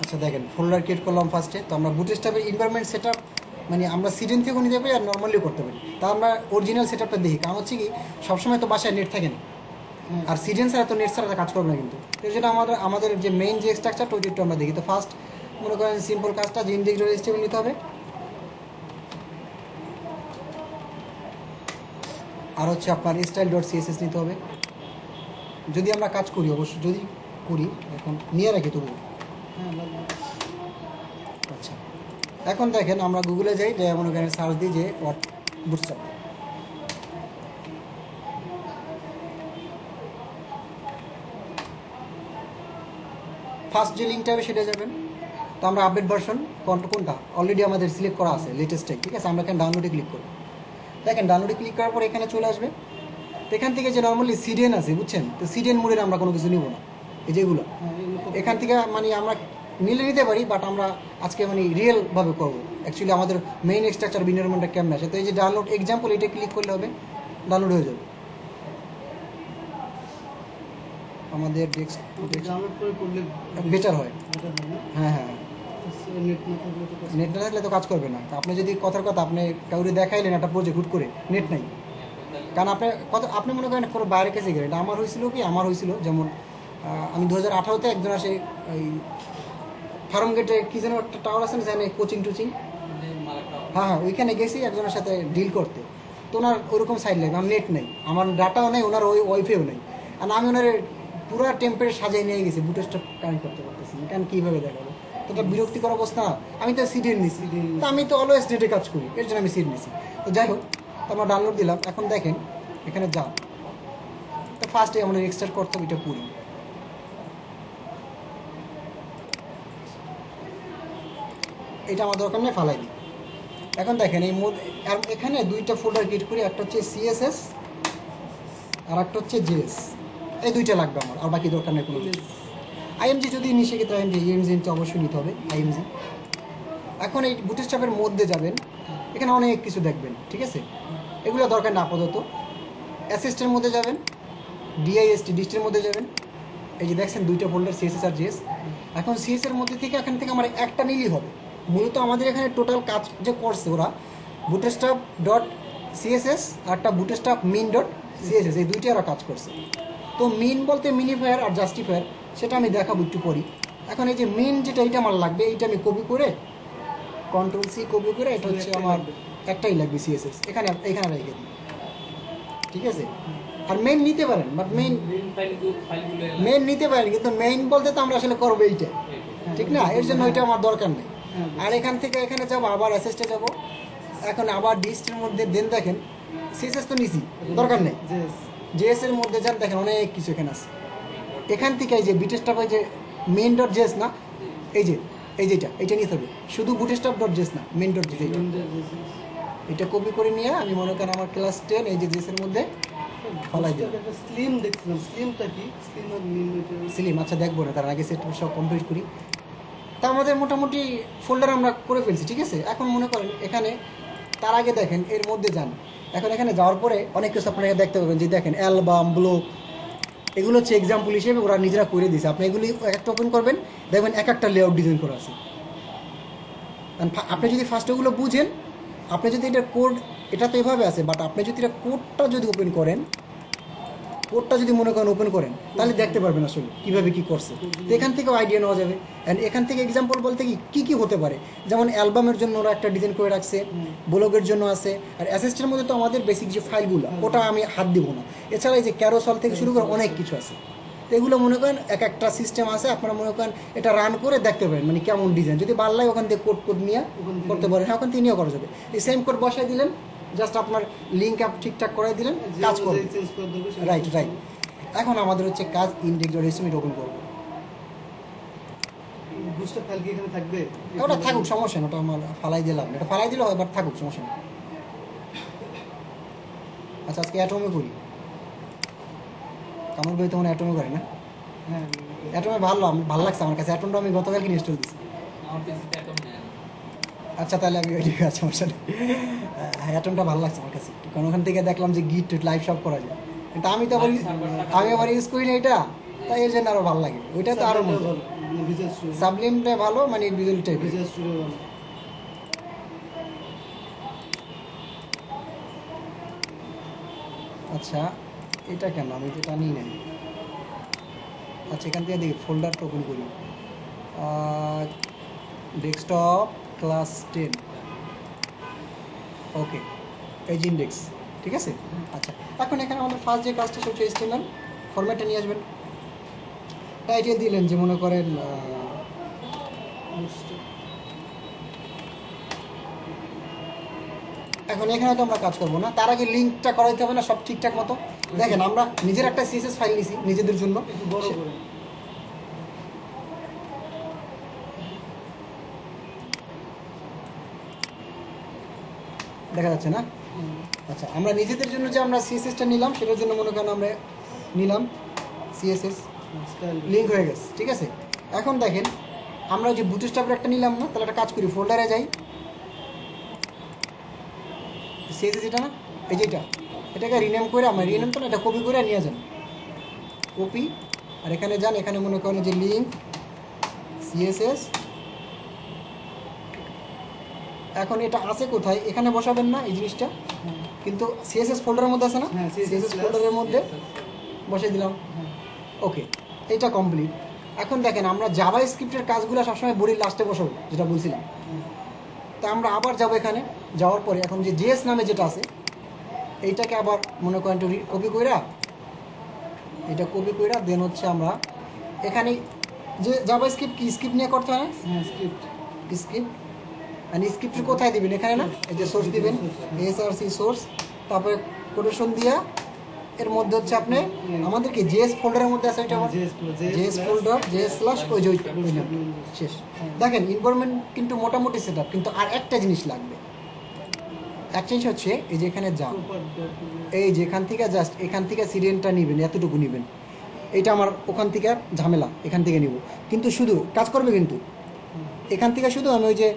আচ্ছা দেখেন folder create করলাম ফার্স্টে। তো আমরা বুটস্ট্র্যাপের এনভায়রনমেন্ট সেটআপ মানে আমরা সিডেন থেকেও নিতে পারি আর নর্মালিও করতে পারি। তা আমরা অরিজিনাল সেটআপটা দেখি, কারণ হচ্ছে কি সবসময় তো বাসায় নেট থাকে না, আর সিডেন ছাড়া তো নেট ছাড়া কাজ করবে না কিন্তু। তো যেটা আমাদের যে মেইন যে স্ট্রাকচারটা ওইটা একটু আমরা দেখি। তো ফার্স্ট মনে করেন সিম্পল কাজটা যে ইন্ডেক্স ডট এইচটিএমএল নিতে হবে, আর হচ্ছে আপনার স্টাইল ডট সিএসএস নিতে হবে। যদি আমরা কাজ করি, অবশ্যই যদি করি, এখন নিয়ে রাখি তবু। আচ্ছা এখন দেখেন আমরা গুগলে যাই, যে মনে করেন সার্চ দিই যে বুটস্ট্র্যাপ। ফার্স্ট যে লিঙ্কটা হবে সেটা যাবেন। তো আমরা আপডেট ভার্সন কোনটা অলরেডি আমাদের সিলেক্ট করা আছে লেটেস্টে, ঠিক আছে। আমরা এখানে ডাউনলোডে ক্লিক করি। দেখেন ডাউনলোডে ক্লিক করার পর এখানে চলে আসবে। তো এখান থেকে যে নর্মালি সিডেন আছে বুঝছেন, তো সিডেন মোডের আমরা কোনো কিছু নিব না, এই যেগুলো এখান থেকে মানে আমরা নিতে পারি, বাট আমরা আজকে মানে রিয়েলভাবে করবো। অ্যাকচুয়ালি আমাদের মেইন স্ট্রাকচার বিনির্মাণটা কেমন আছে। তো এই যে ডাউনলোড এক্সাম্পল, এটা ক্লিক করলে হবে, ডাউনলোড হয়ে যাবে আমাদের বেটার হয়। হ্যাঁ হ্যাঁ, নেট না থাকলে তো কাজ করবে না। আপনি যদি কথার কথা আপনি কাউরে দেখাইলেন একটা প্রজেক্ট হুট করে নেট নাই, কারণ আপনি মনে করেন কোনো বাইরের কাছে গেলেন। এটা আমার হয়েছিল যেমন আমি 2018-তে একজন আসে ওই ফার্ম গেটে কি যেন একটা টাওয়ার আছে না, জানে কোচিং টোচিং, হ্যাঁ হ্যাঁ, ওইখানে গেছি একজনের সাথে ডিল করতে। তো ওনার ওরকম সাইড লাগবে, আমার নেট নেই, আমার ডাটাও নেই, ওনার ওই ওয়াইফাইও নেই। আর আমি ওনার পুরো টেম্পারেচার সাজিয়ে নিয়ে গেছি, বুটস্ট্র্যাপ কানেক্ট করতে পারতেছি না, কেন কীভাবে দেখাবো? তো এটা বিরক্তিকর অবস্থা। আমি তো সিডেন নিছি, তো আমি তো অলওয়েজ নেটে কাজ করি, এর জন্য আমি সিড নিছি। তো যাই হোক, তো আমরা ডাউনলোড দিলাম। এখন দেখেন এখানে যাও, তো ফার্স্টে আমরা এক্সট্রাক্ট করতে হবে, এটা করি। এটা আমার দরকার নেই, ফালাই দিই। এখন দেখেন এই এখানে দুইটা ফোল্ডার ক্রিয়েট করি, একটা হচ্ছে সিএসএস আর একটা হচ্ছে জেএস। এই দুইটা লাগবে আমার, আর বাকি দরকার নেই কোনো। আইএমজি যদি নিই সেক্ষেত্রে ইএমজিটা অবশ্যই নিতে হবে, আইএমজি। এখন এই বুটস্ট্র্যাপের মধ্যে যাবেন, এখানে অনেক কিছু দেখবেন, ঠিক আছে। এগুলো দরকার না আপাতত। অ্যাসিস্টের মধ্যে যাবেন, ডিস্টের মধ্যে যাবেন। এই যে দেখছেন দুইটা ফোল্ডার সিএসএস আর জেএস। এখন সিএসএর মধ্যে থেকে এখান থেকে আমার একটা নিলেই হবে। মূলত আমাদের এখানে টোটাল কাজ যে করছে ওরা, বুটস্ট্র্যাপ ডট সিএসএস আর একটা বুটস্ট্র্যাপ মিন ডট সিএসএস, এই দুইটাই ওরা কাজ করছে। তো মিন বলতে মিনিফায়ার আর জাস্টিফায়ার, সেটা আমি দেখাবো একটু পরই। এখন এই যে মিন যেটা, এইটা আমার লাগবে, এইটা আমি কপি করে কন্ট্রোল-C কপি করে, এটা হচ্ছে আমার একটাই লাগবে সিএসএস, এখানে রেখে দিই, ঠিক আছে। আর মেইন নিতে পারেন, বাট মেইন নিতে পারেন, কিন্তু মেইন বলতে তো আমরা আসলে করবো এইটা, ঠিক না। এর জন্য ওইটা আমার দরকার নেই। আর এখান থেকে এখানে যাবো, আবার অ্যাসেসটে যাবো। এখন আবার ডিস্টের মধ্যে দেন, দেখেন সিএসএস তো নিছি, দরকার নেই। জেএস এর মধ্যে যান, দেখেন অনেক কিছু এখানে আছে। এখান থেকে এই যে বুটস্ট্র্যাপ, এই যে মেইন ডট জেএস না, এইটা নিতে হবে, শুধু বুটস্ট্র্যাপ ডট জেএস না, মেইন ডট জেএস। এটা কপি করে নিয়ে আমি মনে করেন আমার ক্লাস 10 এই যে জেএস এর মধ্যে ফলাই দিই। স্লিম দেখছিলাম, স্লিমটা কি? স্লিম আচ্ছা দেখবো না, তার আগে সেট সব কমপ্লিট করি। তা আমাদের মোটামুটি ফোল্ডার আমরা করে ফেলছি, ঠিক আছে। এখন মনে করেন এখানে, তার আগে দেখেন এর মধ্যে যান। এখন এখানে যাওয়ার পরে অনেক কিছু আপনারা দেখতে পাবেন, যে দেখেন অ্যালবাম, ব্লগ, এগুলো হচ্ছে এক্সাম্পল হিসেবে ওরা নিজেরা করে দিয়েছে। আপনি এগুলি একটা ওপেন করবেন, দেখবেন এক একটা লেআউট ডিজাইন করা আছে। আপনি যদি ফার্স্ট ওগুলো বুঝেন, আপনি যদি এটা কোড, এটা তো এভাবে আছে, বাট আপনি যদি এটা কোডটা যদি ওপেন করেন, কোডটা যদি মনে করেন ওপেন করেন, তাহলে দেখতে পারবেন আসলে কীভাবে কী করছে। তো এখান থেকেও আইডিয়া নেওয়া যাবে। অ্যান্ড এখান থেকে এক্সাম্পল বলতে কী হতে পারে, যেমন অ্যালবামের জন্য ওরা একটা ডিজাইন করে রাখছে, ব্লগের জন্য আছে। আর অ্যাসিস্টের মধ্যে তো আমাদের বেসিক যে ফাইলগুলো, ওটা আমি হাত দিব না। এছাড়া এই যে ক্যারোসল থেকে শুরু করে অনেক কিছু আছে। তো এগুলো মনে করেন এক একটা সিস্টেম আছে, আপনারা মনে করেন এটা রান করে দেখতে পারেন মানে কেমন ডিজাইন। যদি ভালো লাগে ওখান থেকে কোড নিয়ে করতে পারেন, হ্যাঁ ওখান থেকে নিয়েও করা যাবে। এই সেম কোড বসাই দিলেন, জাস্ট আপনার লিঙ্ক আপ ঠিকঠাক করাই দিলেন, কাজ করবে। রাইট। এখন আমাদের হচ্ছে কাজ ইনডেক্স ডট এইচটিএমএল ওপেন করবো। বুস্টার ফাইল কি এখানে থাকবে? ওটা থাকুক, সমস্যা না, ওটা আমার ফালাই দিলাম, এটা ফালাই দিলে হয়, বাট থাকুক, সমস্যা নেই। আচ্ছা আজকে অ্যাটমে করি, কামর বই তো মনে অ্যাটমে করে না? হ্যাঁ, অ্যাটমে ভালো লাগছে আমার কাছে। অ্যাটমটা আমি গতকালকে ইনস্টল দিচ্ছি। আচ্ছা তাহলে আমি ঠিক আছে, সমস্যা নেই। অ্যাটমটা ভালো লাগছে আমার কাছে, কারণ ওখান থেকে দেখলাম যে গিট লাইভ সব করা যায়। কিন্তু আমি আবার ইউজ করি না এটা, তাই এর জন্য আরও ভালো লাগে। ওইটা তো আরও ভিজুয়াল স্টুডিও। সাবলিমটা ভালো মানে ভিজুয়াল টাইপের। ভিজুয়াল স্টুডিও ভালো। আচ্ছা এটা কেন আমি তো টানি নাই। আচ্ছা এখান থেকে দেখি ফোল্ডারটা ওপেন করি। Desktop class 10 okay page index ঠিক আছে। আচ্ছা এখন এখানে আমাদের ফার্স্ট যে কাজটা সেটা হচ্ছে HTML ফরম্যাটে নিয়ে আসবেন। টাইটেল দিলেন যে মনে করেন এখন এখানে তো আমরা কাজ করবো না, তার আগে লিঙ্কটা করাইতে হবে না সব ঠিকঠাক মতো। দেখেন আমরা নিজের একটা CSS ফাইল নিছি নিজেদের জন্য, একটু বড় করে। দেখা যাচ্ছে না। আচ্ছা আমরা নিজেদের জন্য যে আমরা CSSটা নিলাম সেটার জন্য মনে করেন আমরা নিলাম CSS স্টাইল লিঙ্ক হয়ে গেছে ঠিক আছে। এখন দেখেন আমরা যে বুটস্ট্র্যাপের একটা নিলাম না, তাহলে একটা কাজ করি ফোল্ডারে যাই, CSS এটা না এই যে এটাকে রিনেম করে আমরা রিনেম তো না এটা কপি করে নিয়ে যান, কপি আর এখানে যান, এখানে মনে করেন যে লিঙ্ক CSS। এখন এটা আছে কোথায় এখানে বসাবেন না এই জিনিসটা, কিন্তু CSS ফোল্ডারের মধ্যে আছে না, হ্যাঁ, CSS ফোল্ডারের মধ্যে বসিয়ে দিলাম। ওকে এটা কমপ্লিট। এখন দেখেন আমরা জাভা স্ক্রিপ্টের কাজগুলো সবসময় বডির লাস্টে বসাবো যেটা বলছিলাম। তা আমরা আবার যাবো এখানে, যাওয়ার পরে এখন যে JS নামে যেটা আছে এইটাকে আবার মনে করেন একটু কপি কইরা, এটা কপি কইরা দেন হচ্ছে আমরা এখানে যে জাভা স্ক্রিপ্ট কি স্ক্রিপ্ট নিয়ে করতে হয় হ্যাঁ স্ক্রিপ্ট স্ক্রিপ্ট, মানে স্ক্রিপ্ট কোথায় দিবেন এখানে না, এই যে সোর্স দিবেন src সোর্স, তারপরে কোটেশন দিয়া এর মধ্যে হচ্ছে আপনি আমাদের কি JS ফোল্ডারের মধ্যে আছে ওইটা আমার JS ফোল্ডার JS স্ল্যাশ ওই যে ওইটা শেষ। দেখেন ইনভারনমেন্ট কিন্তু মোটামুটি সেটআপ, কিন্তু আর একটা জিনিস লাগবে। এক জিনিস হচ্ছে এই যে এখানে যান, এই যে এখান থেকে জাস্ট এখান থেকে সিরিয়ালটা নেবেন, এতটুকু নেবেন, এইটা আমার ওখান থেকে ঝামেলা এখান থেকে নিব, কিন্তু শুধু কাজ করবে কিন্তু এখান থেকে শুধু আমি ওই যে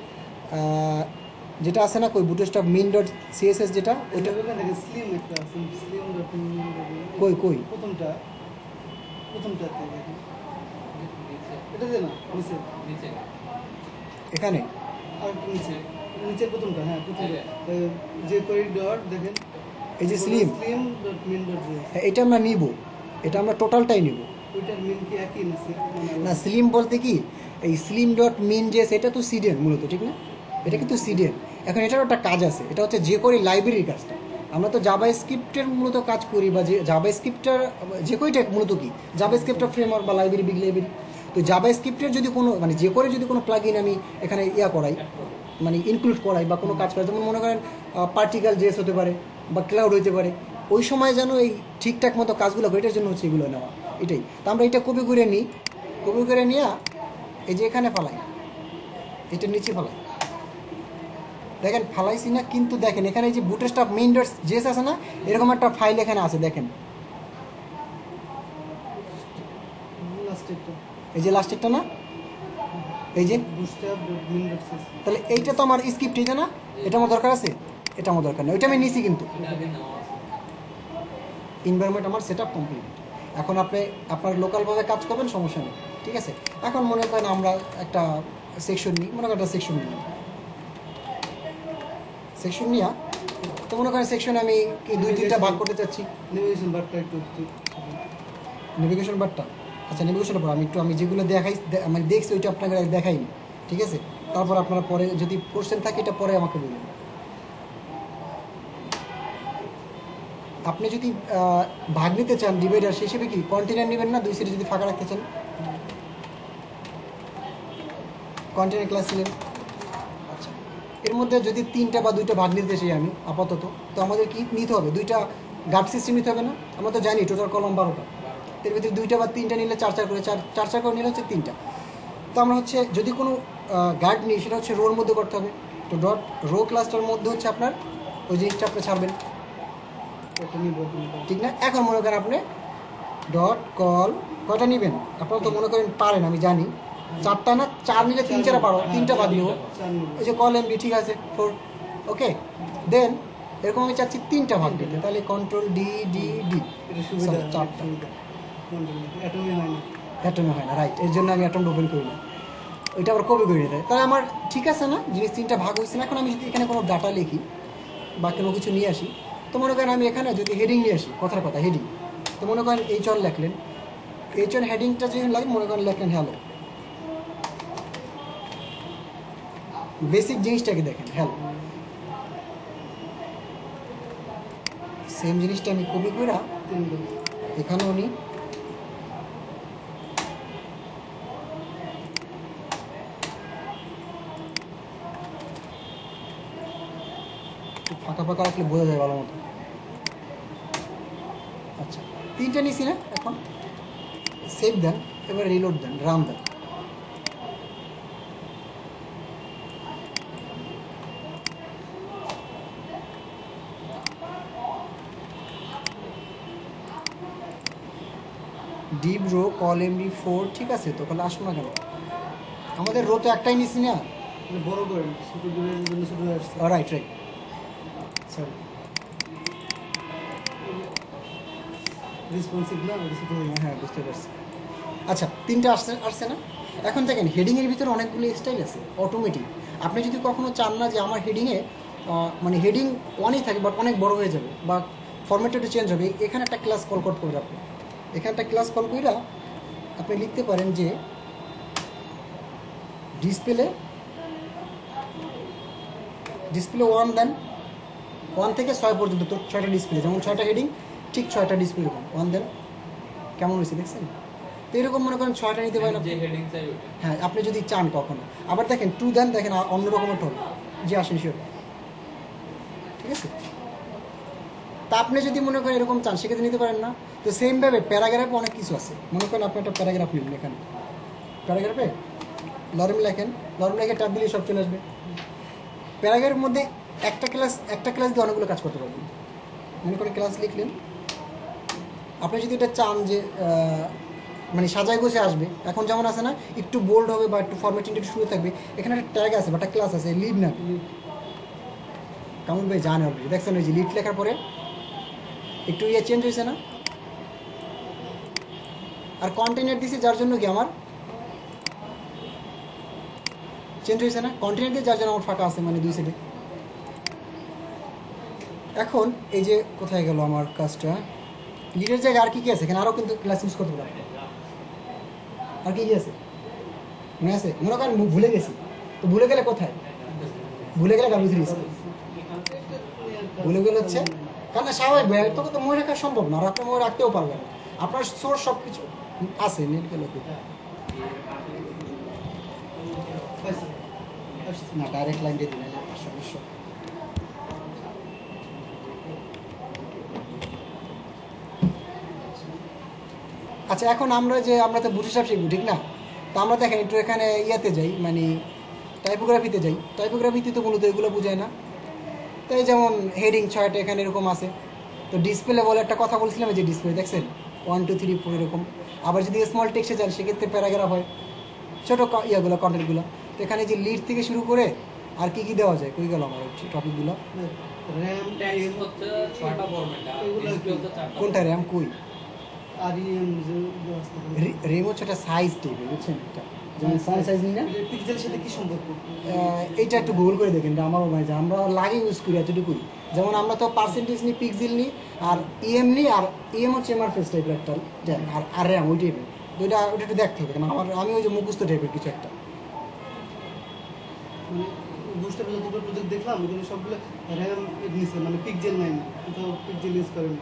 যেটা আছে না কই বুটস্ট্র্যাপ min.css যেটা ওইটা স্লিম একটা আছে স্লিম কই কই প্রথমটা এটা দে না নিচে এখানে আর একটু নিচের প্রথমটা, হ্যাঁ প্রথমটা যে করিডর দেখেন এই যে slim.min.js এটা আমরা নিব, এটা আমরা টোটালটাই নিব ওইটার মিন কি একই না। স্লিম বলতে কি এই slim.min.js এটা তো সিডেন মূলত ঠিক না, এটা কিন্তু সিডেন। এখন এটার একটা কাজ আছে, এটা হচ্ছে যে করি লাইব্রেরির কাজটা। আমরা তো জাভা স্ক্রিপ্টের মূলত কাজ করি, বা যে জাভা স্ক্রিপ্টের যে কইটা মূলত কি জাভা স্ক্রিপ্টের ফ্রেমওয়ার্ক বা লাইব্রেরি বিগ লাইব্রেরি। তো জাভা স্ক্রিপ্টের যদি কোনো মানে যে করে যদি কোনো প্লাগইন আমি এখানে করাই মানে ইনক্লুড করাই বা কোনো কাজ করাই, যেমন মনে করেন পার্টিকেল জেস হতে পারে বা ক্লাউড হতে পারে, ওই সময় যেন এই ঠিকঠাক মতো কাজগুলো হয় এটার জন্য হচ্ছে এগুলো নেওয়া এটাই। তো আমরা এটা কপি করে নিই, কপি করে নিয়ে এই যে এখানে ফালাই, এটার নিচে ফালাই, দেখেন ফালাইছি না, কিন্তু দেখেন এখানে যে বুটস্ট্র্যাপ min.js আছে না, এরকম একটা ফাইল এখানে আছে দেখেন, লাস্টেরটা এই যে লাস্টেরটা না এই যে, bootstrap.min.css তাহলে এইটা তো আমার স্ক্রিপ্ট এইটা না, এটা আমার দরকার আছে, এটা আমার দরকার নেই, ওইটা আমি নিছি কিন্তু এনভায়রনমেন্ট আমার সেটআপ কমপ্লিট। এখন আপনি আপনার লোকালভাবে কাজ করবেন সমস্যা নেই ঠিক আছে। এখন মনে করেন আমরা একটা সেকশন নিই, মনে করেন একটা সেকশন নিই, সেকশন নিয়া তো মনে করেন সেকশন আমি কি 2-3টা ভাগ করতে চাচ্ছি। নেভিগেশন বারটা একটু নেভিগেশন বারটা আচ্ছা নেভিগেশনের পর আমি যেগুলো দেখাই মানে দেখছি ওইটা আপনাকে দেখাইনি ঠিক আছে। তারপর আপনারা পরে যদি কোশ্চেন থাকে এটা পরে আমাকে বলবেন। আপনি যদি ভাগ নিতে চান ডিভাইডার সে হিসেবে কি কন্টেনার নেবেন না, 2 সিরিজ যদি ফাঁকা রাখতে চান কন্টেনার ক্লাস নেবেন। আচ্ছা এর মধ্যে যদি 3টা বা 2টা ভাগ নিতে চাই আমি আপাতত, তো আমাদের কি নিতে হবে 2টা গার্ড সিস্টেম নিতে হবে না, আমরা তো জানি টোটাল কলম 12টা, এর ভিতরে 2টা বা 3টা নিলে 4 করে 4 করে নিলে হচ্ছে 3টা। তো আমরা হচ্ছে যদি কোনো গার্ড নিই সেটা হচ্ছে রোর মধ্যে করতে হবে, তো ডট রো ক্লাসটার মধ্যে হচ্ছে আপনার ওই জিনিসটা আপনি ছাড়বেন ঠিক না। এখন মনে করেন আপনি ডট কল কয়টা নেবেন আপনারা তো মনে করেন পারেন আমি জানি 4টা না 4 নিলে 3-4 পারো, 3টা ভাগ নিব, এই যে কল এমবি ঠিক আছে 4 ওকে। দেন এরকম আমি চাচ্ছি 3টা ভাগ দিতে, তাহলে কন্ট্রোল ডি ডি ডি এটা সুবিধা 4টা অ্যাটমই হয় না অ্যাটমে হয় না, রাইট, এর জন্য আমি অ্যাটমটা ওপেন করি না, ওইটা আবার কপি করে নিতে হয়। তাহলে আমার ঠিক আছে না, জিনিস 3টা ভাগ হয়েছে না। এখন আমি যদি এখানে কোনো ডাটা লিখি বা কোনো কিছু নিয়ে আসি, তো মনে করেন আমি এখানে যদি হেডিং নিয়ে আসি, কথার কথা হেডিং, তো মনে করেন H1 লেখলেন, H1 হেডিংটা যদি লাগে মনে করেন লেখলেন হ্যালো, বেসিক জিনিসটাকে দেখেন হ্যালো, সেম জিনিসটা আমি কপি করে এখানেও নিই, ফাঁকা ফাঁকা রাখলে বোঝা যায় ভালো মতো। আচ্ছা, 3টা নিছি না, এখন সেভ দেন, এবার রিলোড দেন, রান দেন। ডিপ রো কল MD4, ঠিক আছে, তো তাহলে আসবো না কেন, আমাদের রো তো একটাই নিছি না। বড় করেন, ছোট দূরের জন্য ছোট হয়ে আসছে। রাইট রাইট, সরি, রেসপন্সিভ না, ওটা ছোট হয়ে গেছে। হ্যাঁ বুঝতে পারছি। আচ্ছা, 3টা আসছে আসছে না। এখন দেখেন হেডিংয়ের ভিতরে অনেকগুলো স্টাইল আছে অটোমেটিক। আপনি যদি কখনো চান না যে আমার হেডিংয়ে মানে হেডিং 1ই থাকে বাট অনেক বড় হয়ে যাবে বা ফরম্যাটটা একটু চেঞ্জ হবে, এখানে একটা ক্লাস কল করতে হবে আপনি। এখানে একটা ক্লাস কল করে আপনি লিখতে পারেন যে ডিসপ্লে 1 দেন, 1 থেকে 6 পর্যন্ত, তো 6টা ডিসপ্লে, যেমন 6টা হেডিং ঠিক 6টা ডিসপ্লে এরকম 1 দেন। কেমন হয়েছে দেখছেন? তো এরকম মনে করেন 6টা নিতে পারেন আপনি। হ্যাঁ, আপনি যদি চান কখনো। আবার দেখেন 2 দেন, দেখেন অন্য রকমের টোন যে আসেন শিওর, ঠিক আছে। তা আপনি যদি মনে করেন এরকম চান সেক্ষেত্রে নিতে পারেন না। তো সেমভাবে প্যারাগ্রাফে অনেক কিছু আছে। মনে করেন আপনি একটা প্যারাগ্রাফ নিলেন, এখানে প্যারাগ্রাফে লরেম লেখেন, লরেম লেখে ট্যাব দিলে সব চলে আসবে। প্যারাগ্রাফের মধ্যে একটা ক্লাস দিয়ে অনেকগুলো কাজ করতে পারবেন। মনে করেন ক্লাস লিখলেন, আপনি যদি এটা চান যে মানে সাজাই গোছে আসবে, এখন যেমন আছে না একটু বোল্ড হবে বা একটু ফরম্যাটিংটা একটু শুরু থাকবে, এখানে একটা ট্যাগ আছে বা একটা ক্লাস আছে লিড না, কামুন ভাই জানে অলরেডি, দেখছেন ওই যে লিড লেখার পরে একটু চেঞ্জ হয়েছে না। আর কন্টেনার দিছি যার জন্য কি আমার চেঞ্জ হয়েছে না, কন্টেনার দিয়ে যার জন্য আমার ফাঁকা আছে, মানে 2 সাইডে। এখন এই যে কোথায় গেল আমার কাজটা, লিডের জায়গায় আর কি আছে, এখানে আরও কিন্তু ক্লাস ইউজ করতে পারবো। আর কি আছে মনে আছে? মনে করেন ভুলে গেছি, তো ভুলে গেলে কোথায়, ভুলে গেলে ডাব্লিউ3 ভুলে গেলে হচ্ছে, কারণ স্বাভাবিক ভাই, তোকে তো মনে রাখা সম্ভব না, আর আপনি মনে রাখতেও পারবেন না, আপনার সোর্স সব কিছু আছে নেট গেলে না, ডাইরেক্ট লাইন দিয়ে দিন সমস্যা। আচ্ছা, এখন আমরা তো বুটিসাপ শিখবো, ঠিক না? তো আমরা দেখেন একটু এখানে ইয়াতে যাই, মানে টাইপোগ্রাফিতে যাই। টাইপোগ্রাফিতে তো মূলত এগুলো বোঝায় না। তো এই যেমন হেডিং 6টা এখানে এরকম আছে। তো ডিসপ্লে বলে একটা কথা বলছিলাম, যে ডিসপ্লে দেখছেন 1 2 3 4 এরকম। আবার যদি স্মল টেক্সটে যান সেক্ষেত্রে প্যারাগ্রাফ হয়, ছোটো ইয়াগুলো কন্টেন্টগুলো। তো এখানে যে লিড থেকে শুরু করে আর কি কি দেওয়া যায়, কই গেল আমার টপিকগুলো, র্যাম হচ্ছে 6টা ফরম্যাট, কোনটা র্যাম কই, আর ইএম যে রেম হচ্ছে একটা সাইজ টেবিল, বুঝছেন? এটা যেমন ফন্ট সাইজ নিই না, পিক্সেলের সাথে কি সম্পর্ক? এইটা একটু গুগল করে দেখেন, এটা আমারও মানে আমরা লাগে ইউজ করি এতটুকুই। যেমন আমরা তো পার্সেন্টেজ নিই, পিক্সেল নিই, আর ইএম নিই, আর ইএম হচ্ছে এমআরএফএস টাইপের একটা, আর র্যাম ওই টাইপের। তো ওটা একটু দেখতে হবে, কারণ আমি ওই যে মুখস্থ টাইপের কিছু একটা। মানে বুস্টারে যতগুলো প্রজেক্ট দেখলাম এগুলো সবগুলো র্যাম নিছে, মানে পিক্সেল নাই, তো পিক্সেল ইউজ করেন।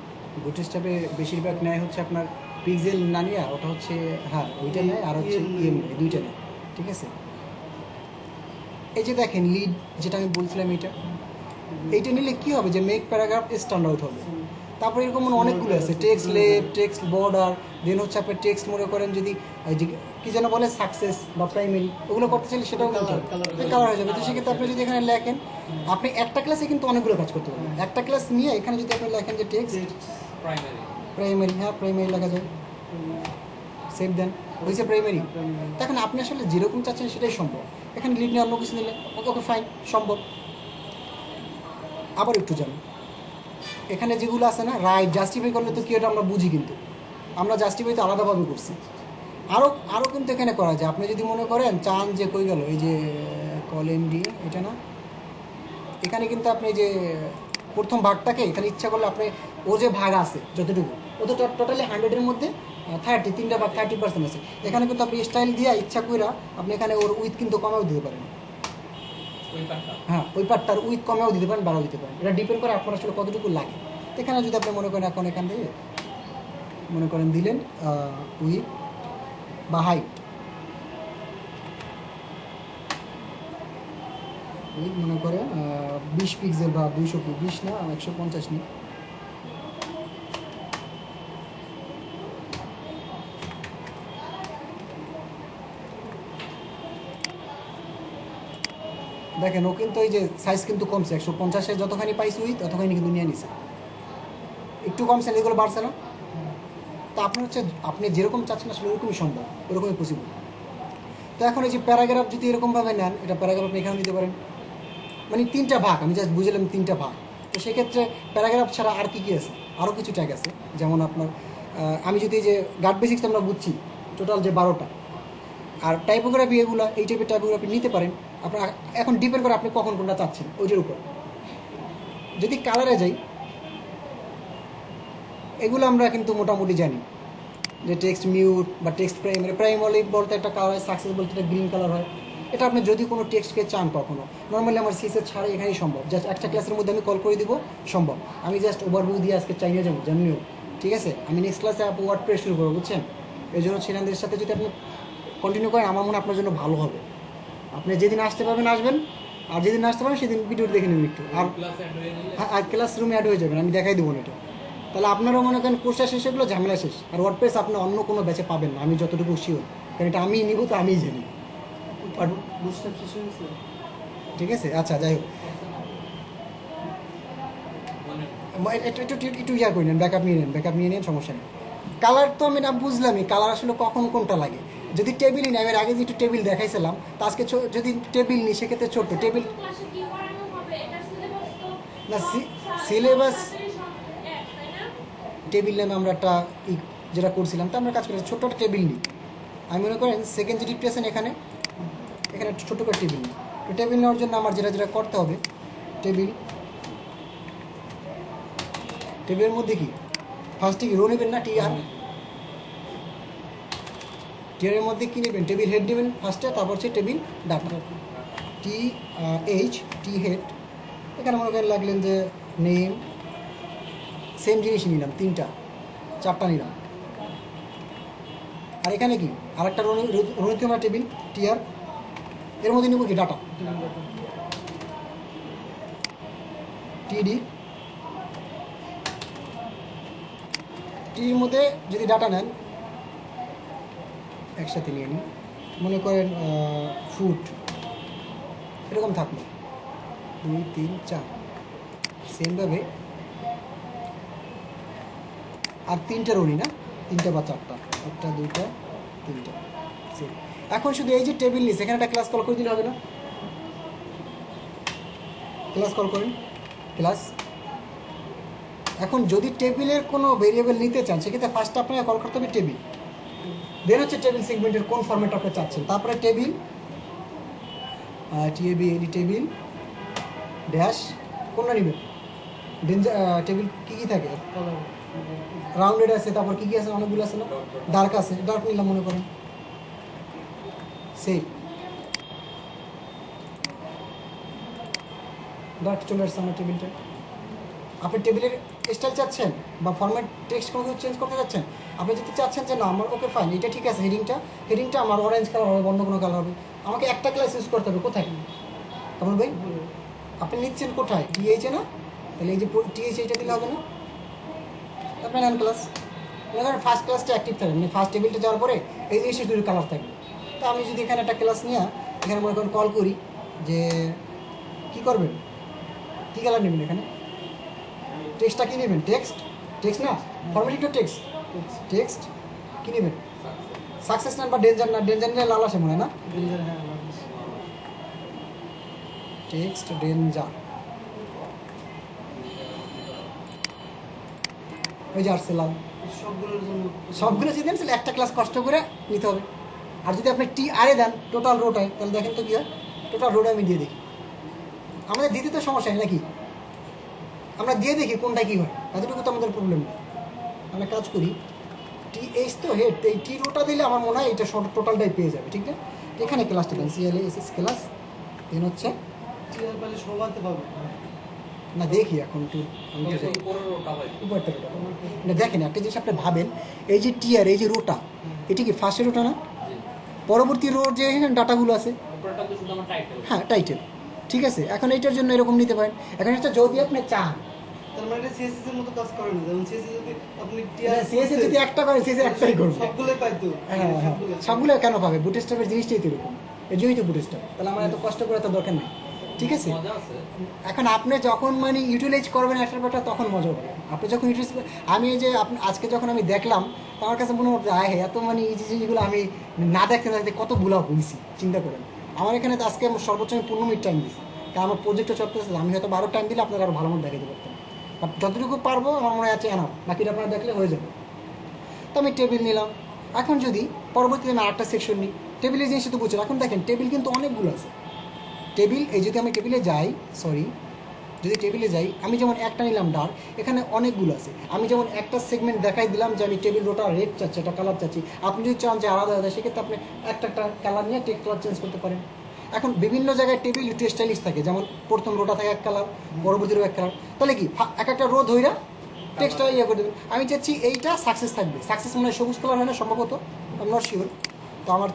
বুটস্ট্র্যাপে বেশিরভাগ নেয় হচ্ছে আপনার পিক্সেল না নিয়ে, ওটা হচ্ছে হ্যাঁ ওইটা নেয়, আর হচ্ছে ইএম নেয়, দুইটা নেয়, ঠিক আছে। এই যে দেখেন লিড, যেটা আমি বলছিলাম, এইটা নিলে কি হবে, যে মেক প্যারাগ্রাফ স্ট্যান্ড আউট হবে। তারপরে এরকম অনেকগুলো আছে, টেক্সট লেফট, টেক্সট বর্ডার, দেন হচ্ছে আপনার টেক্সট মনে করেন যদি যে কী যেন বলে সাকসেস বা প্রাইমারি, ওগুলো করতে চাইলে সেটাও কালার হয়ে যাবে। তো সেক্ষেত্রে আপনি যদি এখানে লেখেন, আপনি একটা ক্লাসে কিন্তু অনেকগুলো কাজ করতে পারবেন। একটা ক্লাস নিয়ে এখানে যদি আপনি লেখেন যে টেক্সট প্রাইমারি, হ্যাঁ প্রাইমারি লেখা যায়, সেভ দেন, হয়েছে প্রাইমারি। এখন আপনি আসলে যেরকম চাচ্ছেন সেটাই সম্ভব। এখানে লিড নিয়ে অন্য কিছু নিলে ওকে ফাইন, সম্ভব। আবার একটু জানি এখানে যেগুলো আছে না, রাইট জাস্টিফাই করলে তো কি, ওটা আমরা বুঝি, কিন্তু আমরা জাস্টিফাই তো আলাদাভাবে করছি। আরও আরও কিন্তু এখানে করা যায়। আপনি যদি মনে করেন চান যে কই গেল এই যে কলেন্ডি এটা না, এখানে কিন্তু আপনি যে প্রথম ভাগটাকে এখানে ইচ্ছা করলে আপনি ও যে ভাগ আছে যতটুকু ও তো টোটালি 100-এর মধ্যে 30 ভাগ 30% আছে। এখানে কিন্তু আপনি স্টাইল দিয়া ইচ্ছা কইরা আপনি এখানে ওর উইথ কিন্তু কমেও দিতে পারেন। ওই পাটটা হ্যাঁ, ওই পার্টটার উইথ কমেও দিতে পারেন, বাড়াও দিতে পারেন। এটা ডিপেন্ড করে আপনার আসলে কতটুকু লাগে। এখানে যদি আপনি মনে করেন এখন এখান থেকে মনে করেন দিলেন উইথ বা হাইট, উইথ মনে করেন 20 পিক্সেল বা 220 না 150 নি। দেখেন ও কিন্তু এই যে সাইজ কিন্তু কমছে, 150-এ যতখানি পাইছি উইথ ততখানি কিন্তু নিয়ে নিছে, একটু কমছে, এগুলো বাড়ছে না। তো আপনার হচ্ছে আপনি যেরকম চাচ্ছেন আসলে ওরকমই সম্ভব, ওরকমই পসিবল। তো এখন এই যে প্যারাগ্রাফ যদি এরকমভাবে নেন, এটা প্যারাগ্রাফ আপনি এখানেও নিতে পারেন, মানে 3টা ভাগ, আমি জাস্ট বুঝলাম 3টা ভাগ। তো সেক্ষেত্রে প্যারাগ্রাফ ছাড়া আর কী কী আছে, আরও কিছু ট্যাগ আছে। যেমন আপনার আমি যদি এই যে গার্ড বেসিক্স আমরা বুঝছি টোটাল যে 12টা, আর টাইপোগ্রাফি এগুলো এই টাইপের টাইপোগ্রাফি নিতে পারেন আপনার। এখন ডিপেন্ড করে আপনি কখন কোনটা চাচ্ছেন ওইটার উপর। যদি কালারে যাই, এগুলো আমরা কিন্তু মোটামুটি জানি যে টেক্সট মিউট বা টেক্সট প্রাইমারি বলতে একটা কালার হয়, সাকসেস বলতে একটা গ্রিন কালার হয়। এটা আপনি যদি কোনো টেক্সটকে চান কখনো, নর্মালি আমার সিসের ছাড়া এখানেই সম্ভব। জাস্ট একটা ক্লাসের মধ্যে আমি কল করে দিব, সম্ভব। আমি জাস্ট ওভারভিউ দিয়ে আজকে চাইনিয়ে যাবো জানিও, ঠিক আছে। আমি নেক্সট ক্লাসে ওয়ার্ড প্রেস শুরু করবো, বুঝছেন। এই জন্য ছেলেদের সাথে যদি আপনি কন্টিনিউ করেন আমার মনে হয় আপনার জন্য ভালো হবে। আপনি যেদিন আসতে পারবেন আসবেন, আর যেদিন আসতে পারবেন সেদিন ভিডিও দেখে নেবেন একটু। আর ক্লাসে অ্যাড হয়ে নিলে হ্যাঁ, আর ক্লাসরুমে অ্যাড হয়ে যাবেন, আমি দেখাই দেবো না এটা। তাহলে আপনারাও মনে করেন কোর্সটা শেষ হয়ে গেলো, ঝামেলা শেষ। আর ওয়ার্ডপ্রেস আপনি অন্য কোনো ব্যাচে পাবেন না, আমি যতটুকু শিওর, কারণ এটা আমি নিব তো আমিই জানি। আর বুস্টার শেষ হয়ে গেছে। ঠিক আছে, আচ্ছা যাই হোক, একটু একটু একটু ইয়া করে নেন, ব্যাকআপ নিয়ে নেন, সমস্যা নেই। কালার তো আমি না বুঝলামই, কালার আসলে কখন কোনটা লাগে। যদি টেবিলই নেই, আমি আগে যে একটু টেবিল দেখাইছিলাম, তো আজকে যদি টেবিল নিই সেক্ষেত্রে ছোট্ট টেবিল না, সিলেবাস টেবিল নামে আমরা একটা যেটা করছিলাম, তো আমরা কাজ করি ছোট্ট একটা টেবিল নিই। আমি মনে করেন সেকেন্ড যে ডিপটি আছেন এখানে, এখানে একটা ছোট্ট করে টেবিল নিই। তো টেবিল নেওয়ার জন্য আমার যেটা যেটা করতে হবে, টেবিলের মধ্যে কি ফার্স্টে কি রো নেবেন না টিয়ারের মধ্যে কী নেবেন, টেবিল হেড নেবেন ফার্স্টে, তারপর হচ্ছে টেবিল ডাটা, টি হেড। এখানে মনে করেন লাগলেন যে নেম, সেম জিনিসই নিলাম, 4টা নিলাম। আর এখানে কি আরেকটা রনিতে আমরা টেবিল টিয়ার, এর মধ্যে নেব কি ডাটা, টির মধ্যে যদি ডাটা নেন একসাথে নিয়ে নিন, মনে করেন ফুট এরকম থাকলো 2 3 4, সেমভাবে আর 3টে রনি না, 3টা বা 4টা, 1টা 2টা 3টা সেম। এখন শুধু এই যে টেবিল নিস, এখানে একটা ক্লাস কল করে দিলে হবে না, ক্লাস কল করেন ক্লাস। এখন যদি টেবিলের কোনো ভেরিয়েবল নিতে চান সেক্ষেত্রে ফার্স্ট আপনাকে কল করতে হবে টেবিল, দেন হচ্ছে টেবিল সেগমেন্টের কোন ফরম্যাট আপনি চাচ্ছেন, তারপরে টেবিল টেবিল ড্যাশ কোনটা নেবেন, টেবিল কী কী থাকে, রাউন্ডেড আছে, তারপর কী কী আছে, অনেকগুলো আছে না, ডার্ক আছে, ডার্ক নিলাম মনে করেন, সেই ডার্ক চলে আসছে আমার টেবিলটা। আপনি টেবিলের স্টাইল চাচ্ছেন বা ফরম্যাট টেক্সট কোনো কিছু চেঞ্জ করতে চাচ্ছেন, আপনি যদি চাচ্ছেন যে না আমার ওকে ফাইন এটা ঠিক আছে, হেডিংটা আমার অরেঞ্জ কালার হবে, অন্য কোনো কালার হবে, আমাকে একটা ক্লাস ইউজ করতে হবে, কোথায় কেমন ভাই আপনি নিচ্ছেন কোথায়, টিএইচে না, তাহলে এই যে টিএইচ এইটা দিলে হবে না, আপনার নান ক্লাস মনে করেন ফার্স্ট ক্লাসটা অ্যাক্টিভ থাকবে, মানে ফার্স্ট টেবিলটা যাওয়ার পরে এই জিনিসটা দুটো কালার থাকবে। তো আমি যদি এখানে একটা ক্লাস নিয়ে এখানে মনে করেন কল করি যে কী করবেন, কী কালার নেবেন, এখানে টেক্সটটা কী নেবেন, টেক্সট না ফর্মালিটি তো টেক্সট কী নেবেন, সাকসেস নেন বা ডেঞ্জার না, ডেঞ্জার নিলে লাল আসে মনে হয় না, টেক্সট ডেঞ্জার, ওই যে আসছে লাল, সবগুলোর জন্য সবগুলো যদি দেন তাহলে একটা ক্লাস কষ্ট করে নিতে হবে। আর যদি আপনি টি আরে দেন টোটাল রোটায়, তাহলে দেখেন তো কি হয়, টোটাল রোড আমি দিয়ে দেখি। আমাদের দিতে তো সমস্যা নেই নাকি, আমরা দিয়ে দেখি কোনটা কী হয়, এতটুকু তো আমাদের প্রবলেম নেই। আমরা কাজ করি টি এইচ তো হেড, এই টি রোটা দিলে আমার মনে হয় এটা টোটালটাই পেয়ে যাবে, ঠিক না? এখানে ক্লাসটা দেন CLASS ক্লাস, দেন হচ্ছে চেয়ার পেলে সবাতে পাবে। না দেখি এখন একটু আমি তো যাই। উপরের রোটা হয় উপরটা রোটা না, দেখেন একটা জিনিস আপনি ভাবেন, এই যে টিয়ার এই যে রোটা, এটা কি ফার্স্টের রোটা না? জি পরবর্তী রোড যে এখানে ডাটাগুলো আছে, উপরেরটা তো শুধু আমার টাইটেল হ্যাঁ টাইটেল, ঠিক আছে। এখন এইটার জন্য এরকম নিতে পারেন। এখন এটা যদি আপনি চান, তার মানে এটা সিএসএস এর মতো কাজ করে না, যেমন সিএসএস যদি আপনি টিয়ার সিএসএ যদি একটা করে সিএসএ একটাই করবে। সবগুলোই পাইতো। হ্যাঁ হ্যাঁ, সবগুলো কেন পাবে? বুটস্ট্র্যাপের জিনিসটাই তো এরকম, এই জন্যই তো বুটস্ট্র্যাপ। তাহলে আমার এত কষ্ট করে তো দরকার নেই, ঠিক আছে। মজা আছে এখন আপনি যখন মানে ইউটিলাইজ করবেন একটার ব্যাপারটা, তখন মজা হবে। আপনি যখন ইউটিলাইজ, আমি এই যে আপনি আজকে যখন আমি দেখলাম, তো আমার কাছে মনে হচ্ছে আয় এত মানে এই যে জিনিসগুলো আমি না দেখতে দেখতে কত ভুলা ভুলছি, চিন্তা করেন। আমার এখানে তো আজকে আমার সর্বোচ্চ আমি 15 মিনিট টাইম দিচ্ছি, কারণ আমার প্রজেক্টটা চলতেছে। আমি হয়তো 12 টাইম দিলে আপনারা আরও ভালো মতো দেখাতে পারতাম, বাট যতটুকু পারবো আমার মনে আছে এনাফ, বাকিটা আপনারা দেখলে হয়ে যাবে। তো আমি টেবিল নিলাম। এখন যদি পরবর্তীতে আমি আরেকটা সেকশন নিই, টেবিলের জিনিস তো বুঝছেন। এখন দেখেন টেবিল কিন্তু অনেকগুলো আছে। টেবিল, এই যদি আমি টেবিলে যাই, যদি টেবিলে যাই, আমি যেমন একটা নিলাম ডার্ক, এখানে অনেকগুলো আছে। আমি যেমন একটা সেগমেন্ট দেখাই দিলাম যে আমি টেবিল রোটা রেড চাচ্ছি, একটা কালার চাচ্ছি। আপনি যদি চান যে আলাদা আলাদা, সেক্ষেত্রে আপনি একটা কালার নিয়ে টেক্সট কালার চেঞ্জ করতে পারেন। এখন বিভিন্ন জায়গায় টেবিল স্টাইলিশ থাকে, যেমন প্রথম রোটা থাকে এক কালার, পরবর্তী রো এক কালার। তাহলে কি এক একটা রো ধইরা টেক্সটটা ইয়ে করে দেবেন। আমি চাচ্ছি এইটা সাকসেস থাকবে, সাকসেস মনে হয় সবুজ কালার হয় না সম্ভবত, আমি নট শিওর। তো আমার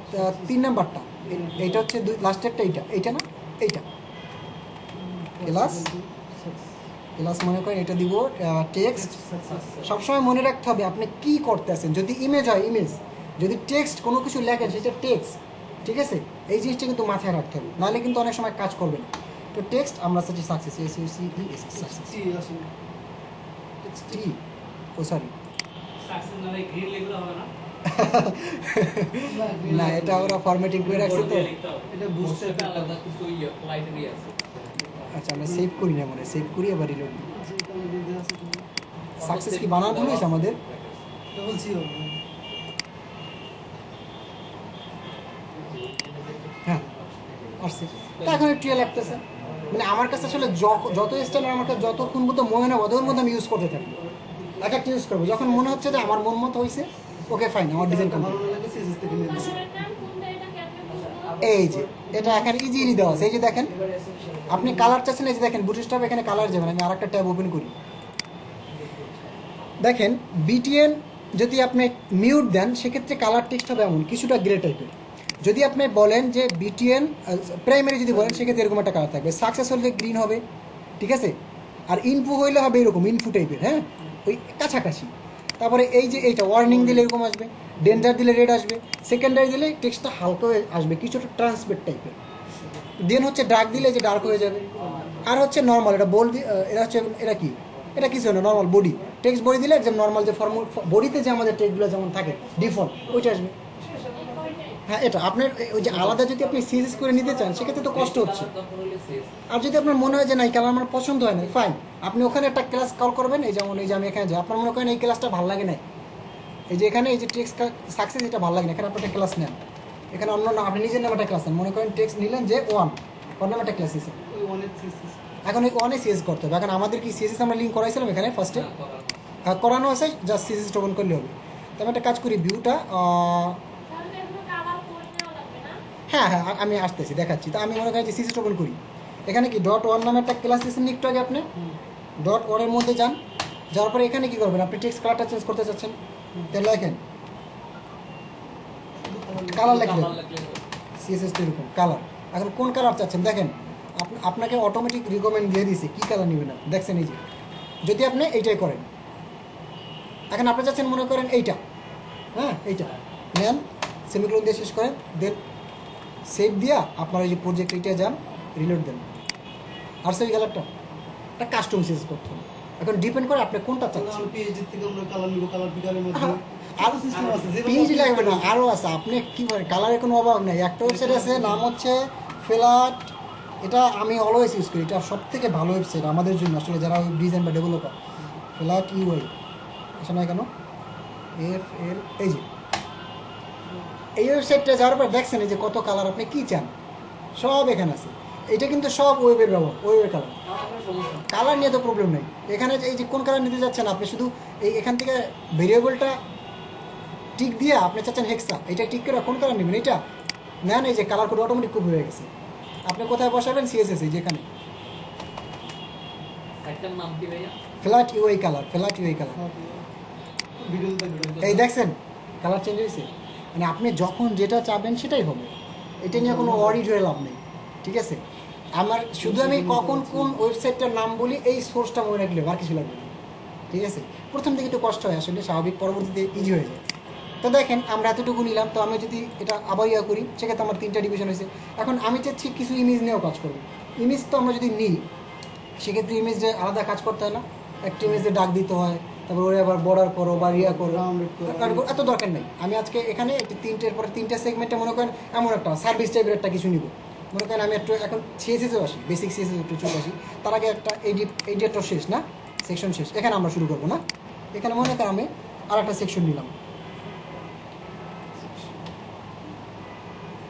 3 নাম্বারটা এইটা হচ্ছে লাস্টেরটা, এইটা না, এইটা ক্লাস মনে করেন এটা দিব টেক্সট। সবসময় মনে রাখতে হবে আপনি কি করতে আছেন। যদি ইমেজ হয় ইমেজ, যদি টেক্সট কোনো কিছু লেখেন সেটা টেক্সট, ঠিক আছে। এই জিনিসটা কিন্তু মাথায় রাখতে হবে, নাহলে কিন্তু অনেক সময় কাজ করবে না। তো টেক্সট আমরা চাচ্ছি সাকসেস, সাকসেস জি আসলে টি, ও সরি সাকসেস না রে গ্রিন লেগুলো হবে না না, এটা ওরা ফরম্যাটিং করে রাখছে তো। এটা বুঝতে বুঝতে আলাদা কিছু লাইটের ইয়ে আছে আচ্ছা আমরা সেভ করি না, মনে সেভ করি আবার রিলোড। যেটা আমি দিতে আছে সাকসেস কি বানান ভুল হয়েছে আমাদের? ডবল জি হবে। হ্যাঁ আসছে। তো এখন একটু ইয়ে লাগতেছে, মানে আমার কাছে আসলে যত স্টাইল আমার কাছে যতক্ষণ মতো মনে হয় ওদের মধ্যে আমি ইউজ করতে থাকি, এক একটা ইউজ করবো। যখন মনে হচ্ছে যে আমার মন মতো হয়েছে, ওকে ফাইন, আমার ডিজাইন ভালো কমপ্লিট। না লাগে সিএসএস থেকে নিয়ে নিচ্ছি। এই যে এটা এখানে ইজিলি দেওয়া আছে। এই যে দেখেন আপনি কালার চাচ্ছেন, এই যে দেখেন বুটস্ট্র্যাপ এখানে কালার যাবেন। আমি আরেকটা ট্যাব ওপেন করি, দেখেন বিটিএন যদি আপনি মিউট দেন সেক্ষেত্রে কালার টেক্সট হবে এমন কিছুটা গ্রে টাইপের। যদি আপনি বলেন যে বিটিএন প্রাইমারি যদি বলেন, সেক্ষেত্রে এরকম একটা কালার থাকবে। সাকসেস হলে গ্রিন হবে, ঠিক আছে। আর ইনফু হইলে হবে এরকম ইনফু টাইপের, হ্যাঁ ওই কাছাকাছি। তারপরে এই যে এইটা ওয়ার্নিং দিলে এরকম আসবে, ডেঞ্জার দিলে রেড আসবে, সেকেন্ডারি দিলে টেক্সটটা হালকা হয়ে আসবে, কিছুটা ট্রান্সপেট টাইপের। দেন হচ্ছে ডার্ক দিলে যে ডার্ক হয়ে যাবে। আর হচ্ছে নর্মাল, এটা বোল্ড, এটা হচ্ছে এটা কি, এটা কিছু না, নর্মাল বডি টেক্সট বডি দিলে একদম নর্মাল যে ফর্মুল বডিতে যে আমাদের টেক্সটগুলো যেমন থাকে ডিফল্ট, ওইটা আসবে। হ্যাঁ এটা আপনার ওই যে আলাদা যদি আপনি সিএসএস করে নিতে চান, সেক্ষেত্রে তো কষ্ট হচ্ছে। তখন হলে শেষ আর যদি আপনার মনে হয় যে না এই কালার আমার পছন্দ হয় না, ফাইন, আপনি ওখানে একটা ক্লাস কল করবেন। এই যেমন এই যে আমি এখানে যাই, আপনার মনে করেন এই ক্লাসটা ভালো লাগে না, এই যে এখানে এই যে টেক্সট সাকসেস এটা ভালো লাগে না, এখানে আপনি একটা ক্লাস নেন। এখানে অন্য না, আপনি নিজের নামে একটা ক্লাস নেন। মনে করেন টেক্সট নিলেন যে ওর নামে একটা ক্লাস এসে, ওই অনেক সিএসএস এখন ওই ওয়ানে সিএস করতে হবে। এখন আমাদের কি সিএসএস আমরা লিঙ্ক করাইছিলাম এখানে ফার্স্টে, না করার করানো আছে, জাস্ট সিএসএস ওপেন করলে হবে। তো আমি একটা কাজ করি, ভিউটা হ্যাঁ হ্যাঁ আমি আসতেছি দেখাচ্ছি। তো আমি মনে করি যে সিএসএস ওপেন করি, এখানে কি ডট ওয়ান নামে একটা ক্লাস দিয়েছেন একটু আগে আপনি, ডট ওয়ানের মধ্যে যান। যাওয়ার পরে এখানে কি করবেন, আপনি টেক্সট কালারটা চেঞ্জ করতে চাচ্ছেন, তাহলে লেখেন কালার লিখবেন, কালার লাগলে সিএসএস তো এরকম কালার। এখন কোন কালার চাচ্ছেন দেখেন, আপনাকে অটোমেটিক রিকমেন্ড দিয়ে দিয়েছে কী কালার নেবেন। দেখছেন এই যে, যদি আপনি এইটাই করেন, এখন আপনি চাচ্ছেন মনে করেন এইটা, হ্যাঁ এইটা নেন, সেমিক্লোন দিয়ে শেষ করেন, দেন সেভ দিয়া আপনার ওই যে প্রজেক্ট এইটা যান, রিলোড দেন, আর সেই কালারটা একটা কাস্টম সিএস করতে হবে। এখন ডিপেন্ড করে আপনি কোনটা চাচ্ছেন। পিএইচডি থেকে আমরা কালার নিব, কালার পিকারের মধ্যে আরও সিস্টেম আছে, পিএইচডি লাগবে না, আরও আছে। আপনি কী করেন, কালারের কোনো অভাব নেই। একটা ওয়েবসাইট আছে, নাম হচ্ছে ফ্ল্যাট, এটা আমি অলওয়েজ ইউজ করি, এটা সব থেকে ভালো ওয়েবসাইট আমাদের জন্য আসলে যারা ডিজাইন বা ডেভেলপার। ফ্ল্যাট ইউআই আসে না কেন, FL এই যে এই ওয়েবসাইটটা যাওয়ার পর দেখছেন এই যে কত কালার আপনি কি চান সব এখানে আছে। এটা কিন্তু সব ওয়েবের ব্যবহার, ওয়েবের কালার। আমার সমস্যা কালার নিয়ে তো প্রবলেম নেই। এখানে এই যে কোন কালার নিতে যাচ্ছেন আপনি শুধু এখান থেকে ভেরিয়েবলটা টিক দিয়ে আপনি চাচ্ছেন হেক্সা, এটা টিক করে কোন কালার নেবেন এটা নেন, এই যে কালার কোড অটোমেটিক খুব হয়ে গেছে। আপনি কোথায় বসাবেন সিএসএস এই যেখানে সাইটটার নাম কি ভাইয়া? Flat UI colour, flat UI colour. ভিডিওতে এই দেখছেন কালার চেঞ্জ হয়েছে, মানে আপনি যখন যেটা চাবেন সেটাই হবে। এটা নিয়ে কোনো অডিট হয়ে লাভ নেই, ঠিক আছে। আমার শুধু আমি কখন কোন ওয়েবসাইটটার নাম বলি এই সোর্সটা মনে রাখলে আর কিছু লাগবে না, ঠিক আছে। প্রথম দিকে একটু কষ্ট হয় আসলে, স্বাভাবিক, পরবর্তীতে ইজি হয়ে যায়। তো দেখেন আমরা এতটুকু নিলাম, তো আমি যদি এটা আবার করি সেক্ষেত্রে আমার 3টা ডিভিশন হয়েছে। এখন আমি চাচ্ছি কিছু ইমেজ নিয়েও কাজ করবো। ইমেজ তো আমরা যদি নিই সেক্ষেত্রে ইমেজে আলাদা কাজ করতে হয় না, একটা ইমেজে ডাক দিতে হয়, তারপর ওরে আবার বর্ডার করো বা করো, এত দরকার নেই। আমি আজকে এখানে একটি 3টের পরে 3টা সেগমেন্টে মনে করেন এমন একটা সার্ভিস টাইপের একটা কিছু নিব। মনে করেন আমি একটু এখন সিএসএসও আসি, বেসিক সিএসএস একটু চলে আসি। তার আগে একটা এডিটর শেষ না, সেকশন শেষ, এখানে আমরা শুরু করবো না। এখানে মনে করেন আমি আর একটা সেকশন নিলাম।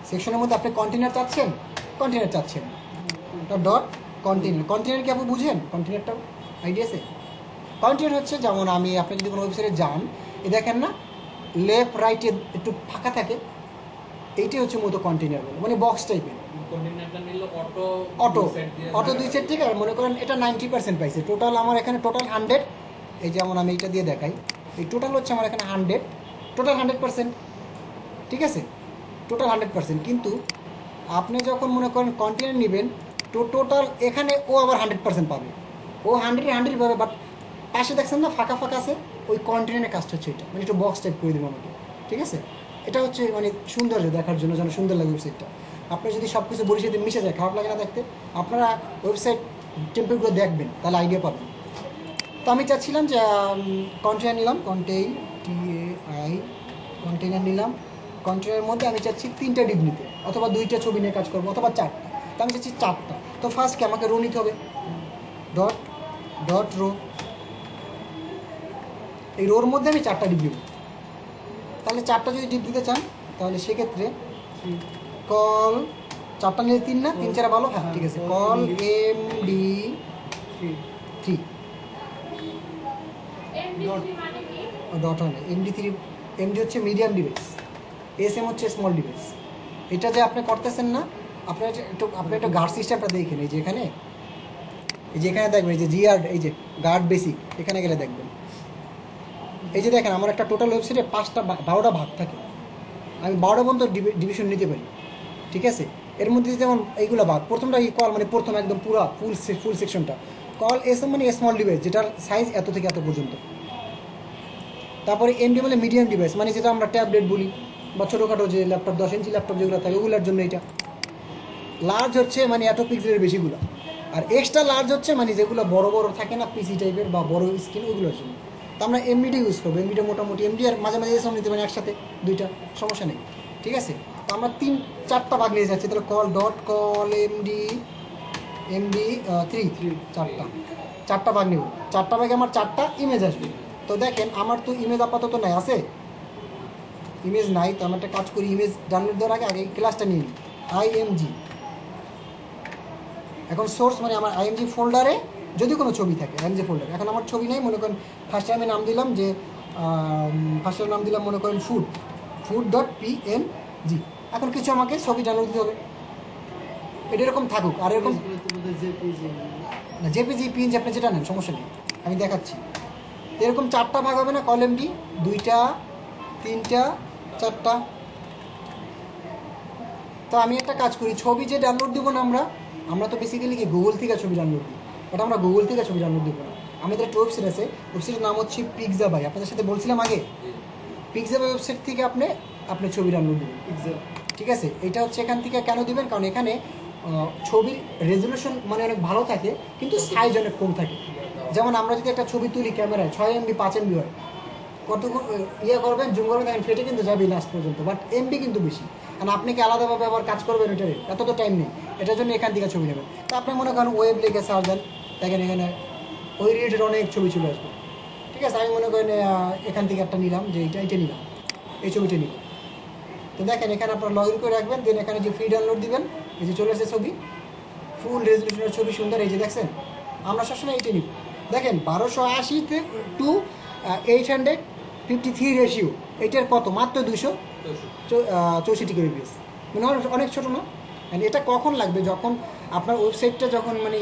সেকশনের মধ্যে আপনি কন্টেনার চাচ্ছেন, কন্টেনার চাচ্ছেন ডট কন্টেনার। কন্টেনার কি আপনি বুঝেন? কন্টেনারটা আইডিয়া আছে? কন্টেনার হচ্ছে যেমন আমি আপনি যদি কোনো ওয়েবসাইটে যান, এ দেখেন না লেফট রাইটে একটু ফাঁকা থাকে, এইটাই হচ্ছে মূলত কন্টেনার বলে, মানে বক্স টাইপের। কন্টেনারটা নিলে অটো অটো অটো 2 সেট থেকে মনে করেন এটা 90% পাইছে। টোটাল আমার এখানে টোটাল 100, এই যেমন আমি এটা দিয়ে দেখাই, এই টোটাল হচ্ছে আমার এখানে 100, টোটাল 100%, ঠিক আছে, টোটাল 100%। কিন্তু আপনি যখন মনে করেন কন্টেনার নেবেন তো টোটাল এখানে ও আবার 100% পাবে, ও 100 পাবে, বাট পাশে দেখছেন না ফাঁকা ফাঁকা আছে, ওই কন্টেনারের কাজটা হচ্ছে এটা, মানে একটু বক্স টাইপ করে দেবো আমাকে, ঠিক আছে। এটা হচ্ছে মানে সৌন্দর্য দেখার জন্য, যেন সুন্দর লাগে ওয়েবসাইটটা। আপনি যদি সব কিছু বড়ির সাথে মিশে যায়, খারাপ লাগে না দেখতে। আপনারা ওয়েবসাইট টেম্পলেটগুলো দেখবেন, তাহলে আইডিয়া পাবেন। তো আমি চাচ্ছিলাম যে কন্টেনার নিলাম, কন্টেনার নিলাম। কন্টেনারের মধ্যে আমি চাচ্ছি 3টা ডিপ নিতে, অথবা 2টা ছবি নিয়ে কাজ করবো, অথবা 4টা। তো আমি চাচ্ছি 4টা। তো ফার্স্ট কি আমাকে রো নিতে হবে, ডট ডট রো। এই রোর মধ্যে আমি 4টা ডিপ দিব। তাহলে 4টা যদি ডিপ দিতে চান তাহলে সেক্ষেত্রে কল 4টা নিলে 3 না, 3 4 ভালো, হ্যাঁ ঠিক আছে। কল MD3 ডট হয় না, MD3। MD হচ্ছে মিডিয়াম ডিভাইস, SM হচ্ছে স্মল ডিভাইস। এটা যে আপনি করতেছেন না, আপনি একটু গার্ড সিস্টেমটা দেখেন। এই যে এখানে দেখবেন এই যে জিআর, এই যে গার্ড বেসিক, এখানে গেলে দেখবেন এই যে দেখেন আমার একটা টোটাল ওয়েবসাইটে 5টা 12টা ভাগ থাকে। আমি 12টা পর্যন্ত ডিভিশন নিতে পারি, ঠিক আছে। এর মধ্যে যেমন এইগুলো ভাগ, প্রথমটা কল মানে প্রথম একদম পুরো ফুল সেকশনটা কল। SM মানে স্মল ডিভাইস, যেটার সাইজ এত থেকে এত পর্যন্ত। তারপরে MD মানে মিডিয়াম ডিভাইস, মানে যেটা আমরা ট্যাবলেট বলি, বা ছোটোখাটো যে ল্যাপটপ 10 ইঞ্চি ল্যাপটপ যেগুলো থাকে ওগুলোর জন্য এটা। লার্জ হচ্ছে মানে এত পিক্সেলের বেশিগুলো। আর এক্সট্রা লার্জ হচ্ছে মানে যেগুলো বড় বড় থাকে না পিসি টাইপের বা বড় স্ক্রিন, ওগুলোর জন্য। তো আমরা এমবিডি ইউজ করবো। এমবিডি মোটামুটি এমডি আর মাঝে মাঝে এসব নিতে পারি একসাথে, 2টা, সমস্যা নেই, ঠিক আছে। তো আমরা 3-4টা ভাগ নিয়ে যাচ্ছি। তাহলে কল ডট কল MD3 4টা ভাগ নেব। 4টা ভাগে আমার 4টা ইমেজ আসবে। তো দেখেন আমার তো ইমেজ আপাতত নাই, আছে ইমেজ নাই। তো আমি একটা কাজ করি, ইমেজ ডাউনলোড দেওয়ার আগে ক্লাসটা নিয়ে নিই, IMG। এখন সোর্স মানে আমার IMG ফোল্ডারে যদি কোনো ছবি থাকে, IMG ফোল্ডারে। এখন আমার ছবি নেই, মনে করেন ফার্স্টে আমি নাম দিলাম যে মনে করেন food.png। এখন কিছু আমাকে ছবি ডাউনলোড দিতে হবে, এটা এরকম থাকুক। আর এরকম না, জেপিজি PNG আপনি যেটা নেন সমস্যা নেই, আমি দেখাচ্ছি। এরকম 4টা ভাগ হবে না, কল MD 2টা 3টা 4টা। তো আমি একটা কাজ করি, ছবি যে ডাউনলোড দেবো না আমরা তো বেসিক্যালি কি গুগল থেকে ছবি ডাউনলোড দিই, ওটা আমরা গুগল থেকে ছবি ডাউনলোড দেবো না। আমাদের একটা ওয়েবসাইট আছে, ওয়েবসাইটের নাম হচ্ছে পিক্সাবাই। আপনাদের সাথে বলছিলাম আগে, পিক্সাবাই ওয়েবসাইট থেকে আপনি ছবি ডাউনলোড দেবেন, ঠিক আছে। এটা হচ্ছে এখান থেকে কেন দিবেন, কারণ এখানে ছবির রেজলিউশন মানে অনেক ভালো থাকে, কিন্তু সাইজ অনেক কম থাকে। যেমন আমরা যদি একটা ছবি তুলি ক্যামেরায় 6 MB 5 MB হয়, কতক্ষণ করবেন, জুম করবেন, দেখেন ফেটে কিন্তু যাবেই লাস্ট পর্যন্ত। বাট MB কিন্তু বেশি, কারণ আপনি কি আলাদাভাবে আবার কাজ করবেন এটারে, এত তো টাইম নেই। এটার জন্য এখান থেকে ছবি নেবেন। তো আপনি মনে করেন ওয়েব লিখে সার্চ দেন, দেখেন এখানে ওই রিলেটেড অনেক ছবি চলে আসবে, ঠিক আছে, আমি মনে করেন এখান থেকে একটা নিলাম, যে এইটা নিলাম, এই ছবিটা নিলাম। তো দেখেন এখানে আপনারা লগ ইন করে রাখবেন, দেন এখানে যে ফ্রি ডাউনলোড দিবেন, এই যে চলে আসছে ছবি, ফুল রেজলিউশনের ছবি, সুন্দর। এই যে দেখছেন, আমরা সবসময় এইটা নিব। দেখেন 1280 টু 853 রেশিও, এইটার কত মাত্র 264 কেবিপিএস, মানে অনেক ছোটো না। মানে এটা কখন লাগবে, যখন আপনার ওয়েবসাইটটা যখন মানে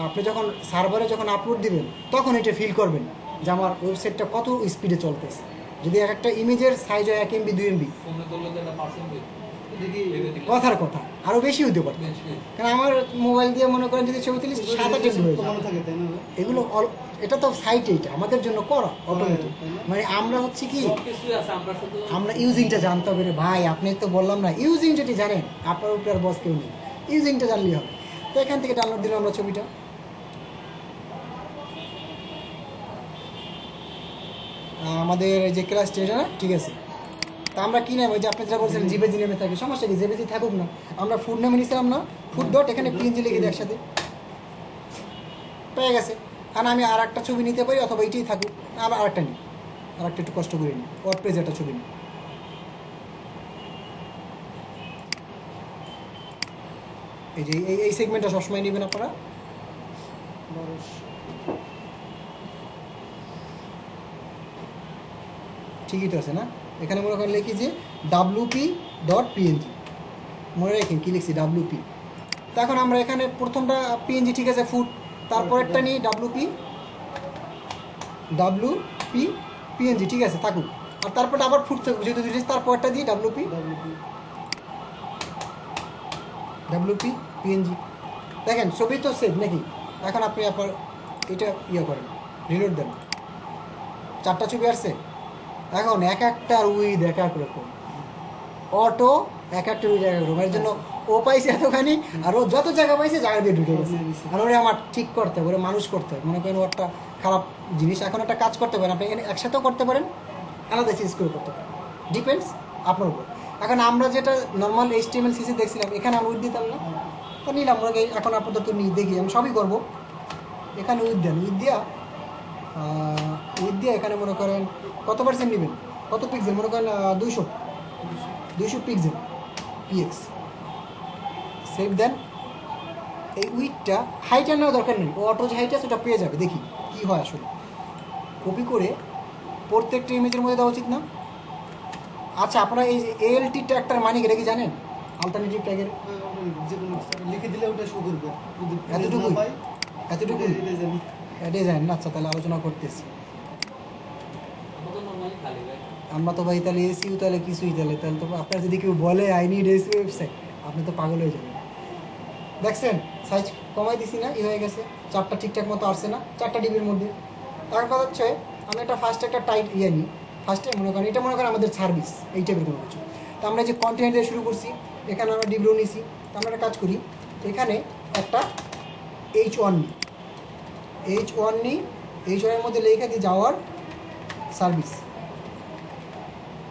আপনি যখন সার্ভারে যখন আপলোড দিবেন, তখন এটা ফিল করবেন যে আমার ওয়েবসাইটটা কত স্পিডে চলতেছে। যদি এক একটা ইমেজের সাইজ হয় 1 MB 2 MB, ফোনে করলে তো একটা পার্সেন্টেজ দেখি কথার কথা আরও বেশি হতে পারে। কারণ আমার মোবাইল দিয়ে মনে করেন যদি ছবি তুলিস 7-8 MB হয়ে যায়। কমানো থাকে তাই না? এগুলো এটা তো সাইট, এইটা আমাদের জন্য করা অটোমেটিক। মানে আমরা হচ্ছে কি, সব কিছুই আছে, আমরা শুধু আমরা ইউজিংটা জানতে হবে রে ভাই। আপনি তো বললাম না, ইউজিং যদি জানেন আপনার উপরে আর বস কেউ নেই, ইউজিংটা জানলেই হবে। তো এখান থেকে ডাউনলোড দিলাম আমরা ছবিটা। আমাদের এই যে ক্লাস টেন না, ঠিক আছে। তা আমরা কি নাম, ওই যে আপনি যেটা বলছেন জিবেজি নেমে থাকে, সমস্যা কি, জিবেজি থাকুক না, আমরা ফুড নেমে নিয়েছিলাম না, ফুড ডট এখানে পিএনজি লিখে দিই একসাথে, পেয়ে গেছে। কারণ আমি আর একটা ছবি নিতে পারি, অথবা এইটাই থাকুক, আবার আরেকটা নিই, আরেকটা একটু কষ্ট করে নিই, ওয়ার্ডপ্রেসে একটা ছবি নিই। এই যে এই সেগমেন্টটা সবসময় নেবেন আপনারা। 1200 ঠিকই তো আছে না, এখানে মনে করেন লিখি যে wp.png, মনে রাখেন কি লিখছি, wp। তো এখন আমরা এখানে প্রথমটা png, ঠিক আছে, ফুড, তারপরেরটা নিই wp.png, ঠিক আছে, থাকুক। আর তারপরটা আবার ফুড থাকুক, যেহেতু তারপরটা দিই wp.png। দেখেন ছবি তো সেভ নাকি। এখন আপনি আপনার এটা ইয়ে করেন, রিলোড দেন, 4টা ছবি আসছে। এখন এক একটার উইথ এক এক রকম, অটো এক একটা উইথ এক এক রকম। এর জন্য ও পাইছে এতখানি, আর ও যত জায়গা পাইছে জায়গা দিয়ে ঢুকে গেছে। আর ওরে আমার ঠিক করতে হবে, ওরে মানুষ করতে হবে। মনে করেন ও একটা খারাপ জিনিস, এখন একটা কাজ করতে পারেন আপনি, এখানে একসাথেও করতে পারেন, আলাদা চেঞ্জ করে করতে পারেন, ডিপেন্ডস আপনার উপর। এখন আমরা যেটা নর্মাল HTML CC দেখছিলাম, এখানে আমি উইথ দিতাম না, তো নিলাম। এখন আপাতত নিই, দেখি, আমি সবই করবো। এখানে উইথ দেন, উইথ দিয়ে এখানে মনে করেন কত পার্সেন্ট নেবেন, কত পিক্সেল, মনে করেন 200 পিক্সেল পিএক্স, সেভ দেন। এই উইথটা হাইট নেওয়া দরকার নেই, ও অটো যে হাইট আছে ওটা পেয়ে যাবে। দেখি কি হয় আসলে, কপি করে প্রত্যেকটা ইমেজের মধ্যে দেওয়া উচিত না। আচ্ছা, আপনারা এই ALT ট্যাগটার মানে কি জানেন, অল্টারনেটিভ ট্যাগের? যে কোনো লিখে দিলে ওটা শো করবে। যদি এতটুকুই? না পাই, এতটুকুই এটাই জানি। ডিজাইন না? আচ্ছা, তাহলে আলোচনা করতেছি। আমরা তো নরমালি খালি ভাই। আমরা তো ভাই তাহলে এসিও তাহলে কিছুই, তাহলে তাহলে তো আপনার যদি কেউ বলে আই নিড এসি ওয়েবসাইট, আপনি তো পাগল হয়ে যাবেন। দেখছেন সাইজ কমাই দিছি না, হয়ে গেছে, 4টা ঠিকঠাক মতো আসছে না, 4টা ডিবির মধ্যে। তার কথা হচ্ছে আমি ফার্স্ট একটা টাইট নিই, ফার্স্টে মনে করেন এটা মনে করেন আমাদের সার্ভিস, এই টাইপের কোনো কিছু। তো আমরা যে কন্টেন্ট দিয়ে শুরু করছি, এখানে আমরা ডিবিও নিছি। তো আমরা একটা কাজ করি, এখানে একটা H1 নিই, H1-এর মধ্যে লেখা দিয়ে যাওয়ার সার্ভিস।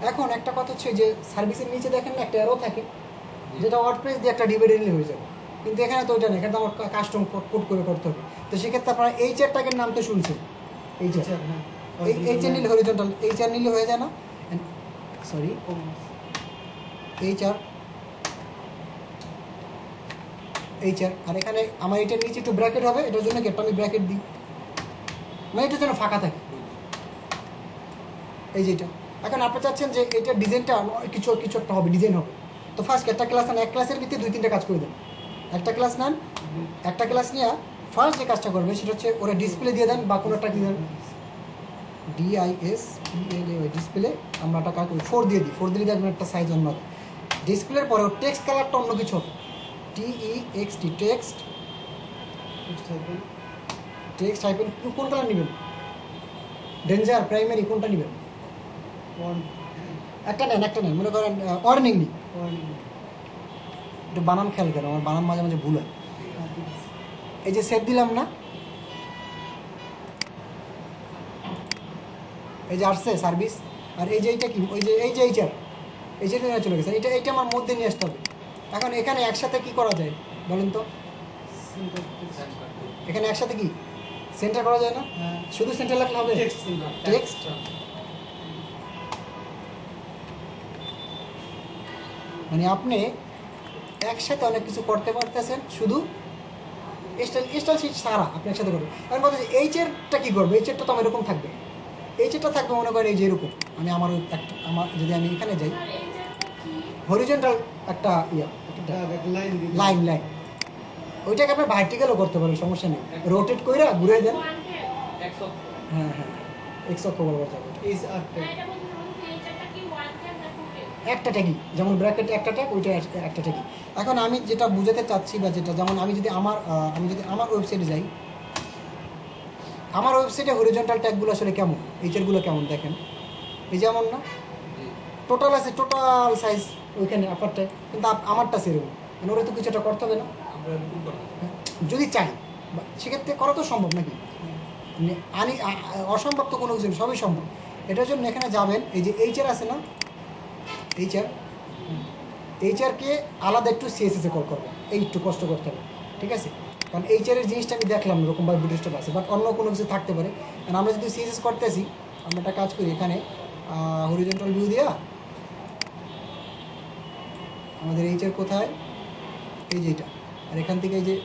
এখন একটা কথা হচ্ছে যে সার্ভিসের নিচে দেখেন না একটা অ্যারো থাকে, যেটা ওয়ার্ডপ্রেস দিয়ে একটা ডিভাইড নিলে হয়ে যাবে। কিন্তু এখানে তো ওইটা নেই, এখানে তো আমার কাস্টম কোড করে করতে হবে। তো সেক্ষেত্রে আপনারা HR ট্যাগের নাম তো শুনছেন, HR, HR নিলে হরিজন্টাল, HR নিলে হয়ে যায় না, সরি HR। আর এখানে আমার এটার নিচে একটু ব্র্যাকেট হবে, এটার জন্য কি একটা আমি ব্র্যাকেট দিই, মানে এটার জন্য ফাঁকা থাকে, এই যে এটা। এখন আপনি চাচ্ছেন যে এটার ডিজাইনটা কিছু একটা হবে, ডিজাইন হবে। তো ফার্স্ট একটা ক্লাস নেন, এক ক্লাসের ভিতরে 2-3টা কাজ করে দেন। একটা ক্লাস নেন, একটা ক্লাস নিয়ে ফার্স্ট যে কাজটা করবে সেটা হচ্ছে ওরা ডিসপ্লে দিয়ে দেন, বা কোনো একটা দিয়ে দেন, DISPLE ডিসপ্লে। আমরা একটা কাজ করি 4 দিয়ে দিই, 4 দিলে দেখবেন একটা সাইজ অন্য হবে। ডিসপ্লের পরে টেক্সট কালারটা অন্য কিছু হবে, TEXT, টেক্সট হাইপেন। কোন কালার নেবেন, ডেঞ্জার, প্রাইমারি, কোনটা নেবেন? একটা নেন, মনে করেন ওয়ার্নিং নিই। একটু বানান খেয়াল করেন, আমার বানান মাঝে মাঝে ভুল হয়। এই যে সেভ দিলাম না, এই যে আসছে সার্ভিস। আর এই যে এইটা কি, ওই যে এই যে এইটা চলে গেছে, এইটা আমার মধ্যে নিয়ে আসতে হবে। এখন এখানে একসাথে কি করা যায় বলেন তো, এখানে একসাথে কি সেন্টার করা যায় না? হ্যাঁ শুধু সেন্টার লাগলে হবে? টেক্সট সিম্বল টেক্সট মানে আপনি একসাথে অনেক কিছু করতে পারতেছেন, শুধু স্টাইল শিট ছাড়া আপনি একসাথে করবেন। এখন কথা হচ্ছে এইচেরটা কী করবে? এইচেরটা তো আমার এরকম থাকবে, এইচেরটা থাকবে মনে করেন এই যে এরকম। আমি আমার আমার যদি আমি এখানে যাই, হরিজেন্টাল একটা লাইন দিন লাইন ওইটাকে আপনি ভার্টিক্যালও করতে পারেন, সমস্যা নেই। রোটেট করে ঘুরে দেন, একশো হ্যাঁ হ্যাঁ, এক্স অক্ষ বরাবর যাবে। এইচ আর ট্যাগ একটা ট্যাগই, যেমন ব্র্যাকেট একটা ট্যাগ, ওইটা একটা ট্যাগই। এখন আমি যেটা বুঝাতে চাচ্ছি বা যেটা, যেমন আমি যদি আমার ওয়েবসাইটে যাই, আমার ওয়েবসাইটে হরিজন্টাল ট্যাগগুলো আসলে কেমন, এইচেরগুলো কেমন দেখেন, এই যেমন না টোটাল আছে, টোটাল সাইজ ওইখানে আপার ট্যাগ, কিন্তু আমারটা সেরকম, মানে ওরা তো কিছু একটা করতে হবে না আমরা এরকম করতে যদি চাই, সেক্ষেত্রে করা তো সম্ভব নাকি? অসম্ভব তো কোনো কিছু নেই, সবই সম্ভব। এটার জন্য এখানে যাবেন, এই যে এইচআর আছে না, এইচআরকে আলাদা একটু সিএসএসে কল করবেন, এই একটু কষ্ট করতে হবে, ঠিক আছে? কারণ এইচআরের জিনিসটা আমি দেখলাম এরকমভাবে বুটস্ট্র্যাপ আছে, বাট অন্য কোনো কিছু থাকতে পারে। কারণ আমরা যদি সিএসএস করতেছি, আমরা একটা কাজ করি, এখানে হরিজন্টাল ভিউ দেওয়া, আমাদের এইচআর কোথায়, এই যে এটা, আর এখান থেকে এই যে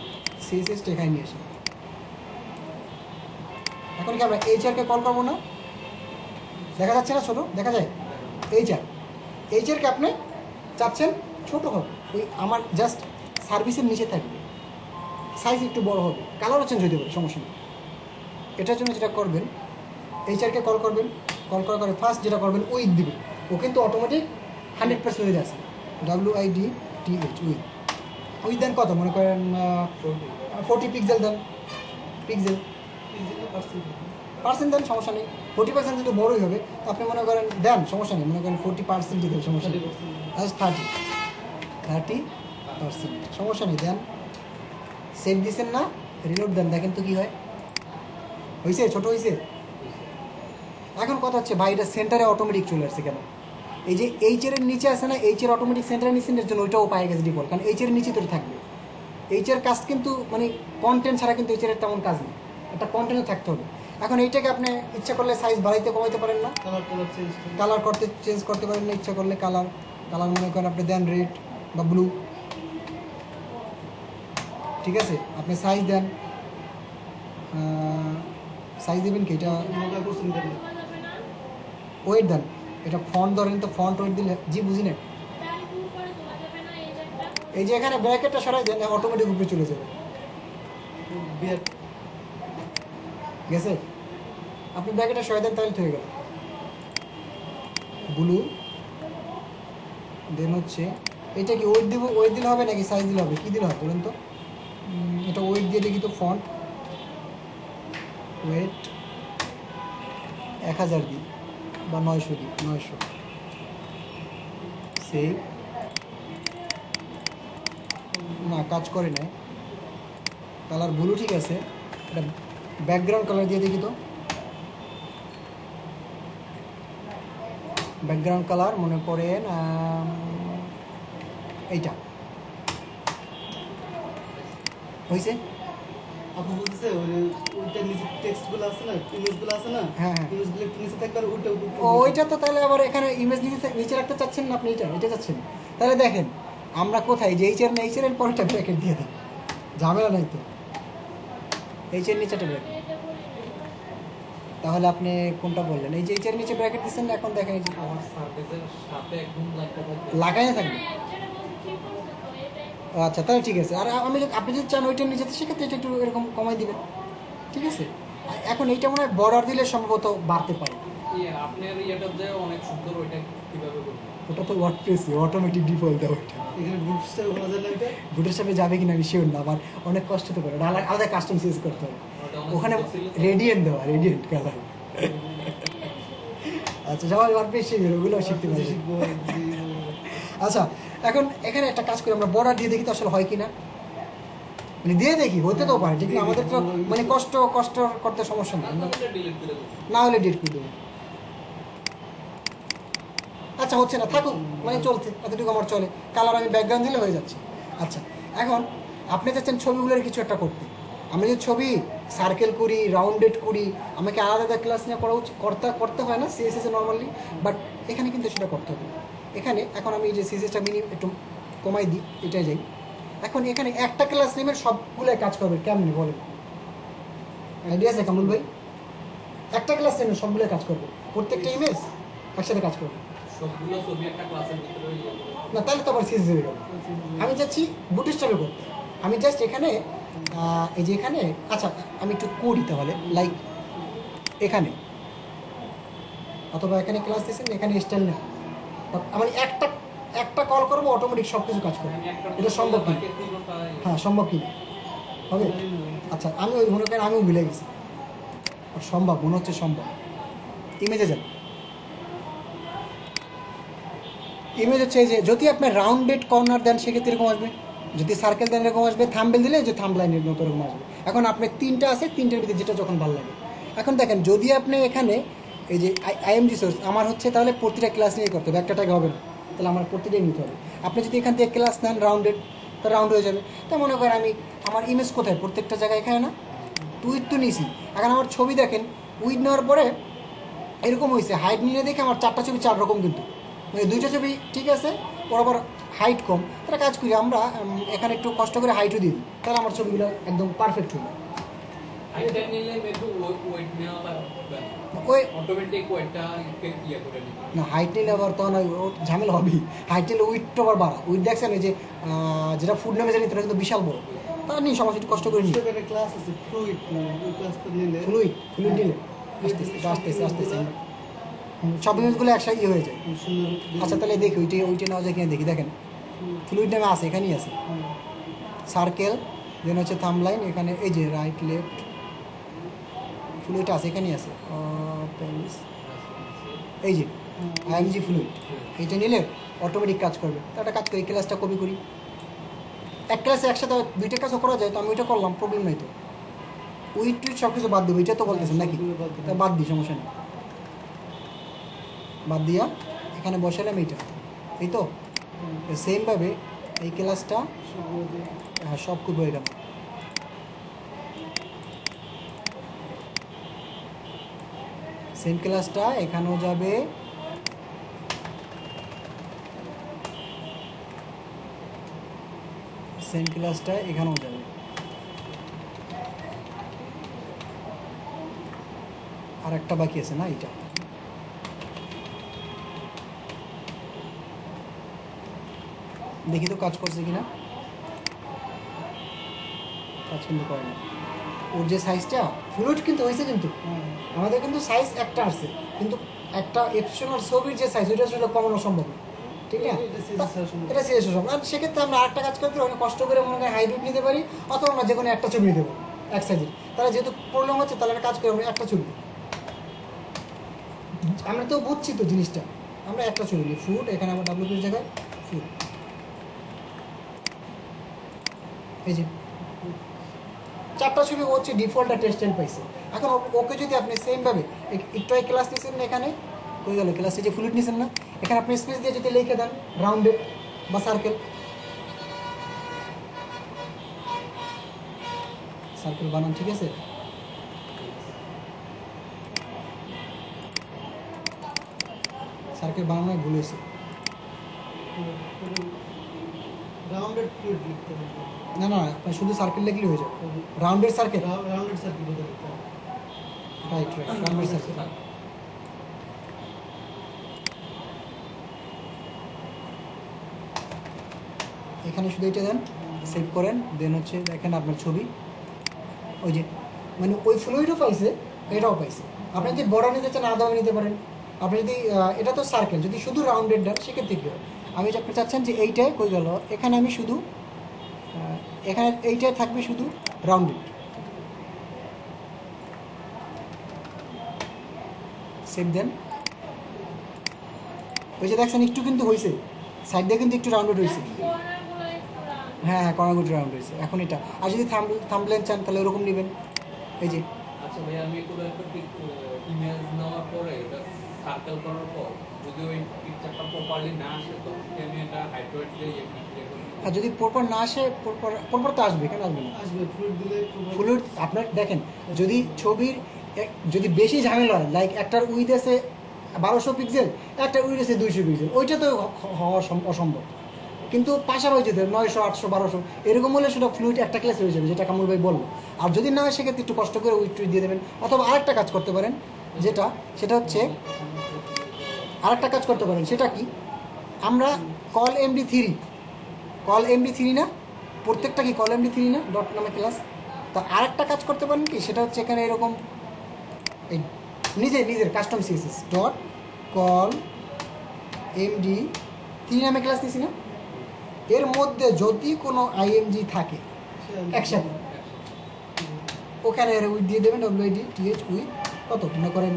সিএসএসটা এখানে নিয়ে আসি। এখন কি আমরা এইচআরকে কল করবো না? দেখা যাচ্ছে না, ছোটো দেখা যায়? এইচআরকে আপনি চাচ্ছেন ছোটো হবে, ওই আমার জাস্ট সার্ভিসের নিচে থাকবে, সাইজ একটু বড় হবে, কালারও চেঞ্জ হতে পারে, সমস্যা নেই। এটার জন্য যেটা করবেন, এইচআরকে কল করবেন, কল করার পরে ফার্স্ট যেটা করবেন উইথ দিবেন, ও কিন্তু অটোমেটিক 100% উইথ আছে, WIDTH উইথ দেন কত, মনে করেন 40 পিক্সেল দেন, পার্সেন্ট দেন, সমস্যা নেই। 40% কিন্তু বড়ই হবে, আপনি মনে করেন দেন, সমস্যা নেই, মনে করেন 40% দেন, সমস্যা নেই, 30% সমস্যা নেই, দেন। সেভ দিচ্ছেন না, রিলোড দেন, দেখেন তো কী হয়, হয়েছে, ছোটো হয়েছে। এখন কথা হচ্ছে ভাই, এটা সেন্টারে অটোমেটিক চলে আসছে কেন? এই যে এইচের নিচে আছে না, এইচের অটোমেটিক সেন্টারে নিচ্ছেন, এর জন্য ওইটাও পায়ে গেছে ডিফল্ট, কারণ এইচের নিচে তো থাকবে। এইচের কাজ কিন্তু মানে কন্টেন্ট ছাড়া কিন্তু এইচের তেমন কাজ নেই, একটা কন্টেন্টও থাকতে হবে। এখন এইটাকে আপনি ইচ্ছা করলে সাইজ বাড়াইতে কমাইতে পারেন না, কালার চেঞ্জ করতে পারেন না, ইচ্ছা করলে কালার মনে করেন আপনি দেন রেড বা ব্লু, ঠিক আছে? আপনি সাইজ দেন, সাইজ দেবেন কি, এটা ওয়েট দেন, এটা ফন্ট ধরেন তো, ফন্ট ওয়েট দিলে, জি বুঝি না, এই যে এখানে ব্র্যাকেটটা সরাই দেন, অটোমেটিক উপরে চলে যাবে, গেছে? আপনি ব্র্যাকেটটা সরাই দেন, তাহলে হয়ে গেল। ব্লু দেন হচ্ছে এটা কি ওয়েট দিব, ওয়েট দিলে হবে নাকি সাইজ দিলে হবে, কী দিলে হবে বলুন তো? এটা ওয়েট দিয়ে দেখি তো, ফন্ট ওয়েট 1000 দিই বা 900 দিই, 900, সেভ, না কাজ করে না, কালার ব্লু ঠিক আছে, এটা ব্যাকগ্রাউন্ড কালার দিয়ে দেখি তো, ব্যাকগ্রাউন্ড কালার মনে করেন এইটা হয়েছে। আপনি বলতেছে ওইটার নিচে টেক্সটগুলো আছে না, ইমেজগুলো আছে না, হ্যাঁ, হ্যাঁ। ইমেজগুলো একটু নিচে থাকবে, আর ওইটা ওইটা তো তাহলে আবার এখানে ইমেজ নিচে রাখতে চাচ্ছেন না আপনি, এটা চাচ্ছেন, তাহলে দেখেন আমরা কোথায়, যে এইচের না, এইচের পরেরটা ব্র্যাকেট দিয়ে দেন, ঝামেলা নাই তো, এইচের নিচেটা ব্র্যাকেট, তাহলে আপনি কোনটা বললেন, এই যে এইচের নিচে ব্র্যাকেট দিচ্ছেন না, এখন দেখেন এই যে আমার সার্ভিসের সাথে একদম লাগতে থাকবে। লাগাই থাকবে। আচ্ছা তাহলে ঠিক আছে, আর আপনি যদি চান ওইটার নিচে, সেক্ষেত্রে এটা একটু এরকম কমাই দিবেন, ঠিক আছে? এখন এইটা মনে হয় বর্ডার দিলে সম্ভবত বাড়তে পারে, আপনার ইয়েটা যে অনেক সুন্দর, ওইটা কিভাবে করবেন? ওটা তো ওয়ার্ডপ্রেসে অটোমেটিক ডিফল্ট দেওয়া, ওইটা এখানে বুটস্ট্র্যাপ করা যায় না, এটা বুটের সাথে যাবে কিনা আমি শিওর না, আবার অনেক কষ্ট তো করে, আলাদা কাস্টম চেঞ্জ করতে হবে, ওটা অনেক ওখানে সুন্দর ছিল তো। রেডিয়েন্ট দেওয়া, রেডিয়েন্ট কালার। আচ্ছা সবাই ওয়ার্ডপ্রেস শিখবে, ওগুলো শিখতে পারবে। শিখবো আচ্ছা এখন এখানে একটা কাজ করি, আমরা বর্ডার দিয়ে দেখি তো আসলে হয় কিনা, মানে দিয়ে দেখি, হতে তো পারে, ঠিক না? আমাদের তো মানে কষ্ট করতে সমস্যা নেই, আমরা এটা ডিলিট করে দেবো। না হলে ডেট করে দেবো। আচ্ছা হচ্ছে না, থাকুক, মানে চলছে, এতটুকু আমার চলে, কালার আমি ব্যাকগ্রাউন্ড দিলে হয়ে যাচ্ছে। আচ্ছা এখন আপনি চাচ্ছেন ছবিগুলোর কিছু একটা করতে, আমি যদি ছবি সার্কেল করি, রাউন্ডেড করি, আমাকে আলাদা আলাদা ক্লাস নিয়ে করা করতে হয় না সিএসএস এ নর্মালি, বাট এখানে কিন্তু সেটা করতে হবে। এখানে এখন আমি এই যে সিএসএসটা একটু কমাই দিই, এটাই যাই। এখন এখানে একটা ক্লাস নেবেন, সবগুলোই কাজ করবে, কেমনি বলেন? আইডিয়া আছে কামরুল ভাই? একটা ক্লাস নেবেন, সবগুলোই কাজ করবে, প্রত্যেকটা ইমেজ একসাথে কাজ করবে। সবগুলো ছবি একটা ক্লাসের ভিতরে ইয়ে করে। না, তাহলে তো আবার সিএসএস হয়ে গেল। আমি যাচ্ছি বুটস্ট্র্যাপে করতে। আমি জাস্ট এখানে এই যে এখানে, আচ্ছা আমি একটু করি তাহলে, লাইক এখানে অথবা এখানে ক্লাস দিয়েছেন, এখানে স্টাইল না, আমি একটা কল করবো, অটোমেটিক সব কিছু কাজ করবে। আমি একটা এটা সম্ভব কি? বাকি তিনটা হ্যাঁ, সম্ভব কি না? হবে? আচ্ছা, আমি ওই মনে করেন আমিও ভুলে গেছি, আর সম্ভব মনে হচ্ছে সম্ভব। ইমেজে যান। ইমেজ হচ্ছে এই যে, যদি আপনার রাউন্ডেড কর্নার দেন সেক্ষেত্রে এরকম আসবে, যদি সার্কেল দেন এরকম আসবে, থাম্বনেল দিলে যে থাম্ব লাইনের মতো এরকম আসবে। এখন আপনার তিনটা আছে, তিনটার ভিতরে যেটা যখন ভালো লাগে। এখন দেখেন, যদি আপনি এখানে এই যে আইএমজি সোর্স আমার হচ্ছে, তাহলে প্রতিটা ক্লাস নিয়ে করতে হবে, একটা টাকা হবে না, তাহলে আমার প্রতিটাই নিতে হবে। আপনি যদি এখান থেকে ক্লাস নেন রাউন্ডেড, তো রাউন্ড হয়ে যাবে। তা মনে করেন আমি আমার ইমেজ কোথায়, প্রত্যেকটা জায়গায় এখানে না, উইথ তো নিয়েছি। এখন আমার ছবি দেখেন, উইথ নেওয়ার পরে এরকম হয়েছে, হাইট নিয়ে দেখে আমার চারটা ছবি চার রকম, কিন্তু মানে দুইটা ছবি ঠিক আছে, ওর আবার হাইট কম। তারা কাজ করি আমরা এখানে একটু কষ্ট করে হাইটও দিই, তাহলে আমার ছবিগুলো একদম পারফেক্ট হলো। হাইটটা নিলে একটু ওয়েট নেওয়া লাগবে, ওই অটোমেটিক ওয়েটটা ইয়ে করে নিবে। না, হাইট নিলে আবার তখন ওর ঝামেলা হবেই। হাইট নিলে উইথটা আবার বাড়া, উইথ দেখছেন ওই যে যেটা ফুড নেমে জানি, তারা কিন্তু বিশাল বড়, তা নিই সমস্যা, একটু কষ্ট করে নিই। সেখানে ক্লাস আছে ফ্লুইড, ওই ক্লাসটা নিলে ফ্লুইড নিলে আসতেছে সব ইমেজগুলো একসাথে হয়ে যায়। সুন্দর। আচ্ছা, তাহলে দেখি ওইটা নেওয়া যায় কিনা দেখি। দেখেন ফ্লুইড নামে আছে, এখানেই আছে সার্কেল, দেন হচ্ছে থাম্বলাইন, এখানে এই যে রাইট লেফট ফ্লুইড আছে, এখানেই আছে এই যে আইএমজি ফ্লুইড। এইটা নিলে অটোমেটিক কাজ করবে। তো একটা কাজ করি, ক্লাসটা কপি করি, এক ক্লাসে একসাথে দুইটা কাজও করা যায়, তো আমি ওইটা করলাম, প্রবলেম নাই তো। উইথ টুইট সব কিছু বাদ দেবো, এটা তো বলতেছেন নাকি? তা বাদ দিই, সমস্যা নেই, বাদ দিয়া এখানে বসালাম এইটা, এই তো সেমভাবে এই ক্লাসটা হ্যাঁ সব করবো এটা। সেম ক্লাসটা এখানেও যাবে, সেম ক্লাসটা এখানেও যাবে। আর একটা বাকি আছে না, এটা দেখি তো কাজ করছে কিনা। কাজ কিন্তু করে না, ওর যে সাইজটা ফ্লুইড কিন্তু হয়েছে, কিন্তু আমাদের কিন্তু সাইজ একটা আছে, কিন্তু একটা এপসনাল ছবির যে সাইজ ওইটা আসলে কমানো সম্ভব না, ঠিক না? এটা সিরিয়াস সম্ভব। আর সেক্ষেত্রে আমরা আরেকটা কাজ করতে অনেক কষ্ট করে মনে হয় হাইব্রিড নিতে পারি, অথবা আমরা যে কোনো একটা ছবি নিতে পারি এক সাইজের। তাহলে যেহেতু প্রবলেম হচ্ছে, তাহলে একটা কাজ করি, আমরা একটা ছবি, আমরা তো বুঝছি তো জিনিসটা, আমরা একটা ছবি নিই ফুড, এখানে আমার ডাব্লিউপির জায়গায় ফুড, এই যে চারটা ছবি হচ্ছে ডিফল্ট টেক্সটাইল পাইছে। এখন ওকে যদি আপনি সেমভাবে একটু ক্লাস নিয়েছেন না, এখানে কই গেল ক্লাসে যে ফ্লুইড নিয়েছেন না, এখানে আপনি স্পেস দিয়ে যদি লিখে দেন রাউন্ডেড বা সার্কেল, সার্কেল বানান ঠিক আছে। সার্কেল বানানো ভুল হয়েছে, রাউন্ডেড ফ্লুইড লিখতে হবে। না না, আপনার শুধু সার্কেল লিখলে হয়ে যাবে, রাউন্ডেড সার্কেল, রাউন্ডেড সার্কেল বলতে লিখতে হবে। Right rounded circle. এখানে শুধু এটা দেন, সেভ করেন, দেন হচ্ছে দেখেন আপনার ছবি, ওই যে মানে ওই ফ্লুইডও পাইছে, এটাও পাইছে। আপনি যদি বড় নিতে চান আলাদাভাবে নিতে পারেন। আপনি যদি এটা তো সার্কেল, যদি শুধু রাউন্ডেড দেন সেক্ষেত্রে কী হয়, আমি যে আপনি চাচ্ছেন যে এইটাই কই গেল, এখানে আমি শুধু এখানে এইটাই থাকবে শুধু রাউন্ডেড, সেভ দেন। ওই যে দেখছেন একটু কিন্তু হয়েছে, সাইড দিয়ে কিন্তু একটু রাউন্ডেড হয়েছে, হ্যাঁ হ্যাঁ কর্নারগুলো রাউন্ড হয়েছে। এখন এটা, আর যদি থাম্বনেল চান তাহলে ওরকম নেবেন, এই যে আচ্ছা ভাই, আমি কোনো একটা ইমেজ নেওয়ার পরে এটা সার্কেল করার পর যদি ওই পিকচারটা প্রপারলি না আসে, তো আমি এটা হাইড্রয়েড দিয়ে ইয়ে করি। আর যদি পরপর না আসে, পরপর তো আসবে, কেন আসবে না? আসবে ফ্লুইড দিলে প্রপার ফ্লুইড আপনার দেখেন, যদি ছবির যদি বেশি ঝামেলা হয়, লাইক একটার উইথ আছে 1200 পিক্সেল, একটার উইথ আছে 200 পিক্সেল, ওইটা তো হওয়া অসম্ভব। কিন্তু পাশাপাশি যেতে 900, 800, 1200 এরকম হলে সেটা ফ্লুইড একটা ক্লাস হয়ে যাবে, যেটা কামরুল ভাই বললো। আর যদি না হয় সেক্ষেত্রে একটু কষ্ট করে উইথ টুইট দিয়ে দেবেন, অথবা আরেকটা কাজ করতে পারেন, সেটা হচ্ছে আরেকটা কাজ করতে পারেন। সেটা কি, আমরা কল এমডি3 না, প্রত্যেকটা কি কল এমডি3 না ডট নামে ক্লাস। তো আরেকটা কাজ করতে পারেন কি, সেটা হচ্ছে এখানে এরকম এই নিজের কাস্টম সিএসএস ডট কল এমডি3 নামে ক্লাস দিছি না, এর মধ্যে যদি কোনো আইএমজি থাকে একসাথে, ওখানে উইথ দিয়ে দেবেন, WIDTH উইথ কত মনে করেন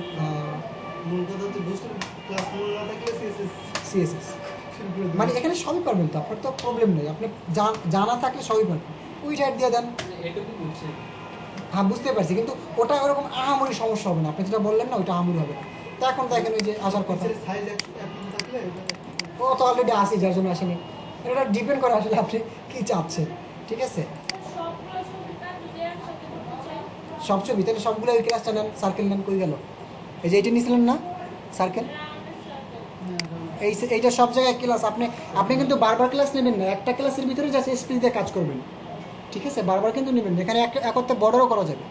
মূল কথা হচ্ছে বুস্টার ক্লাস মনে না থাকলে সিএসএস, মানে এখানে সবই পারবেন তো, আপনার তো প্রবলেম নেই, আপনি জানা থাকলে সবই পারবেন, উইথ অ্যাড দিয়ে দেন। এটুকু বুঝছি। হ্যাঁ বুঝতে পারছি, কিন্তু ওটা ওরকম আহামরি সমস্যা হবে না, আপনি যেটা বললেন না, ওইটা আহামরি হবে না। তো এখন দেখেন ওই যে আসার কথা, সাইজ এখন থাকলে ও তো অলরেডি আসি, যার জন্য আসেনি। এটা ডিপেন্ড করে আসলে আপনি কী চাচ্ছেন, ঠিক আছে? সব ছবি তাহলে সবগুলো ওই ক্লাসটা নেন, সার্কেল নেন, কই গেল? এই যে এইটা নিয়েছিলেন না সার্কেল, এইটা সব জায়গায় ক্লাস। আপনি কিন্তু বারবার ক্লাস নেবেন না, একটা ক্লাসের ভিতরে জাস্ট স্পিড দিয়ে কাজ করবেন, ঠিক আছে? বারবার কিন্তু নেবেন না, এখানে একত্রে বর্ডারও করা যাবে।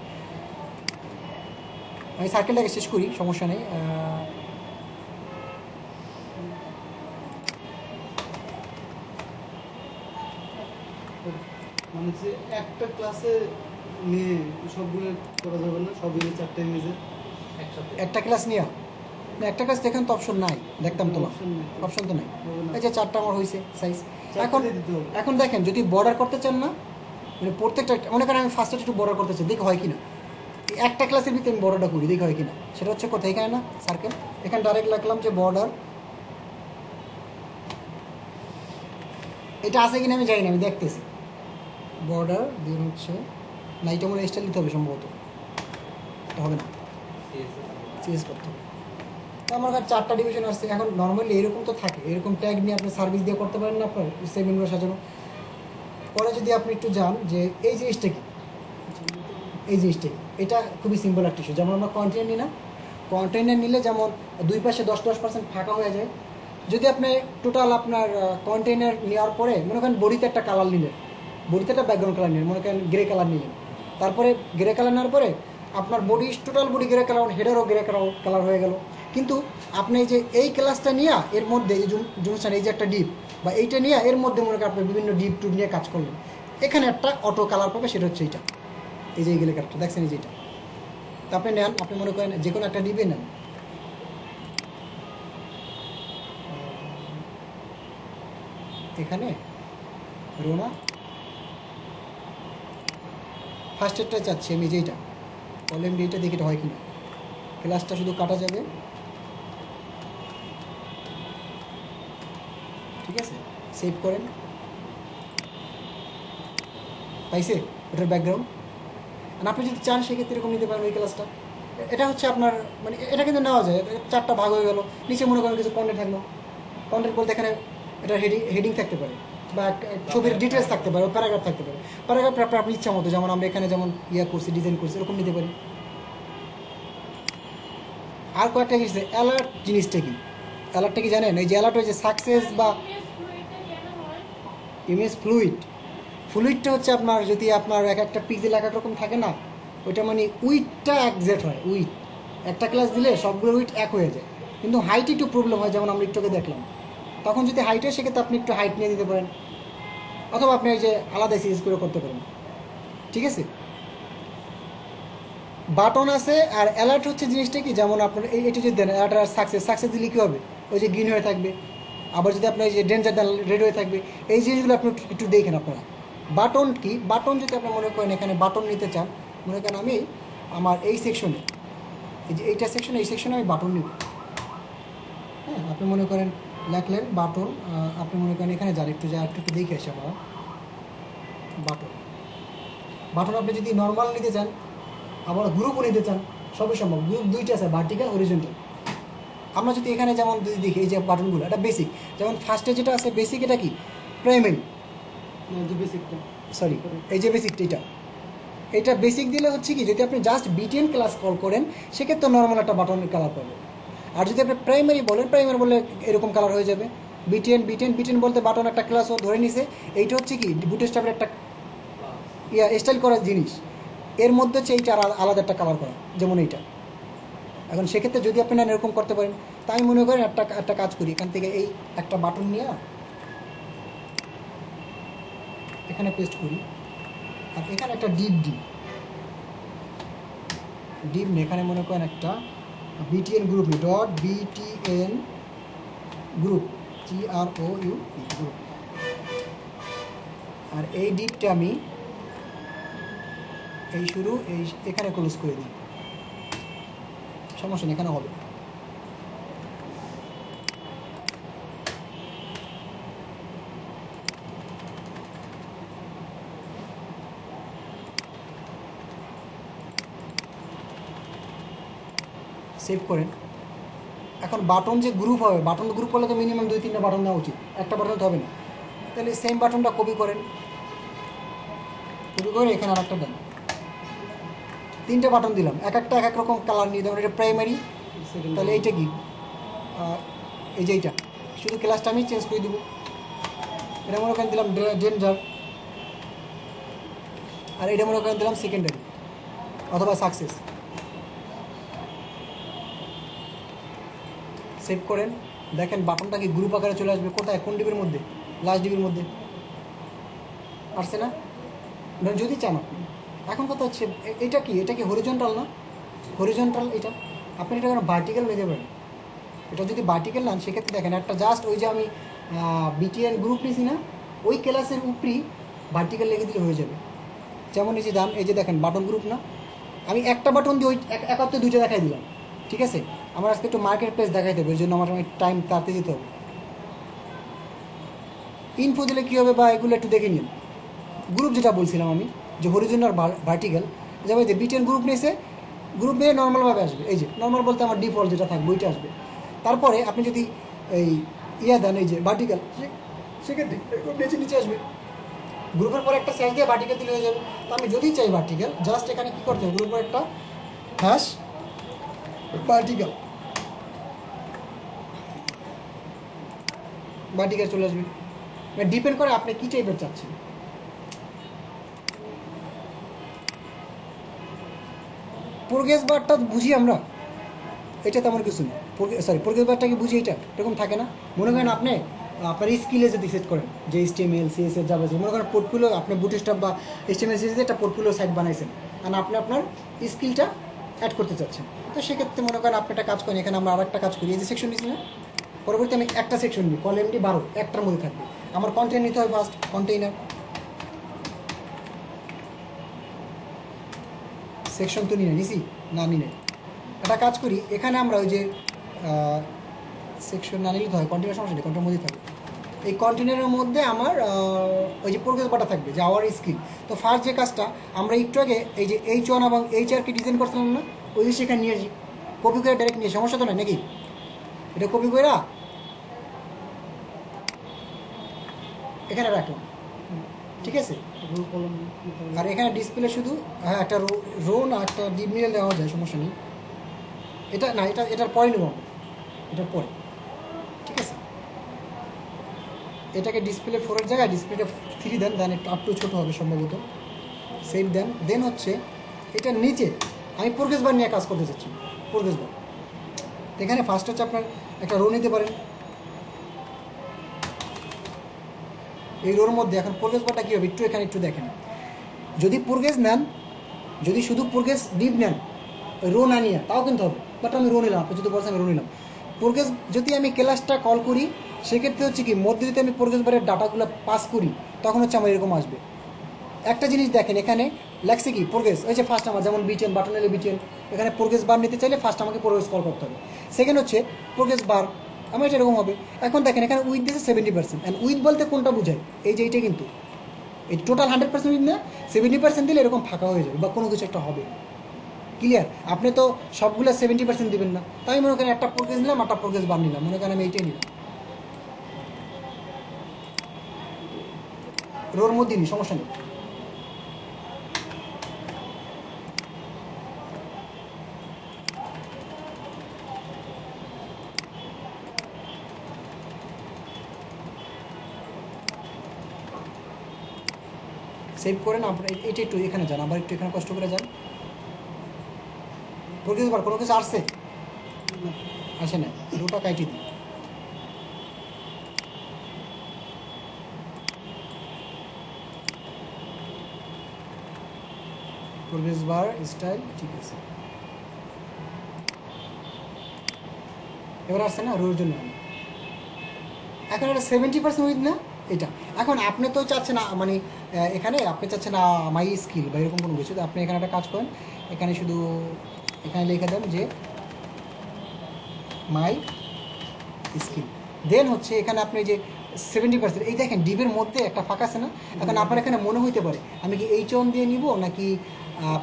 আমি সার্কেলটাকে শেষ করি, সমস্যা নেই। মানে যে একটা ক্লাসে নিয়ে সবগুলো করা যাবে না, সব মিলে 4টা ইমেজের একসাথে একটা ক্লাস নিয়ে না, একটা ক্লাস দেখেন তো অপশন নাই, দেখতাম তো অপশন নেই। অপশন তো নাই। হবে না। এই যে 4টা আমার হয়েছে সাইজ। চারটে এখন দিয়ে দিতে হবে। এখন দেখেন, যদি বর্ডার করতে চান না, মানে প্রত্যেকটা, মনে করেন আমি ফার্স্টে একটু বর্ডার করতে চাই, দেখি হয় কিনা, একটা ক্লাসের ভিতরে আমি বর্ডারটা করি, দেখি হয় কিনা। সেটা হচ্ছে কোথায়, এখানে না সার্কেল, এখানে ডাইরেক্ট লিখলাম যে বর্ডার, এটা আছে কিনা আমি জানি না, আমি দেখতেছি। বর্ডার দিয়ে হচ্ছে না, এটা মনে স্টাইল দিতে হবে সম্ভবত, এটা হবে না, চেঞ্জ করতে হবে। তো আমার কাছে 4টা ডিভিশন আসছে। এখন নর্মালি এরকম তো থাকে, এরকম ট্যাগ নিয়ে আপনি সার্ভিস দিয়ে করতে পারেন না আপনার সেভেনগুলো সাজানো। পরে যদি আপনি একটু যান যে এই জিনিসটা কি, এই জিনিসটা কি, এটা খুবই সিম্পল একটা ইস্যু। যেমন আমরা কন্টেনার নিই না, কন্টেনার নিলে যেমন দুই পাশে 10% ফাঁকা হয়ে যায়। যদি আপনি টোটাল আপনার কন্টেনার নেওয়ার পরে মনে করেন বডিতে একটা কালার নিলেন, বডিতে একটা ব্যাকগ্রাউন্ড কালার নিলেন, মনে করেন গ্রে কালার নিলেন, তারপরে গ্রে কালার নেওয়ার পরে আপনার body total body grey colour, হেডারও গ্রে কালার হয়ে গেল। কিন্তু আপনি যে এই ক্লাসটা নিয়ে এর মধ্যে এই জুনসান, এই যে একটা ডিপ বা এইটা নিয়ে এর মধ্যে মনে করেন আপনি বিভিন্ন ডিপ টুপ নিয়ে কাজ করলেন, এখানে একটা অটো কালার পাবে, সেটা হচ্ছে এইটা, এই যে এই গ্রে কালারটা দেখছেন, এই যে এটা। তা আপনি নেন, আপনি মনে করেন যে কোনো একটা ডিপে নেন, এখানে রোনা ফার্স্ট এডটা চাচ্ছি আমি, যেইটা কলেম ডিটা দেখি এটা হয় কিনা। ক্লাসটা শুধু কাটা যাবে, ঠিক আছে? সেভ করেন, পাইছে ওটার ব্যাকগ্রাউন্ড। আর আপনি যদি চান সেক্ষেত্রে এরকম নিতে পারেন ওই ক্লাসটা। এটা হচ্ছে আপনার, মানে এটা কিন্তু নেওয়া যায়, 4টা ভাগ হয়ে গেল। নিচে মনে করেন কিছু কন্টেন্ট থাকলো, কন্টেন্ট বলতে এখানে এটা হেডিং থাকতে পারে, বা ছবির ডিটেলস থাকতে পারে, প্যারাগ্রাফ থাকতে পারে। প্যারাগ্রাফ আপনি ইচ্ছা মতো, যেমন আমরা এখানে যেমন করছি, ডিজাইন করছি, এরকম নিতে পারি। আর কয়েকটা জিনিস, অ্যালার্ট জিনিসটা কি, অ্যালার্টটা কি জানেন? এই যে অ্যালার্ট হয়েছে সাকসেস বা ইমেজ ফ্লুইডটা হচ্ছে আপনার, যদি আপনার এক একটা পিক্সেল এক এক রকম থাকে না, ওইটা মানে উইথটা একজ্যাক্ট হয়। উইথ একটা ক্লাস দিলে সবগুলো উইথ এক হয়ে যায়, কিন্তু হাইট একটু প্রবলেম হয়, যেমন আমরা একটু আগে দেখলাম। তখন যদি হাইট হয় সেক্ষেত্রে আপনি একটু হাইট নিয়ে দিতে পারেন, অথবা আপনি ওই যে আলাদা সিরিজ করে করতে পারেন, ঠিক আছে? বাটন আছে। আর অ্যালার্ট হচ্ছে জিনিসটা কি, যেমন আপনার এইটা যদি দেন অ্যালার্ট আর সাকসেস দিলে কী হবে, ওই যে গ্রিন হয়ে থাকবে। আবার যদি আপনার এই যে ডেঞ্জার দেন, রেড হয়ে থাকবে। এই জিনিসগুলো আপনি একটু দেখেন আপনারা। বাটন কি, বাটন যদি আপনি মনে করেন এখানে বাটন নিতে চান, মনে করেন আমি আমার এই সেকশনে, এই যে এইটা সেকশনে, এই সেকশনে আমি বাটন নিব। হ্যাঁ, আপনি মনে করেন লেখলেন বাটন, আপনি মনে করেন এখানে যান, একটু দেখে আসি আমরা। বাটন আপনি যদি নর্মাল নিতে চান, আবার গ্রুপও নিতে চান, সবই সম্ভব। গ্রুপ 2টা আছে, ভার্টিক্যাল, হরিজন্টাল। আমরা যদি এখানে যেমন যদি দেখি, এই যে বাটনগুলো, এটা বেসিক। যেমন ফার্স্টে যেটা আছে বেসিক, এটা কি প্রাইমারি। যে বেসিকটা সরি এই যে বেসিক এটা বেসিক দিলে হচ্ছে কি, যদি আপনি জাস্ট বিটিএন ক্লাস কল করেন সেক্ষেত্রে নর্মাল একটা বাটনের কালার পাবে। আর যদি আপনি প্রাইমারি বলে এরকম কালার হয়ে যাবে। বিটিএন বলতে বাটন একটা ক্লাস ও ধরে নিছে, এইটা হচ্ছে কি বুটস্ট্র্যাপের একটা স্টাইল করার জিনিস, এর মধ্যে হচ্ছে এইটা আলাদা একটা কালার করা, যেমন এইটা। এখন সেক্ষেত্রে যদি আপনি নেন এরকম করতে পারেন। তাই মনে করেন একটা কাজ করি, এখান থেকে এই একটা বাটন নিয়ে এখানে পেস্ট করি, আর এখানে একটা ডিপ নিয়ে এখানে মনে করেন একটা বিটিএন গ্রুপ নিই, .btn গ্রুপ GROUP গ্রুপ। আর এই ডিপটা আমি এই শুরু এখানে ক্লোজ করে দিই, সমস্যা নেই, এখানে হবে। সেভ করেন। এখন বাটন যে গ্রুপ হবে, বাটন গ্রুপ করলে তো মিনিমাম 2-3টা বাটন দেওয়া উচিত, একটা বাটন তো হবে না। তাহলে সেম বাটনটা কপি করে এখানে আর একটা দেন, 3টে বাটন দিলাম, একটা এক রকম কালার নিয়ে দেবেন। এটা প্রাইমারি, তাহলে এইটা কি এই যে এইটা শুধু ক্লাসটা আমি চেঞ্জ করে দেবো। এটা মনে করেন দিলাম ডেঞ্জার, আর এটা মনে করেন দিলাম সেকেন্ডারি অথবা সাকসেস। সেভ করেন, দেখেন বাটনটা কি গ্রুপ আকারে চলে আসবে। কোথায়? কোন ডিবির মধ্যে? লাস্ট ডিবির মধ্যে আসছে না? যদি চান আপনি। এখন কথা হচ্ছে এটা কি হরিজন্টাল না? হরিজন্টাল এটা আপনি এটা কোনো ভার্টিক্যাল নিতে পারেন। এটা যদি ভার্টিক্যাল নেন সেক্ষেত্রে দেখেন একটা জাস্ট ওই যে আমি বিটিএন গ্রুপ নিয়েছি না, ওই ক্লাসের উপরই ভার্টিক্যাল লেগে দিলে হয়ে যাবে। যেমন এই যে দাম, এই যে দেখেন বাটন গ্রুপ না, আমি একটা বাটন দিয়ে ওই একাত্তর 2টা দেখাই দিলাম। ঠিক আছে, আমার আজকে একটু মার্কেট প্লেস দেখাইতে হবে, ওই জন্য আমার টাইম তাড়াতে দিতে হবে। ইনফো দিলে কী হবে বা এগুলো একটু দেখে নিন। গ্রুপ যেটা বলছিলাম আমি, যে হরিজন্টাল ভার্টিক্যাল, যেমন যে বিটেন গ্রুপ নিয়েছে, গ্রুপ নিয়ে নর্মালভাবে আসবে। এই যে নর্মাল বলতে আমার ডিফল্ট যেটা থাকবে ওইটা আসবে। তারপরে আপনি যদি এই দেন এই যে ভার্টিক্যাল, সেক্ষেত্রে নিচে আসবে। গ্রুপের পরে একটা স্যাশ দিয়ে ভার্টিক্যাল দিলে হয়ে যাবে। তো আমি যদি চাই ভার্টিক্যাল, জাস্ট এখানে কী করতে হবে, গ্রুপের একটা হ্যাশ ভার্টিক্যাল চলে আসবে। ডিপেন্ড করে আপনি কী টাইপের চাচ্ছেন। প্রোগ্রেস বারটা বুঝি আমরা, এটা তেমন কিছু না। প্রোগ্রেস বারটাকে বুঝি, এটা এরকম থাকে না। মনে করেন আপনি আপনার স্কিলে যদি সেট করেন যে HTML CSS যাবে, মনে করেন পোর্টফোলিও আপনি বুটস্ট্র্যাপ বা HTML CSS একটা পোর্টফোলিও সাইট বানাইছেন, আর আপনি আপনার স্কিলটা অ্যাড করতে চাচ্ছেন। তো সেক্ষেত্রে মনে করেন আপনি একটা কাজ করেন, এখানে আমরা আরেকটা কাজ করি, এই যে সেকশন নিচ্ছি না, পরবর্তী আমি একটা সেকশন নিই, কল MD 12, একটার মধ্যে থাকবে। আমার কন্টেন্ট নিতে হবে ফার্স্ট, কন্টেইনার সেকশন তো নিছি না, নিই একটা কাজ করি, এখানে আমরা ওই যে সেকশন না নিলে তো হয়, কন্টেনার সমস্যা নেই, কন্টেনার মধ্যে থাকবে। এই কন্টেনারের মধ্যে আমার ওই যে প্রোগ্রেস বারটা থাকবে, যে আওয়ার স্কিল। তো ফার্স্ট যে কাজটা আমরা একটু আগে এই যে H1 এবং HR কে ডিজাইন করছিলাম না, ওই যে সেখানে নিয়ে কপি করে ডাইরেক্ট নিয়ে, সমস্যা তো নাই নাকি? এটা কপি করে এখানে রাখলাম, ঠিক আছে। আর এখানে ডিসপ্লে শুধু একটা রো না একটা ডিপ মিলে দেওয়া যায়, সমস্যা নেই। এটা না, এটার পরে নেব, এটার পরে, ঠিক আছে। এটাকে ডিসপ্লে 4-এর জায়গায় ডিসপ্লেটা 3 দেন একটু আপ টু ছোটো হবে সম্ভবত। সেভ দেন হচ্ছে এটার নিচে আমি প্রোগ্রেস বার নিয়ে কাজ করতে চাচ্ছি। প্রোগ্রেস বার এখানে ফার্স্ট হচ্ছে আপনার একটা রো নিতে পারেন। এই রোর মধ্যে এখন প্রোগ্রেস বারটা কী হবে একটু দেখেন। যদি প্রোগ্রেস নেন, যদি শুধু প্রোগ্রেস ডিপ নেন, রো না নিয়ে তাও কিন্তু হবে, বাট আমি রো নিলাম। আপনি যদি বলছেন আমি রো নিলাম। প্রোগ্রেস যদি আমি ক্লাসটা কল করি, সেক্ষেত্রে হচ্ছে কি মধ্যে যদি আমি প্রোগ্রেস বারের ডাটাগুলো পাস করি, তখন হচ্ছে আমার এরকম আসবে। একটা জিনিস দেখেন, এখানে লেখছে কি প্রোগ্রেস, ওই যে ফার্স্ট আমার যেমন বিটিএন বাটন এলে বিটিএন, এখানে প্রোগ্রেস বার নিতে চাইলে ফার্স্ট আমাকে প্রোগ্রেস কল করতে হবে। সেকেন্ড হচ্ছে প্রোগ্রেস বার, আমার এটা এরকম হবে। এখন দেখেন এখানে উইথ দিয়েছে 70%, অ্যান্ড উইথ বলতে কোনটা বোঝায়, এই যে এইটা কিন্তু এই টোটাল 100% উইথ না, 70% দিলে এরকম ফাঁকা হয়ে যাবে বা কোনো কিছু একটা হবে। ক্লিয়ার? আপনি তো সবগুলো 70% দেবেন না। তাই মনে করেন একটা প্রোগ্রেস নিলাম, একটা প্রোগ্রেস বার নিলাম, মনে করেন আমি এইটাই নিলাম। রোর মধ্যে নিই, সমস্যা নেই। সেভ করেন আপনার, এটা একটু এখানে যান, আবার একটু এখানে কষ্ট করে যান। প্রোগ্রেস বার কোনো কিছু আসছে? আসে না, রোটা কাইটি দিই। প্রোগ্রেস বার স্টাইল ঠিক আছে, এবার আসছে না রোর জন্য। এখন এটা 70% উইথ না এটা। এখন আপনি তো চাচ্ছেন না মানে এখানে আপনি চাচ্ছেন না মাই স্কিল বা এরকম কোনো কিছু, তো আপনি এখানে একটা কাজ করেন, এখানে শুধু এখানে লিখে দেন যে মাই স্কিল, দেন হচ্ছে এখানে আপনি যে 70%, এই দেখেন ডিবের মধ্যে একটা ফাঁকা আছে না। এখন আপনার এখানে মনে হইতে পারে আমি কি এইচ অন দিয়ে নিব নাকি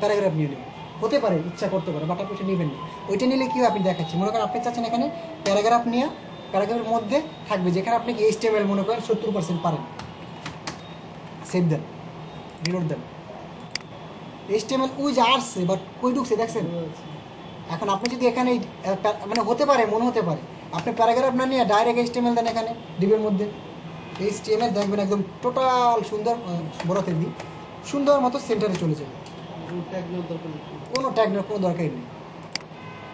প্যারাগ্রাফ নিয়ে নেব, হতে পারে ইচ্ছা করতে পারে, বাট আপনি ওইটা নেবেন না। ওইটা নিলে কি আপনি দেখাচ্ছি, মনে করেন আপনি চাচ্ছেন এখানে প্যারাগ্রাফ নিয়ে, প্যারাগ্রাফের মধ্যে থাকবে যেখানে আপনি কি HTML মনে করেন 70% পারেন, সেভ দেন, রিলোড দেন। HTML ওই যে আসছে বাট কই ঢুকছে দেখছেন। এখন আপনি যদি এখানে মানে হতে পারে মনে হতে পারে আপনি প্যারাগ্রাফ না নিয়ে ডাইরেক্ট HTML দেন এখানে ডিবের মধ্যে, HTML দেখবেন একদম টোটাল সুন্দর বড়তে দিই সুন্দর মতো সেন্টারে চলে যাবে, ট্যাগ নেওয়ার দরকার নেই। কোনো ট্যাগ নেওয়ার কোনো দরকারই নেই।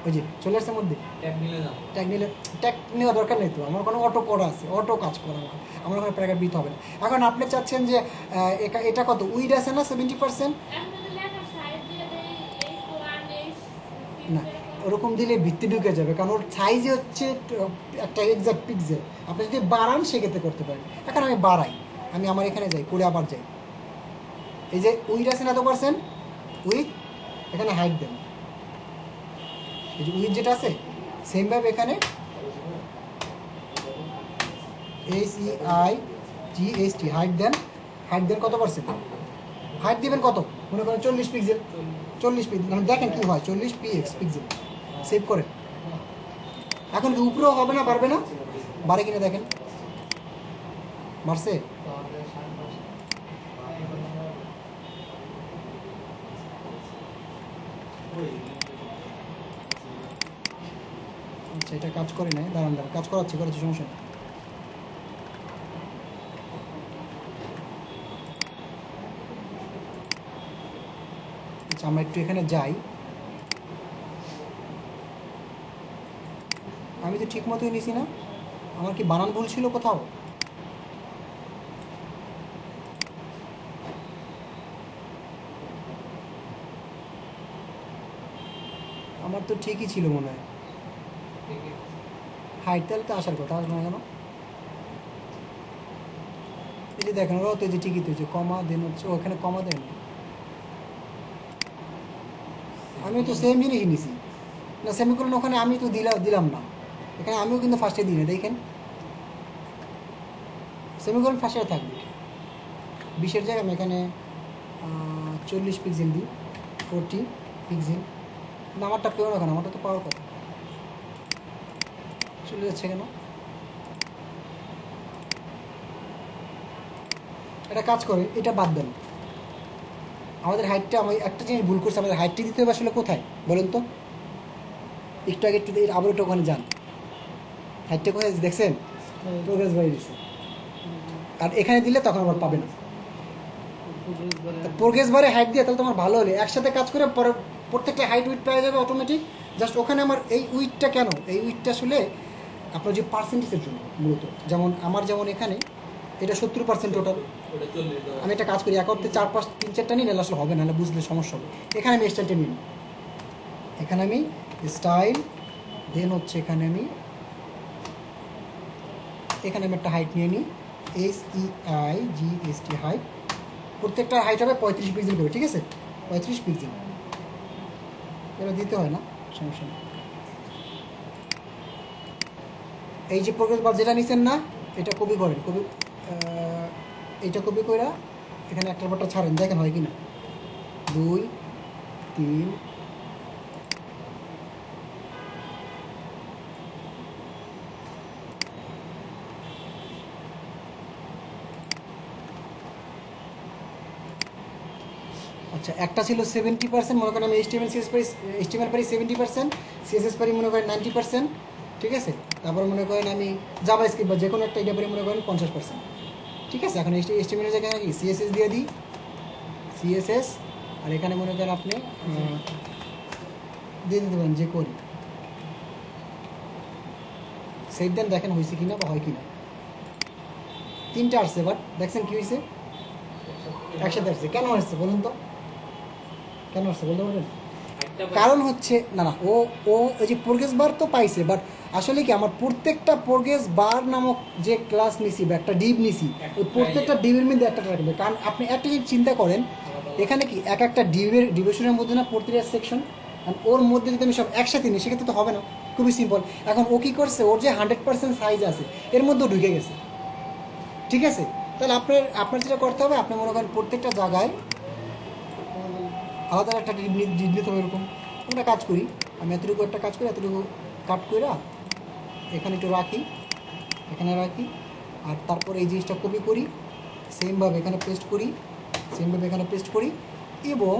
ওই যে চলে আসছে মধ্যে ট্যাগ নিলে না ট্যাগ নেওয়ার দরকার নেই, তো আমার কোনো অটো করা আছে, অটো কাজ করা আমার ওখানে প্যারাগ্রাফ দিতে হবে না। এখন আপনি চাচ্ছেন যে এটা কত উইড আছে না 70%, না ওরকম দিলে ভিত্তি ঢুকে যাবে, কারণ ওর সাইজে হচ্ছে একটা এক্সাক্ট পিক্সেল। আপনি যদি বাড়ান সেক্ষেত্রে করতে পারেন। এখন আমি বাড়াই, আমি আমার এখানে যাই, করে আবার যাই, এই যে উইড আছে না এত পার্সেন্ট উইথ, এখানে হাইট দেন, এই যে উইথ যেটা আছে সেমভাবে এখানে HEIGHT হাইট দেন, হাইট দেন কত পার্সেন্ট, হাইট দিবেন কত মনে করেন 40 পিক্সেল, 40 পিক্সেল মানে দেখেন কি হয় 40 px পিক্সেল, সেভ করেন। এখন কি উপরেও হবে না, পারবে না, বাড়ে কিনা দেখেন, বাড়ছে। আচ্ছা এটা কাজ করে নাই, দাঁড়ান দাঁড়ান কাজ করাচ্ছি সমস্যা নেই। আচ্ছা আমরা একটু এখানে যাই, আমি তো ঠিক মতোই নিছি না, আমার কি বানান ভুল ছিল কোথাও? আমার তো ঠিকই ছিল মনে হয়, হাইট তাহলে তো আসার কথা, আসবে না কেন? এই যে দেখেন ওরাও তো এই যে ঠিকই তো হচ্ছে, কমা দেন হচ্ছে ওখানে কমা দেন, আমি তো সেম জিনিসই নিছি না, সেমিকোলন ওখানে আমি তো দিলাম না, এখানে আমিও কিন্তু ফার্স্টে দিই না, দেখেন সেমিকোলন ফার্স্টে থাকবে। 20-এর জায়গায় আমি এখানে 40 পিক্সেল দিই, 40 পিক্সেল, না আমারটা পেও না কেন, আমারটা তো পাওয়ার কথা, চলে যাচ্ছে কেন? এটা কাজ করে, এটা বাদ দেন, আমাদের হাইটটা, আমি একটা জিনিস ভুল করছি, আমাদের হাইটটি দিতে হবে আসলে কোথায় বলেন তো, একটু আগে একটু আবার একটু ওখানে যান, হাইটটা কোথায় দেখছেন, প্রোগ্রেস বাড়িয়ে দিচ্ছে, আর এখানে দিলে তখন আবার পাবে না। প্রোগ্রেস বারে হাইট দিয়ে তাহলে তোমার ভালো হলে একসাথে কাজ করে পরে প্রত্যেকটা হাইট উইথ পেয়ে যাবে অটোমেটিক। জাস্ট ওখানে আমার এই উইথটা কেন, এই উইথটা আসলে আপনার যে পার্সেন্টেজের জন্য মূলত, যেমন আমার যেমন এখানে এটা 70% টোটাল, আমি একটা কাজ করি এক অর্থে 4-5-3-4টা নিই, নাহলে আসলে হবে না, নাহলে বুঝলে সমস্যা হবে। এখানে আমি স্টাইলটা নিই, এখানে আমি স্টাইল দেন হচ্ছে এখানে আমি একটা হাইট নিয়ে নিই, HEIGHT হাইট, প্রত্যেকটা হাইট হবে 35 পিক্সেল করে, ঠিক আছে 35 পিক্সেল, এটা দিতে হয় না, সমস্যা নেই। এই যে প্রোগ্রেস বার যেটা নিছেন না, এটা কপি করেন, এইটা কপি করে এখানে একটা বারটা ছাড়েন, দেখেন হয় কি না, 2 3 এই আচ্ছা, একটা ছিল 70%, মনে করেন আমি এইচটিএমএল পারি 70%, সিএসএস পারি মনে করেন 90%, ঠিক আছে। তারপর মনে করেন আমি জাভাস্ক্রিপ্ট বা যে কোনো একটা এটা পারি মনে করেন 50%, ঠিক আছে। এখন এইচটিএমএল এর জায়গায় কি সিএসএস দিয়ে দিই, সিএসএস, আর এখানে মনে করেন আপনি দিয়ে দিতে পারেন যে করি, সেভ দেন, দেখেন হয়েছে কিনা বা হয় কিনা। 3টা আসছে, বাট দেখছেন কি হয়েছে, একসাথে আসছে। কেন আসছে বলুন তো, কেন আসছে বলতে পারবেন? কারণ হচ্ছে না না, ও ও এই যে প্রোগ্রেস বার তো পাইছে, বাট আসলে কি আমার প্রত্যেকটা প্রোগ্রেস বার নামক যে ক্লাস নিছি বা একটা ডিভ নিছি, ওই প্রত্যেকটা ডিবের মধ্যে একটা থাকবে। কারণ আপনি একটা জিনিস চিন্তা করেন, এখানে কি এক একটা ডিভিশনের মধ্যে না প্রতিটা সেকশন, ওর মধ্যে যদি আমি সব একসাথে নিই সেক্ষেত্রে তো হবে না, খুবই সিম্পল। এখন ও কী করছে, ওর যে 100% সাইজ আছে এর মধ্যেও ঢুকে গেছে, ঠিক আছে। তাহলে আপনার যেটা করতে হবে, আপনি মনে করেন প্রত্যেকটা জায়গায় আলাদা একটা ডিপ নিতে হবে। এরকম একটা কাজ করি আমি, এতটুকু একটা কাজ করি, এতটুকু কাট করে এখানে একটু রাখি, এখানে রাখি, আর তারপর এই জিনিসটা কপি করি, সেমভাবে এখানে পেস্ট করি, সেমভাবে এখানে পেস্ট করি, এবং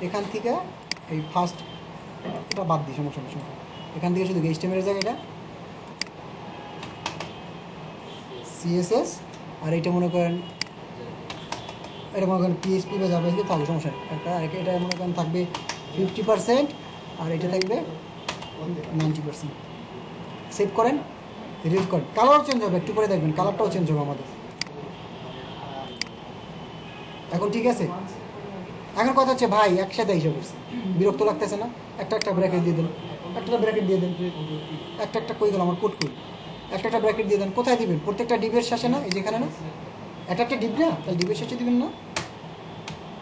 এখান থেকে এই ফার্স্ট এটা বাদ দিই, সমস্যা সমস্যা, এখান থেকে শুধু এইচটিএমএল এর জায়গায় এটা সিএসএস, আর এটা মনে করেন পিএইচপি বা জাভাস্ক্রিপ্ট থাকবে, সমস্যা নেই। এটা মনে করেন থাকবে 50%, আর এটা থাকবে 90%। সেভ করেন, রিড করেন, কালারও চেঞ্জ হবে, একটু করে দেখবেন কালারটাও চেঞ্জ হবে আমাদের। এখন ঠিক আছে। এখন কথা হচ্ছে ভাই একসাথে এসে পড়ছে, বিরক্ত লাগতেছে না? একটা ব্র্যাকেট দিয়ে দেন, একটা ব্র্যাকেট দিয়ে দেন, একটা কই গেল আমার কোড কই, একটা ব্র্যাকেট দিয়ে দেন। কোথায় দিবেন? প্রত্যেকটা ডিবের শেষে না, এই যেখানে না, একটা ডিপ না, তাহলে ডিবের শেষে দিবেন না,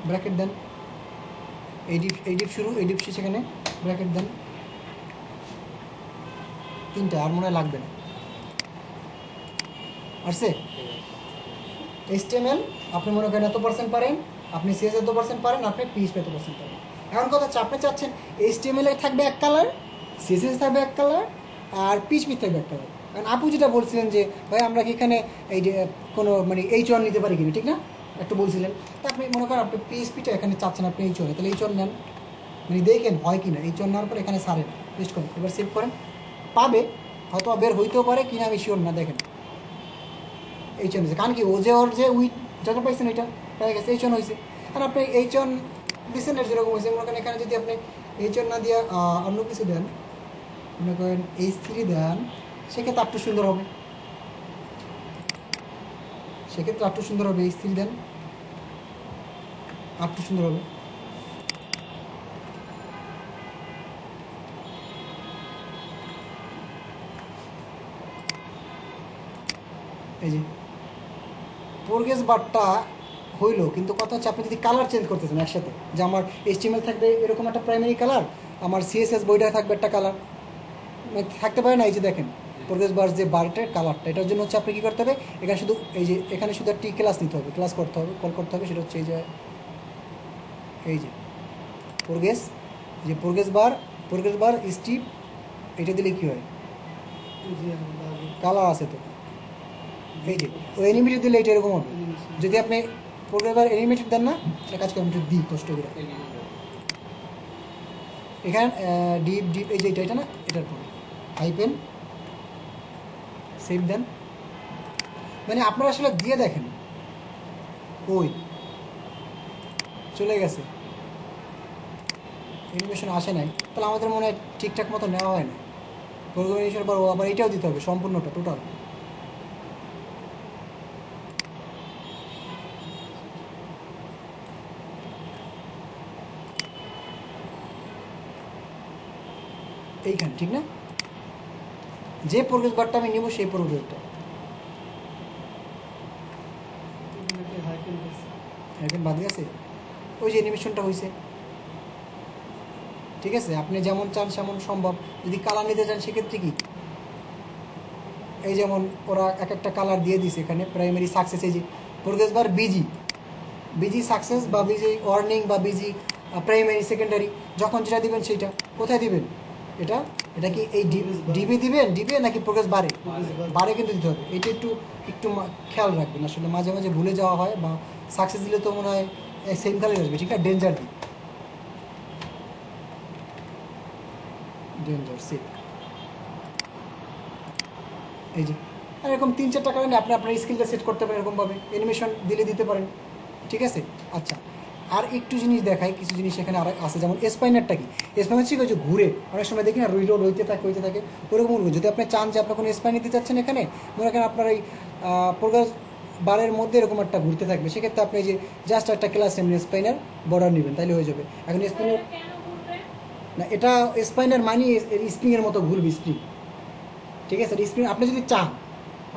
ব্র্যাকেট দেন। এই ডিপ শুরু, এই ডিপ শেষ, এখানে ব্র্যাকেট দেন। 3টা, আর মনে হয় লাগবে না। আসছে এইচটিএমএল আপনি মনে করেন এত % পারেন, আপনি সিএস এত % পারেন, আপনি পিএইচপি এত % পারেন। এখন কথা হচ্ছে আপনি চাচ্ছেন এইচটিএমএল এ থাকবে এক কালার, সিএসএস থাকবে এক কালার, আর পিএইচপি থাকবে এক কালার। কারণ আপু যেটা বলছিলেন যে ভাই আমরা কি এখানে এই যে কোনো মানে H1 নিতে পারি কিনা, ঠিক না? একটু বলছিলেন। তা আপনি মনে করেন আপনি পিএইচপিটা এখানে চাচ্ছেন আপনি H1, তাহলে H1 নেন, মানে দেখেন হয় কিনা। H1 নেওয়ার পর এখানে সারেন, পেস্ট করেন, এবার সেভ করেন, পাবে, হয়তো বের হইতেও পারে কিনা আমি শিওর না। দেখেন H1 হয়েছে, কারণ কি ওর যে যত পাইছেন এটা পেয়ে গেছে, H1 হয়েছে। আর আপনি H1 দিচ্ছেন, এর যেরকম হয়েছে মনে করেন এখানে যদি আপনি H1 না দিয়ে অন্য কিছু দেন, মনে করেন H3 দেন, সেক্ষেত্রে একটু সুন্দর হবে, সেক্ষেত্রে একটু সুন্দর হবে। H3 দেন, একটু সুন্দর হবে। এই যে প্রোগ্রেস বারটা হইলো, কিন্তু কথা হচ্ছে আপনি যদি কালার চেঞ্জ করতেছেন একসাথে, যে আমার এইচটিএমএল থাকবে এরকম একটা প্রাইমারি কালার, আমার সিএসএস বইটা থাকবে একটা কালার, থাকতে পারে না। এই যে দেখেন প্রোগ্রেস বার যে বারটার কালারটা, এটার জন্য হচ্ছে আপনি কী করতে হবে, এখানে শুধু এই যে এখানে শুধু একটি ক্লাস নিতে হবে, ক্লাস করতে হবে, কল করতে হবে। সেটা হচ্ছে এই যে প্রোগ্রেস বার স্টিপ, এটা দিলে কী হয়, কালার আছে তো, এই যে ও অ্যানিমেটেড দিলে এটা এরকম হবে। যদি আপনি প্রোগ্রেস বার অ্যানিমেটেড দেন না, সেটা কাজ করে, একটু দিই কষ্ট করে এখানে ডিপ এই যে এটা না, এটার পরে হাইপেন সেভ দেন। মানে আপনারা আসলে দিয়ে দেখেন, ওই চলে গেছে, অ্যানিমেশন আসে নাই, তাহলে আমাদের মনে হয় ঠিকঠাক মতো নেওয়া হয় না। প্রোগ্রামেশনের পর আবার এটাও দিতে হবে, সম্পূর্ণটা টোটাল। এইখানে ঠিক না, যে প্রোগ্রেস বারটা আমি নেব সেই প্রোগ্রেসটা এখন বাদ গেছে, ওই যে অ্যানিমেশনটা হয়েছে, ঠিক আছে। আপনি যেমন চান সেমন সম্ভব। যদি কালার নিতে চান সেক্ষেত্রে কি, এই যেমন ওরা এক একটা কালার দিয়ে দিছে এখানে, প্রাইমারি সাকসেস, এই যে প্রোগ্রেস বার বিজি সাকসেস বা বিজি ওয়ার্নিং বা বিজি প্রাইমারি সেকেন্ডারি, যখন যেটা দিবেন সেইটা কোথায় দিবেন, এটা কি এই ডিবি দিবেন, ডিবি নাকি প্রোগ্রেস বারে কিন্তু দিতে হবে। এটা একটু খেয়াল রাখবেন, আসলে মাঝে মাঝে ভুলে যাওয়া হয়, বা সাকসেস দিলে তো মনে হয় সেম কালার আসবে, ঠিক আছে, ডেঞ্জার দিই। Danger save. এই যে আর এরকম 3-4টা কারণে আপনি আপনার স্কিলটা সেট করতে পারেন এরকমভাবে, অ্যানিমেশন দিলে দিতে পারেন, ঠিক আছে। আচ্ছা আর একটু জিনিস দেখাই, কিছু জিনিস এখানে আর আছে, যেমন স্পাইনারটা কি, স্পাইনার হচ্ছে যে ঘুরে অনেক সময় দেখি না হইতে থাকে ওরকম। যদি আপনি চান যে আপনার কোনো স্পাইন নিতে চাচ্ছেন এখানে, মনে করেন আপনার এই প্রোগ্রেস বারের মধ্যে এরকম একটা ঘুরতে থাকবে, সেক্ষেত্রে আপনি যে জাস্ট একটা ক্লাস নেবেন স্পাইনার বর্ডার নেবেন, তাহলে হয়ে যাবে। এখন স্পাইনার না, এটা স্পাইনার মানি স্প্রিংয়ের মতো ঘুরবে, স্প্রিং, ঠিক আছে। স্প্রিং আপনি যদি চান,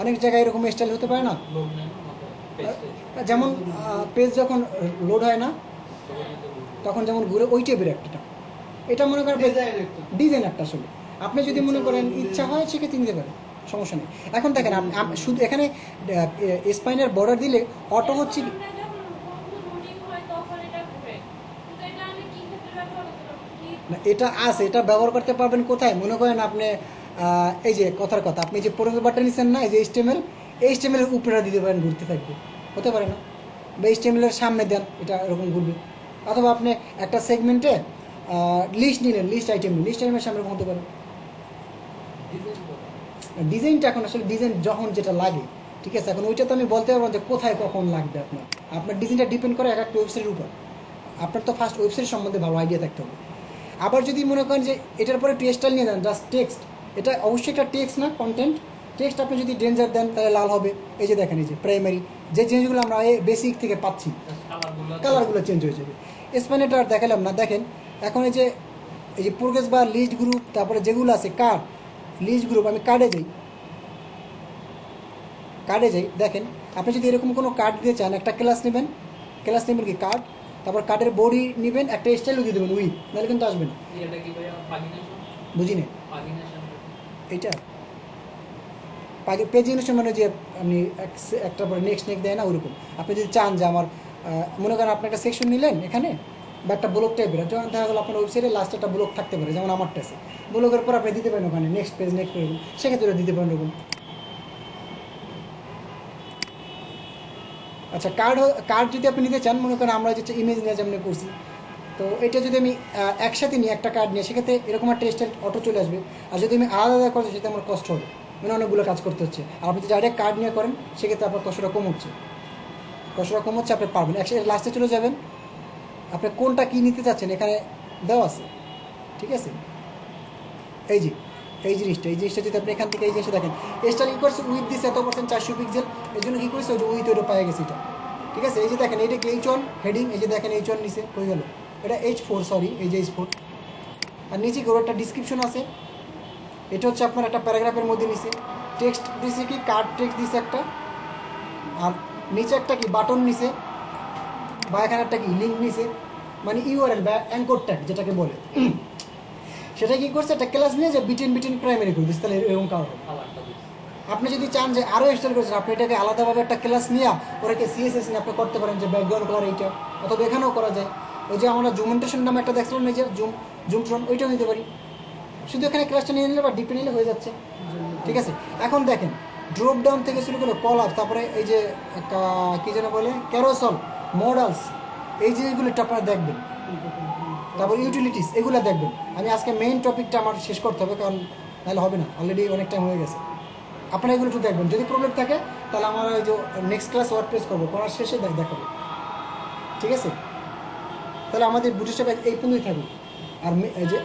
অনেক জায়গায় এরকম স্টাইল হতে পারে না, লোড নেয় না আমাদের যেমন পেজ যখন লোড হয় না তখন যেমন ঘুরে ওই টাইপের একটা, এটা মনে করেন ডিজাইন একটা। আসলে আপনি যদি মনে করেন ইচ্ছা হয় সেক্ষেত্রে নিতে পারেন, সমস্যা নেই। এখন দেখেন শুধু এখানে স্পাইনের বর্ডার দিলে অটো হচ্ছে না, এটা আছে, এটা ব্যবহার করতে পারবেন কোথায়, মনে করেন আপনি এই যে কথার কথা, আপনি যে প্রোগ্রেস বাটন নিচ্ছেন না, এই যে HTML, এই HTML এর উপরে দিতে পারেন, ঘুরতে থাকবে, হতে পারে না, বা HTML এর সামনে দেন, এটা এরকম ঘুরবে। অথবা আপনি একটা সেগমেন্টে লিস্ট নিলেন, লিস্ট আইটেমের সামনে এরকম হতে পারে। ডিজাইনটা এখন আসলে ডিজাইন যখন যেটা লাগে, ঠিক আছে। এখন ওইটা তো আমি বলতে পারবো যে কোথায় কখন লাগবে আপনার ডিজাইনটা ডিপেন্ড করে এক একটা ওয়েবসাইটের উপর। আপনার তো ফার্স্ট ওয়েবসাইট সম্বন্ধে ভালো আইডিয়া থাকতে হবে। আবার যদি মনে করেন যে এটার পরে স্টাইল নিয়ে যান, জাস্ট টেক্সট, এটা অবশ্যই একটা টেক্সট না, কন্টেন্ট টেক্সট। আপনি যদি ডেঞ্জার দেন তাহলে লাল হবে, এই যে দেখেন, এই যে প্রাইমারি যে জিনিসগুলো আমরা বেসিক থেকে পাচ্ছি, কালারগুলো চেঞ্জ হয়ে যাবে। স্প্যানেটা আর দেখালাম না, দেখেন এখন এই যে প্রোগ্রেস বা লিস্ট গ্রুপ, তারপরে যেগুলো আছে কার্ড, লিস্ট গ্রুপ, আমি কার্ডে যাই, দেখেন আপনি যদি এরকম কোনো কার্ড দিতে চান, একটা ক্লাস নেবেন কি কার্ড, তারপর কার্ডের বডি নেবেন, একটা স্টাইলও দিয়ে দেবেন উইথ, নাহলে কিন্তু আসবে না। এটা কি ভাইয়া পাগিনেশন? বুঝি না পাগিনেশন এইটা পেজিনেশন মানে যে আপনি একটা পরে নেক্সট দেয় না, ওরকম। আপনি যদি চান যে আমার মনে করেন আপনি একটা সেকশন নিলেন এখানে, বা একটা ব্লক টাইপের, যখন দেখা গেলো আপনার ওয়েবসাইটে লাস্টে একটা ব্লক থাকতে পারে, যেমন আমারটা আছে, ব্লকের পর আপনি দিতে পারেন ওখানে নেক্সট পেজ, সেক্ষেত্রে দিতে পারেন ওরকম। আচ্ছা কার্ড যদি আপনি নিতে চান, মনে করেন আমরা যেটা ইমেজ নিয়ে যেমন করছি, তো এটা যদি আমি একসাথে নিই, একটা কার্ড নিয়ে, সেক্ষেত্রে এরকম একটা স্টাইল অটো চলে আসবে। আর যদি আমি আলাদা আলাদা করছি, সেটা আমার কষ্ট হবে, মানে অনেকগুলো কাজ করতে হচ্ছে। আর আপনি যদি ডাইরেক্ট কার্ড নিয়ে করেন, সেক্ষেত্রে আপনার কষ্টটা কম হচ্ছে, আপনি পারবেন। একসাথে লাস্টে চলে যাবেন, আপনি কোনটা কী নিতে চাচ্ছেন এখানে দেওয়া আছে, ঠিক আছে। এই জিনিসটা যদি আপনি এখান থেকে এই জিনিসটা দেখেন, স্টাইল কী করছে, উইথ দিচ্ছে এত % 400 পিক্সেল, এই জন্য কী করছে, উইথ ওইটা পাওয়া গেছে এটা, ঠিক আছে। এই যে দেখেন, এইটা কি H1 হেডিং, এই যে দেখেন H1 নিচে হয়ে গেল, এটা H4, সরি, এই যে H4। আর নিচে কি একটা ডিসক্রিপশন আছে, এটা হচ্ছে আপনার একটা প্যারাগ্রাফের মধ্যে নিচে টেক্সট দিছে, কি কার্ড টেক্সট দিছে একটা, আর নিচে একটা কি বাটন নিচে, বা এখানে একটা কি লিঙ্ক নিচে, মানে URL বা অ্যাঙ্কর ট্যাগ যেটাকে বলে, সেটা কি করছে, একটা ক্লাস নিয়ে যে বিটিন প্রাইমারি করে দিচ্ছে, তাহলে এরকম কারণ। আপনি যদি চান যে আরও স্টাইল করেছেন, আপনি এটাকে আলাদাভাবে একটা ক্লাস নিয়ে ওটাকে CSS নিয়ে আপনি করতে পারেন, যে ব্যাকগ্রাউন্ড কালার এইটা, অথবা এখানেও করা যায়। ওই যে আমরা জুমেন্টেশন নামে একটা দেখছিলাম, এই যে জুমট্রন, ওইটাও নিতে পারি, শুধু এখানে ক্লাসটা নিয়ে নিলে বা ডিপে নিলে হয়ে যাচ্ছে, ঠিক আছে। এখন দেখেন ড্রপ ডাউন থেকে শুরু করে কলার, তারপরে এই যে একটা কী যেন বলে ক্যারোসল, মডেলস, এই জিনিসগুলো একটু আপনারা দেখবেন, তারপর ইউটিলিটিস, এগুলো দেখবেন। আমি আজকে মেইন টপিকটা আমার শেষ করতে হবে, কারণ নাহলে হবে না, অলরেডি অনেক টাইম হয়ে গেছে। আপনারা এগুলো একটু দেখবেন, যদি প্রবলেম থাকে তাহলে আমরা ওই যে নেক্সট ক্লাস ওয়ার্ডপ্রেস করবো, করার শেষে দেখাবো, ঠিক আছে। তাহলে আমাদের বুটিস্ট্র্যাপ এই পর্যন্তই থাকবে। আর এই যে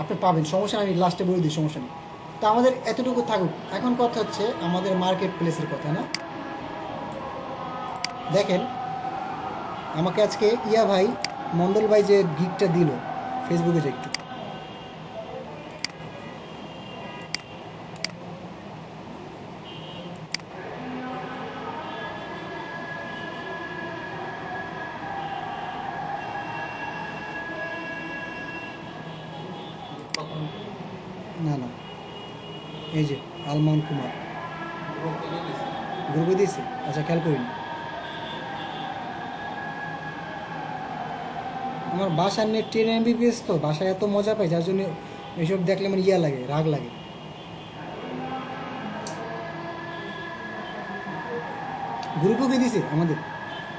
আপনি পাবেন, সমস্যা নেই, আমি লাস্টে বলে দিই, সমস্যা নেই। তো আমাদের এতটুকু থাকুক। এখন কথা হচ্ছে আমাদের মার্কেট প্লেসের কথা, না? দেখেন আমাকে আজকে ভাই, মন্ডল ভাই যে গিগটা দিল ফেসবুকে, যে একটু না, এই যে আলমান কুমার গ্রুপে দিয়েছে, আচ্ছা খেয়াল করিনি। আমার বাসার নেট 10 MBPS, তো বাসায় এত মজা পাই, যার জন্য এইসব দেখলে আমার লাগে, রাগ লাগে। গ্রুপে দিয়েছে আমাদের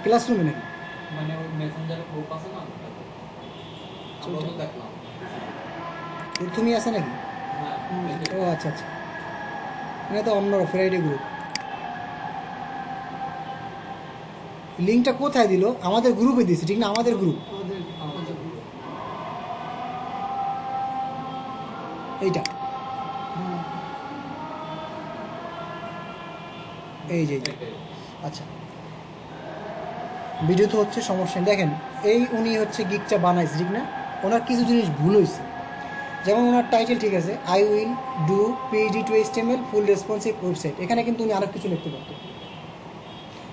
ক্লাসরুমে নাকি, মানে ওই মেসেঞ্জারে গ্রুপ আছে না, আমরা তো দেখলাম। তুমি আছে নাকি? হ্যাঁ, ও আচ্ছা আচ্ছা, এটা তো অন্য ফ্রাইডে গ্রুপ। লিঙ্কটা কোথায় দিল? আমাদের গ্রুপে দিয়েছে, ঠিক না? আমাদের গ্রুপ আমাদের এইটা, হ্যাঁ। এই যে এই যে। এটাই। আচ্ছা, ভিডিও তো হচ্ছে, সমস্যা নেই। দেখেন, এই উনি হচ্ছে গিকটা বানাইছে, ঠিক না? ওনার কিছু জিনিস ভুল হয়েছে। যেমন ওনার টাইটেল ঠিক আছে, I will do PhD to HTML full responsive website. এখানে কিন্তু উনি আরও কিছু লিখতে পারতো,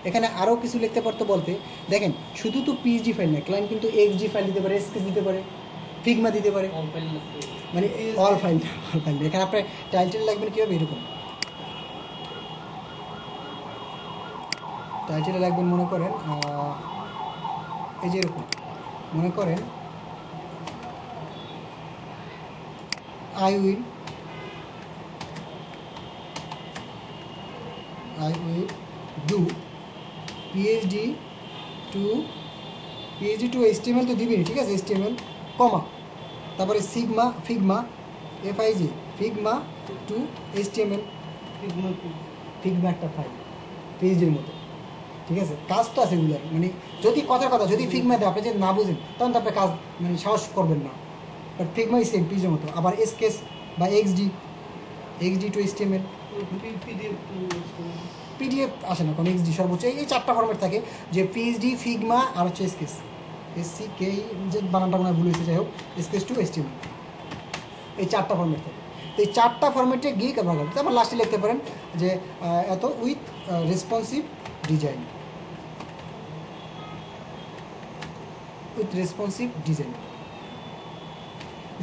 এখানে আরও কিছু লিখতে পারতো বলতে, দেখেন শুধু তো পিএইচডি ফাইল না, ক্লায়েন্ট কিন্তু এক্সডি ফাইল দিতে পারে, এসকেস দিতে পারে, ফিগমা দিতে পারে, All file লাগবে। মানে অল ফাইল। অল ফাইল এখানে আপনার টাইটেল লাগবেন কীভাবে? এরকম টাইটেলে লাগবেন, মনে করেন এই যে এরকম, মনে করেন I will do PhD to HTML তো দিবেনি, ঠিক আছে? এইচটিএমএল কমা, তারপরে Figma FIG Figma to HTML. Figma একটা ফাইল পিএইচডির মতো, ঠিক আছে? কাজ তো আছে এগুলোর, মানে যদি কথার কথা যদি ফিগমা দেয় আপনি যদি না বুঝেন তখন তো আপনি কাজ মানে সাহস করবেন না। বাট ফিগমাই সেম পিএইচডির মতো। আবার এসকেস বা এক্সডি টু এইচটিএমএল, পিডিএফ আসে না কারণ এক্সডি সর্বোচ্চ এই চারটা ফর্মেট থাকে, যে পিএইচডি, ফিগমা আর হচ্ছে এসকেস। এসসিকে যে বানানটা মনে হয় ভুল হয়েছে, যাই হোক, এসকেস টু এইচটিএমএল, এই চারটা ফর্মেট থাকে। তো এই চারটা ফর্মেটে গিয়ে ব্যবহার করতে, তারপর লাস্টে লিখতে পারেন যে এত উইথ রেসপন্সিভ ডিজাইন,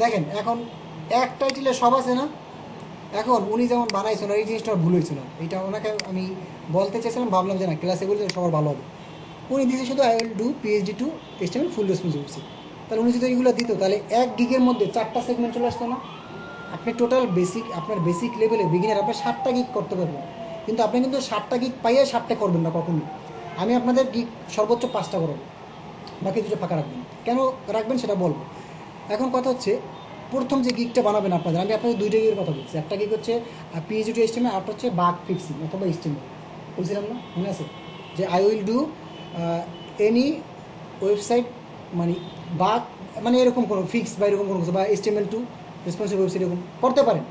দেখেন এখন এক টাইটেলে সব আছে না? এখন উনি যেমন বানাইছেন এই জিনিসটা ভুল হয়েছিল, এটা ওনাকে আমি বলতে চাইছিলাম, ভাবলাম যে না ক্লাসে বলতে সবার ভালো হবে। উনি দিয়েছে শুধু I will do PhD to HTML full responsibility. তাহলে উনি যদি এইগুলো দিত তাহলে এক গিগের মধ্যে 4টা সেগমেন্ট চলে আসতো না? আপনি টোটাল বেসিক, আপনার বেসিক লেভেলে বিগিনার আপনি 7টা গিগ করতে পারবেন, কিন্তু আপনি কিন্তু 7টা গিগ পাইয়ে 7টা করবেন না কখনোই। আমি আপনাদের গিগ সর্বোচ্চ 5টা করব, বাকি 2টা ফাঁকা রাখবেন। কেন রাখবেন সেটা বলবো। এখন কথা হচ্ছে, প্রথম যে গিগটা বানাবেন আপনাদের, আমি আপনাদের 2টা গিগের কথা বলছি। একটা গিগ হচ্ছে পিএইচডি টু এইচটিএমএল, আর হচ্ছে বাগ ফিক্সিং অথবা এইচটিএমএল, বলছিলাম না? মনে আছে যে I will do any website, মানে বাগ মানে এরকম কোনো ফিক্স বা এরকম কোনো কিছু, বা এইচটিএমএল টু রেসপন্সিভ ওয়েবসাইট এরকম করতে পারেন।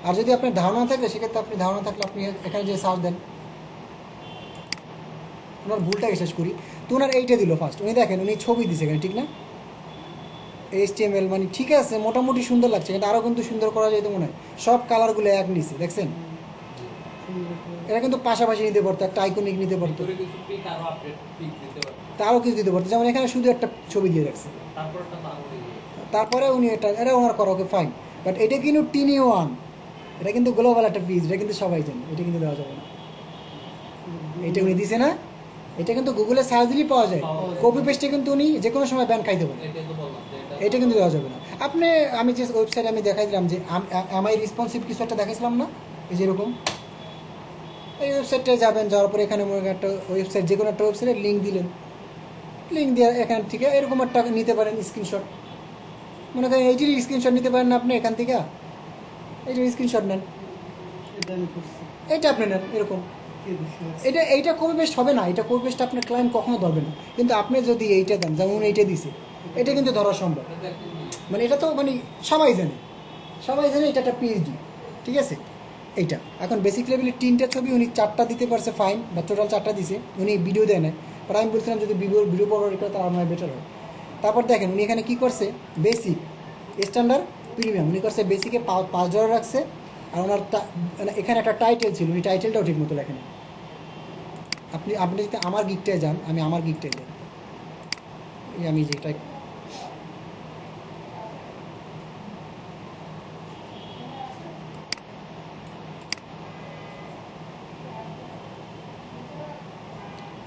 আর যদি আপনার ধারণা থাকে সেক্ষেত্রে আপনি ধারণা থাকলে আপনি এখানে যে সার্চ দেন। ওনার ভুলটাকে শেষ করি, তো ওনার এইটা দিল ফার্স্ট। উনি দেখেন উনি ছবি দিছে এখানে, ঠিক না? এইচটিএমএল মানে ঠিক আছে, মোটামুটি সুন্দর লাগছে, কিন্তু আরও কিন্তু সুন্দর করা যায় তো মনে হয়। সব কালারগুলো এক নিচে দেখছেন, এটা কিন্তু পাশাপাশি নিতে পারতো, একটা আইকনিক নিতে পারতো, ভিতরে কিছু পিক আরো আপডেট পিক দিতে পারবে। তারও কিছু দিতে পারতো। যেমন এখানে শুধু একটা ছবি দিয়ে রাখছে, তারপর একটা নাম দিয়ে তারপরে উনি এটা ওনার করা, ওকে ফাইন। বাট এটা কিন্তু টিনি ওয়ান, এটা কিন্তু গ্লোবাল একটা পিস, এটা কিন্তু সবাই জানে, এটা কিন্তু দেওয়া যাবে না। এটা উনি দিছে না, এটা কিন্তু গুগলে সার্চ দিলেই পাওয়া যায়। কপি পেস্টে কিন্তু উনি যে কোনো সময় ব্যান খাইতে পারে, এটাই তো বললাম যে এটা কিন্তু দেওয়া যাবে না। আপনি আমি যে ওয়েবসাইটে আমি দেখাই দিলাম যে এমআই রেসপন্সিভ কিছু একটা দেখাইছিলাম না, এই যেরকম এই ওয়েবসাইটটায় যাবেন, যাওয়ার পরে এখানে মনে করেন একটা ওয়েবসাইট, যে কোনো একটা ওয়েবসাইটের লিঙ্ক দিলেন, লিঙ্ক দিয়ে এখান থেকে এরকম একটা নিতে পারেন স্ক্রিনশট। মনে করেন এইটির স্ক্রিনশট নিতে পারেন না আপনি এখান থেকে, এইটার স্ক্রিনশট নেন, এইটা আপনি নেন এরকম। এইটা কপি পেস্ট হবে না, এটা কপি পেস্ট আপনার ক্লায়েন্ট কখনো ধরবে না। কিন্তু আপনি যদি এইটা দেন, যেমন এইটা দিছে, এটা কিন্তু ধরা সম্ভব। এটা একদম মানে এটা তো মানে সবাই জানে এটা একটা পিএইচডি, ঠিক আছে? এইটা এখন বেসিক লেভেলে 3টা ছবি উনি 4টা দিতে পারছে, ফাইন, বা টোটাল 4টা দিছে, উনি ভিডিও দেয় না। বাট আমি বলছিলাম যদি ভিডিও পাওয়ার করে তার আমার বেটার হয়। তারপর দেখেন উনি এখানে কী করছে, বেসিক, স্ট্যান্ডার্ড, প্রিমিয়াম, উনি করছে বেসিকে $5 রাখছে। আর ওনার এখানে একটা টাইটেল ছিল, উনি টাইটেলটাও ঠিক মতো লেখেন। আপনি যদি আমার গিকটায় যান, আমি আমার গিকটায় যাই, আমি যেটা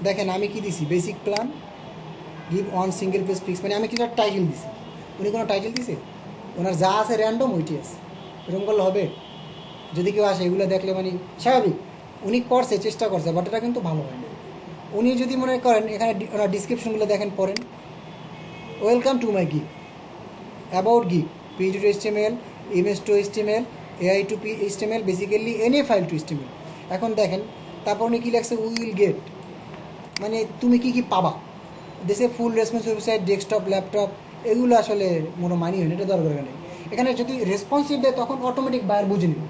দেখেন আমি কি দিছি, basic plan give on single page fix, মানে আমি কিছু একটা টাইটেল দিছি। উনি কোনো টাইটেল দিছে? ওনার যা আছে র্যান্ডম ওইটি আছে, এরকম করলে হবে? যদি কেউ আসে এগুলো দেখলে মানে স্বাভাবিক, উনি করছে, চেষ্টা করছে, বাট এটা কিন্তু ভালো হয় না। উনি যদি মনে করেন এখানে ওনার ডিসক্রিপশনগুলো দেখেন, পড়েন, welcome to my gig, about gig, page to HTML, image to HTML, AI to HTML, basically any file to HTML। এখন দেখেন তারপর উনি কী লাগছে, উইল গেট, মানে তুমি কি কি পাবা দেশে, ফুল রেসপন্স ওয়েবসাইট, ডেস্কটপ, ল্যাপটপ, এগুলো আসলে কোনো মানি হয় না, এটা দরকার নেই। এখানে যদি রেসপন্সিভ দেয় তখন অটোমেটিক বায়ার বুঝে নেবে।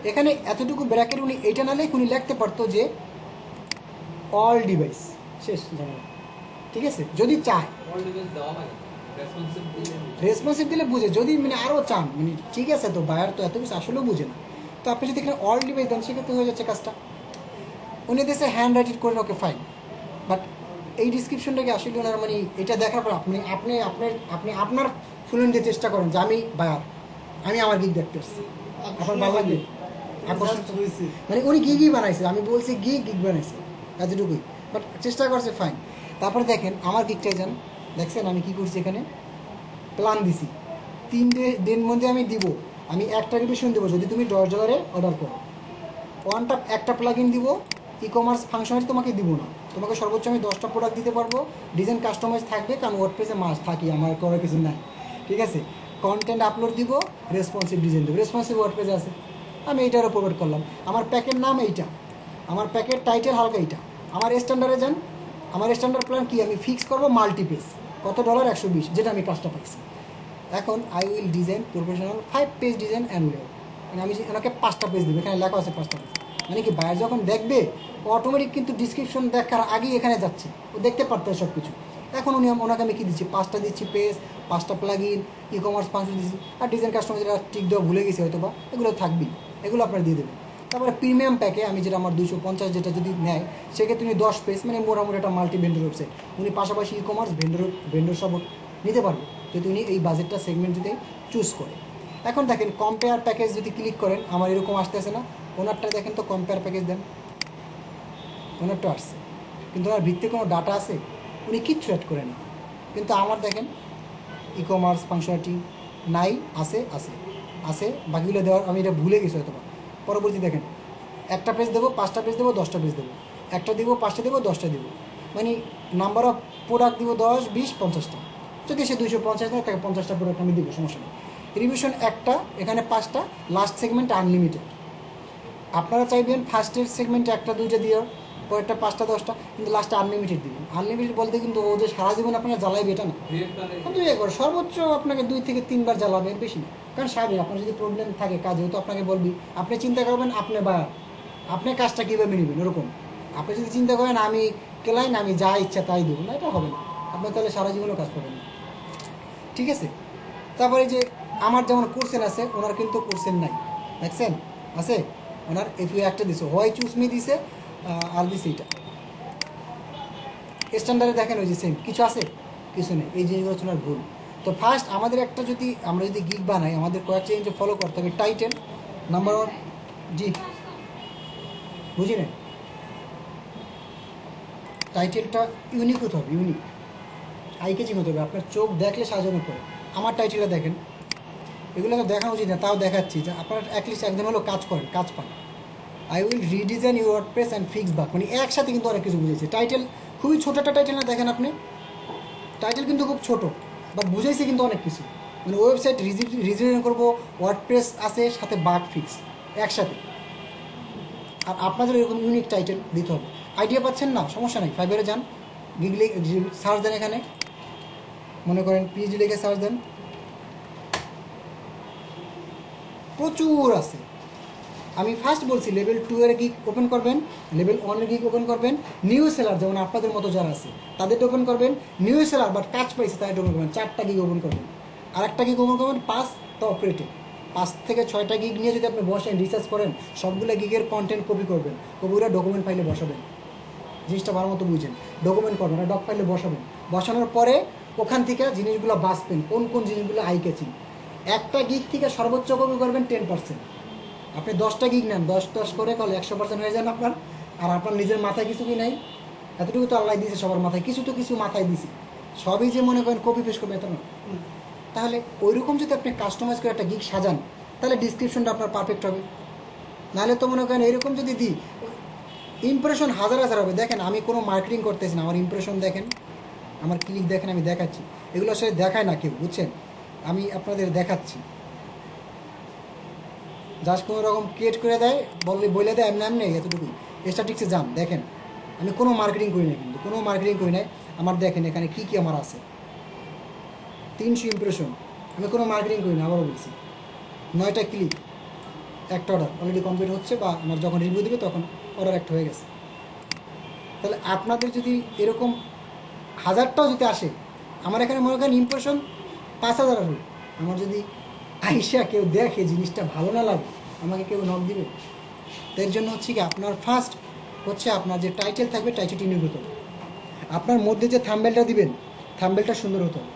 এখানে এতটুকু ব্র্যাকেট উনি এইটা না লিখে উনি লিখতে পারতো যে অল ডিভাইস, শেষ জানা, ঠিক আছে, যদি চায় অল ডিভাইস দেওয়া হয় রেসপন্সিভ দিলে রেসপন্সিভ দিলে বুঝে, যদি মানে আরও চান মানে ঠিক আছে, তো বায়ার তো এত কিছু আসলেও বুঝে না, তো আপনি যদি এখানে অল ডিভাইস দেন সেক্ষেত্রে হয়ে যাচ্ছে কাজটা। উনি দেশে হ্যান্ড রাইটেড করেন, ওকে ফাইন, বাট এই ডিসক্রিপশনটাকে আসলে ওনার মানে এটা দেখার পর আপনি আপনি আপনার আপনি আপনার ফ্লুয়েন্ট দিয়ে চেষ্টা করেন যে আমি বায়ার, আমি আমার গিগ দেখতে এসেছি, আপনার ভালো লাগবে আকর্ষণ Just হয়েছে। মানে উনি গিগই বানাইছে, আমি বলছি গিগ বানাইছে এতটুকুই, বাট চেষ্টা করছে ফাইন। তারপরে দেখেন আমার গিগটাই যান, দেখছেন আমি কি করছি, এখানে প্ল্যান দিছি 3 দিন মধ্যে আমি দিব, আমি একটা রিভিশন দেবো যদি তুমি $10 অর্ডার করো, একটা প্লাগ ইন দিব, ই কমার্স ফাংশনালিটি তোমাকে দিব না, তোমাকে সর্বোচ্চ আমি 10টা প্রোডাক্ট দিতে পারবো, ডিজাইন কাস্টমাইজ থাকবে, কারণ ওয়ার্ডপ্রেসে মাস থাকি, আমার করার কিছু নাই, ঠিক আছে, কন্টেন্ট আপলোড দিব, রেসপন্সিভ ডিজাইন দেবো, রেসপন্সিভ ওয়ার্ডপ্রেসে আছে, আমি এইটারও প্রোভাইড করলাম, আমার প্যাকের নাম এইটা, আমার প্যাকের টাইটেল হালকা এইটা, আমার স্ট্যান্ডার্ডে যান, আমার স্ট্যান্ডার্ড প্ল্যান কি, আমি ফিক্স করবো মাল্টিপেজ, কত $, 120, যেটা আমি কাজটা পাইছি। এখন I will design professional 5 page design and layout, মানে আমি ওনাকে 5টা পেজ দেবো, এখানে লেখা আছে 5টা পেজ, মানে কি বায়ার যখন দেখবে ও অটোমেটিক কিন্তু ডিসক্রিপশন দেখার আগেই এখানে যাচ্ছে, ও দেখতে পারতো সব কিছু। এখন ওনাকে আমি কী দিচ্ছি, 5টা দিচ্ছি পেজ, 5টা plug in, e commerce function দিচ্ছি, আর ডিজাইন কাস্টমার যেটা টিক দেওয়া ভুলে গেছি হয়তো বা, এগুলো থাকবেই, এগুলো আপনারা দিয়ে দেবেন। তারপরে প্রিমিয়াম প্যাকে আমি যেটা আমার 250 যেটা যদি নেয়, সেক্ষেত্রে উনি 10 পেজ, মানে মোটামুটি একটা মাল্টি ভেন্ডর ওয়েবসাইট, উনি পাশাপাশি ই কমার্স ভেন্ডর সব নিতে পারবে যদি উনি এই বাজেটটা সেগমেন্ট যদি চুজ করে। এখন দেখেন কম্পেয়ার প্যাকেজ যদি ক্লিক করেন, আমার এরকম আসতেছে না, ওনারটা দেখেন তো কম্পেয়ার প্যাকেজ দেন, ওনারটা আসছে, কিন্তু ওনার ভিত্তিতে কোনো ডাটা আছে, উনি কিচ্ছু অ্যাড করে না, কিন্তু আমার দেখেন ই কমার্স ফাংশনালিটি নাই, আছে আছে আছে, বাকিগুলো দেওয়ার আমি এটা ভুলে গেছি হয়তো। পরবর্তী দেখেন একটা পেজ দেবো, 5টা পেজ দেবো, 10টা পেজ দেবো, একটা দিব, 5টা দেবো, 10টা দেবো, মানে নাম্বার অফ প্রোডাক্ট দিব 10, 20, 50টা, যদি সে 250 দেয় তাকে 50টা প্রোডাক্ট আমি দিব, সমস্যা নেই। রিভিশন একটা, এখানে 5টা, লাস্ট সেগমেন্ট আনলিমিটেড, আপনারা চাইবেন ফার্স্টের সেগমেন্টে 1টা 2টা দিয়ে, পরেরটা 5টা 10টা, কিন্তু লাস্টে আনলিমিটেড দিবেন। আনলিমিটেড বলতে কিন্তু ও যে সারা জীবন আপনাকে জ্বালাইবে এটা না, কিন্তু একবার সর্বোচ্চ আপনাকে 2 থেকে 3 বার জ্বালাবে, বেশি না, কারণ স্বাভাবিক আপনার যদি প্রবলেম থাকে কাজে তো আপনাকে বলবি, আপনি চিন্তা করবেন আপনি বা আপনি কাজটা কীভাবে নেবেন, এরকম আপনি যদি চিন্তা করেন আমি ক্লাইন, আমি যা ইচ্ছা তাই দেবো না, এটা হবে না, আপনি তাহলে সারা জীবনও কাজ পাবেন না, ঠিক আছে। তারপরে যে আমার যেমন কোর্সেন আছে, ওনার কিন্তু কোর্সেন নাই, দেখছেন আছে, ওনার এফইউ একটা দিছে, হয় চুজ মি দিছে, আর দিছে এটা স্ট্যান্ডার্ডে দেখেন ওই যে সেম কিছু আছে, কিছু নেই, এই জিনিসগুলো হচ্ছে ওনার ভুল। তো ফার্স্ট আমাদের একটা যদি আমরা যদি গিগ বানাই, আমাদের কয়েকটা জিনিস ফলো করতে হবে। টাইটেল নাম্বার 1, জি বুঝি না, টাইটেলটা ইউনিক হতে হবে, ইউনিক আই কেচিং হতে হবে, আপনার চোখ দেখলে সাজানো করে। আমার টাইটেলটা দেখেন, এগুলো তো দেখানো উচিত না, তাও দেখাচ্ছি যে আপনার অ্যাটলিস্ট একজন হলো কাজ করেন, কাজ পান। I will redesign your WordPress and fix bug, মানে একসাথে কিন্তু অনেক কিছু বুঝেছে। টাইটেল খুবই ছোটো একটা টাইটেল না, দেখেন আপনি টাইটেল কিন্তু খুব ছোটো, বাট বুঝাইছে কিন্তু অনেক কিছু, মানে ওয়েবসাইট রিডিজাইন করবো, ওয়ার্ডপ্রেস আছে, সাথে বাগ ফিক্স একসাথে। আর আপনাদের এরকম ইউনিক টাইটেল দিতে হবে। আইডিয়া পাচ্ছেন না, সমস্যা নেই, ফাইবারে যান, গুগলে সার্চ দেন, এখানে মনে করেন পিএইচডি লিখে সার্চ দেন, প্রচুর আছে। আমি ফার্স্ট বলছি লেভেল 2 এর গিগ ওপেন করবেন, লেভেল 1 এর গিগ ওপেন করবেন, নিউ সেলার যেমন আপনাদের মতো যারা আছে তাদেরটা ওপেন করবেন, নিউ সেলার বাট কাজ পাইছে তাদের ওপেন করবেন, 4টা গিগ ওপেন করবেন, আর একটা গিগ ওপেন করবেন 5 টপ রেটে, 5 থেকে 6টা গিগ নিয়ে যদি আপনি বসেন রিসার্চ করেন, সবগুলো গিগের কন্টেন্ট কপি করবেন, কপিগুলো ডকুমেন্ট ফাইলে বসাবেন, জিনিসটা ভালো মতো বুঝেন, ডকুমেন্ট করবেন আর ডক ফাইলে বসাবেন, বসানোর পরে ওখান থেকে জিনিসগুলো বাঁচবেন, কোন কোন জিনিসগুলো আই ক্যাচিং। একটা গিগ থেকে সর্বোচ্চ কপি করবেন 10%, আপনি 10টা গিগ নেন, 10 করে করলে 100% হয়ে যান আপনার। আর আপনার নিজের মাথায় কিছু কি নাই, এতটুকু তো আল্লাহ দিয়েছে সবার মাথায়, কিছু তো কিছু মাথায় দিছি, সবই যে মনে করেন কপি পেস্ট করবে এত না। তাহলে ওইরকম যদি আপনি কাস্টমাইজ করে একটা গিগ সাজান, তাহলে ডিসক্রিপশনটা আপনার পারফেক্ট হবে। নাহলে তো মনে করেন এরকম যদি দিই, ইমপ্রেশন হাজার হাজার হবে। দেখেন আমি কোনো মার্কেটিং করতেছি না, আমার ইমপ্রেশন দেখেন, আমার ক্লিক দেখেন, আমি দেখাচ্ছি, এগুলো আসলে দেখায় না কেউ, বুঝছেন। আমি আপনাদের দেখাচ্ছি। জাস্ট কোনো রকম ক্রিয়েট করে দেয়, বলে দেয় এমনি এমনি এতটুকু। স্ট্যাটিক্সে যান, দেখেন আমি কোনো মার্কেটিং করি না, কিন্তু কোনো মার্কেটিং করি নাই। আমার দেখেন এখানে কী কী আমার আছে, 300 ইমপ্রেশন, আমি কোনো মার্কেটিং করি না, আবারও বলছি। 9টা ক্লিক, একটা অর্ডার অলরেডি কমপ্লিট হচ্ছে, বা আমার যখন রিভিউ দেবে তখন অর্ডার একটা হয়ে গেছে। তাহলে আপনাদের যদি এরকম 1000টাও যদি আসে, আমার এখানে মনে করেন ইমপ্রেশন 5000 আসবে, আমার যদি আইসা কেউ দেখে জিনিসটা ভালো না লাগে, আমাকে কেউ নক দিবে? তো এর জন্য হচ্ছে কি, আপনার ফার্স্ট হচ্ছে আপনার যে টাইটেল থাকবে, টাইটেলটি ইউনিক হতে হবে। আপনার মধ্যে যে থাম্বেলটা দিবেন, থাম্বেলটা সুন্দর হতে হবে।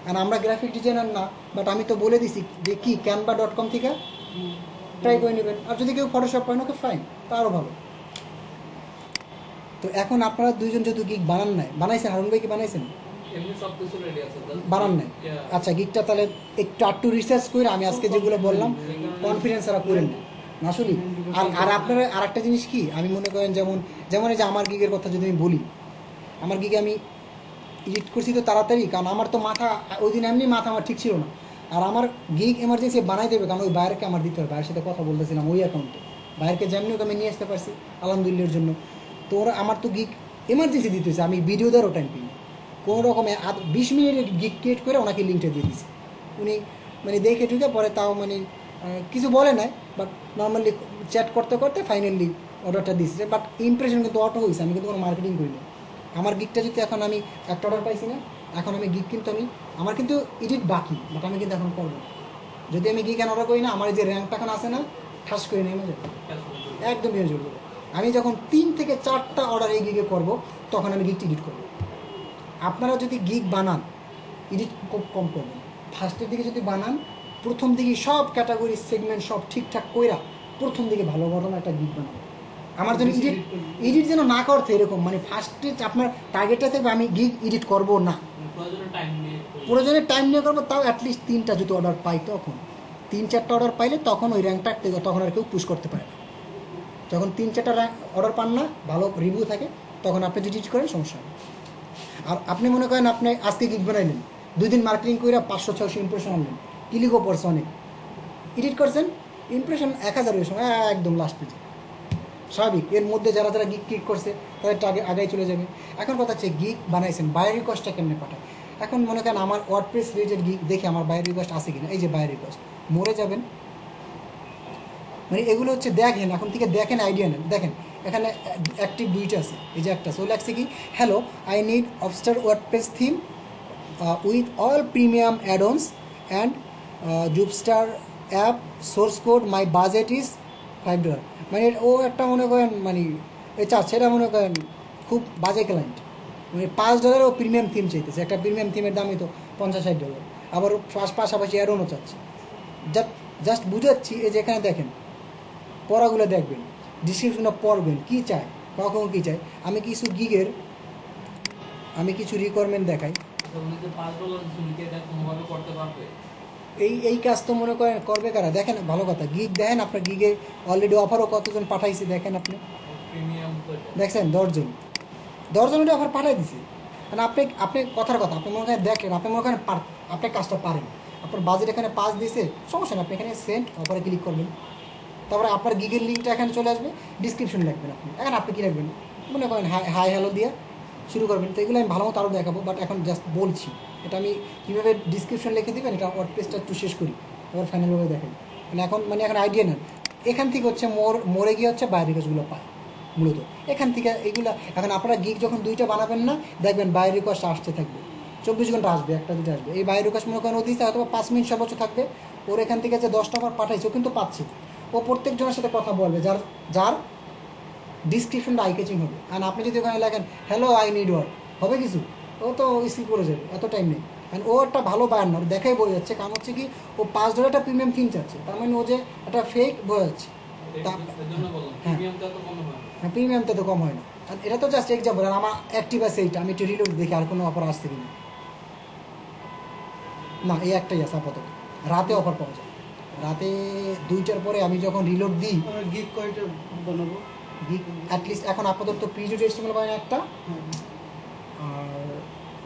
আর আমরা গ্রাফিক ডিজাইনার না, বাট আমি তো বলে দিছি যে কি canva.com থেকে ট্রাই করে নেবেন। আর যদি কেউ ফটোশপ পারেন, ওকে ফাইন, তারও ভালো। তো এখন আপনারা দুইজন যেহেতু গিগ বানান নাই, বানাইছেন, হারুন ভাই কি বানাইছেন? এমনি সব কিছু রেডি আছে বানান নাই? আচ্ছা, গিগটা তাহলে একটু রিসার্চ করে আমি আজকে যেগুলো বললাম কনফিডেন্স এরা করেন না আসলে। আর আপনারা আর একটা জিনিস কি, আমি মনে করেন যেমন এই যে আমার গিগের কথা যদি আমি বলি, আমার গিগে আমি এডিট করছি তো তাড়াতাড়ি, কারণ আমার তো মাথা ওই দিন এমনি মাথা আমার ঠিক ছিল না। আর আমার গিগ এমার্জেন্সি বানাই দেবে, কারণ ওই বাইরকে আমার দিতে হবে, বাইরের সাথে কথা বলতেছিলাম ওই অ্যাকাউন্টে, বাইরকে যেমনি ওকে আমি নিয়ে আসতে পারছি আলহামদুলিল্লাহর জন্য। তো ওরা আমার তো গিগ এমার্জেন্সি দিতে হয়েছে, আমি ভিডিও দেওয়ারও টাইম পাইনি। কোনো রকমে 20 মিনিটের গিগ ক্রিয়েট করে ওনাকে লিঙ্কটা দিয়ে দিয়েছি। উনি মানে দেখে ঢুকে পরে, তাও মানে কিছু বলে নাই, বাট নর্মালি চ্যাট করতে করতে ফাইনালি অর্ডারটা দিয়েছে। বাট ইমপ্রেশন কিন্তু অটো হয়েছে, আমি কিন্তু কোনো মার্কেটিং করিনি। আমার গিগটা যদি এখন আমি একটা অর্ডার পাইছি না, এখন আমি গিগ কিন্তু আমার কিন্তু এডিট বাকি, বাট আমি কিন্তু এখন করবো। যদি আমি গিগ অর্ডার করি না, আমার যে র্যাঙ্কটা এখন আসে না, ঠাস করে নেমে যাবে, একদম ভেঙে চলবে। আমি যখন 3 থেকে 4টা অর্ডার এই গিগে করবো, তখন আমি গিগটি এডিট করবো। আপনারা যদি গিগ বানান, এডিট খুব কম করবেন। ফার্স্টের দিকে যদি বানান, প্রথম দিকে সব ক্যাটাগরি সেগমেন্ট সব ঠিকঠাক কইরা প্রথম দিকে ভালো ঘটনা একটা গিগ বানাবেন। আমার জন্য এডিট যেন না করতে এরকম, মানে ফার্স্টে আপনার টার্গেটটা থাকবে আমি গিগ এডিট করবো না, প্রয়োজনে টাইম নিয়ে করবো, তাও অ্যাটলিস্ট 3টা যদি অর্ডার পাই, তখন 3-4টা অর্ডার পাইলে তখন ওই র্যাঙ্কটা তখন আর কেউ পুশ করতে পারে না। যখন 3-4টা অর্ডার পান না, ভালো রিভিউ থাকে, তখন আপনি যদি এডিট করেন সমস্যা হবে। আর আপনি মনে করেন আপনি আজকে গিগ বানাইলেন, 2 দিন মার্কেটিং করে 500-600 ইমপ্রেশন আনলেন, ক্লিকও পড়ছে অনেক, এডিট করছেন, ইমপ্রেশন 1000 এর সময় একদম লাস্ট পেজে, স্বাভাবিক। এর মধ্যে যারা গিগ ক্লিক করছে তাদের আগাই চলে যাবে। এখন কথা হচ্ছে, গিগ বানাইছেন, বায়ার রিকোয়েস্টটা কেমনে পাঠায়? এখন মনে করেন আমার ওয়ার্ডপ্রেস রিলেটেড গিগ দেখে আমার বায়ার রিকোয়েস্ট আছে কিনা, এই যে বায়ার রিকোয়েস্ট, মরে যাবেন। মানে এগুলো হচ্ছে দেখেন, এখন থেকে দেখেন, আইডিয়া নেন। দেখেন এখানে অ্যাক্টিভ 2টা আছে, এই যে একটা সো লাগছে কি, hello I need Obstar WordPress theme with all premium add-ons and Joopstar app source code my budget is $5। মানে ও একটা মনে করেন মানে চাচ্ছে, এটা মনে করেন খুব বাজে ক্লায়েন্ট, মানে $5 ও প্রিমিয়াম থিম চাইতেছে। একটা প্রিমিয়াম থিমের দামই তো $50-60, আবার পাশাপাশি অ্যাডনও চাচ্ছে। জাস্ট বুঝাচ্ছি, এই যে এখানে দেখেন পড়াগুলো দেখবেন, ডিসক্রিপশনটা পড়বেন, কী চায়, কখন কী চায়। আমি কিছু রিকোয়ারমেন্ট দেখাই। এই কাজ তো মনে করেন করবে কারা? দেখেন ভালো কথা, গিগ দেখেন, আপনার গিগে অলরেডি অফারও কতজন পাঠাইছে দেখেন, দেখছেন 10 জন অফার পাঠাই দিছে। মানে আপনি কথার কথা, আপনি মনে করেন দেখেন, আপনি মনে করেন আপনি কাজটা পারেন, আপনার বাজেট এখানে 5 দিয়েছে, সমস্যা না, আপনি এখানে সেন্ড অফারে ক্লিক করবেন, তারপরে আপনার গিগের লিঙ্কটা এখানে চলে আসবে, ডিসক্রিপশন লিখবেন আপনি। এখন আপনি কী রাখবেন, মনে করেন হাই হ্যালো দিয়ে শুরু করবেন। তো এগুলো আমি ভালো মতো আরও দেখাবো, বাট এখন জাস্ট বলছি এটা আমি কীভাবে ডিসক্রিপশন লিখে দেবেন, এটা ওয়ার্ডপ্রেসটা একটু শেষ করি, আবার ফাইনালভাবে দেখাই। এখন আইডিয়া নেন, এখান থেকে হচ্ছে মরে গিয়ে হচ্ছে বাইরের কাজগুলো পায় মূলত এখান থেকে এইগুলো। এখন আপনারা গিগ যখন 2টা বানাবেন না, দেখবেন বাইরের রিকোয়েস্ট আসতে থাকবে, 24 ঘন্টা আসবে, 1-2টা আসবে। এই বাইরের রিকোয়েস্ট মনে করেন ও দিচ্ছে হয়তো 5 মিনিট সর্বোচ্চ থাকবে, ওর এখান থেকে যে 10টা অফার পাঠাইছে ও কিন্তু পাচ্ছে, ও প্রত্যেকজনের সাথে কথা বলবে যার ডিসক্রিপশনটা আই ক্যাচিং হবে। আর আপনি যদি ওখানে লেখেন হ্যালো আই নিড ওয়ার্ক, হবে কিছু? ও তো স্কিপ করে যাবে, এত টাইম নেই। কারণ ও একটা ভালো বায়ার না, দেখাই বোঝা যাচ্ছে। কারণ হচ্ছে কি, ও $5 একটা প্রিমিয়াম থিম চাচ্ছে, তার মানে ও যে একটা ফেক বোঝা যাচ্ছে। হ্যাঁ, প্রিমিয়ামটা তো কম হয় না। আর এটা তো জাস্ট এক্সাম্পল। আর আমার অ্যাক্টিভ আছে এইটা, আমি একটু রিলোড দেখি আর কোনো অফার আসছে কিনা। না, এই একটাই আছে আপাতত, রাতে অফার পাওয়া যায়। রাতে 2টার পরে আমি যখন রিলোড দিই, গিগ কয়টা বানাবো? গিগ অ্যাটলিস্ট এখন আপাতত প্রিভিউ HTML বানাই একটা, আর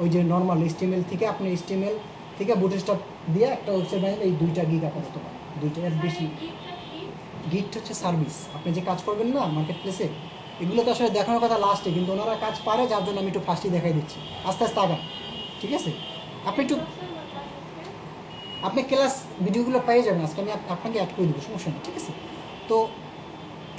ওই যে নর্মাল HTML থেকে আপনি HTML ঠিক আছে, বুটস্ট্র্যাপ দিয়ে একটা ওয়েবসাইট বানালে এই 2টা গিগ আপাতত পাবেন, 2টা এর বেশি। গিগ হচ্ছে সার্ভিস, আপনি যে কাজ করবেন না মার্কেট প্লেসে, এগুলো তো আসলে দেখানোর কথা লাস্টে, কিন্তু ওনারা কাজ পারে, যার জন্য আমি একটু ফার্স্টই দেখাই দিচ্ছি, আস্তে আস্তে আগান, ঠিক আছে? আপনি একটু আপনি ক্লাস ভিডিওগুলো পেয়ে যাবেন, আজকে আমি আপনাকে অ্যাড করে দেবো, সমস্যা নেই, ঠিক আছে? তো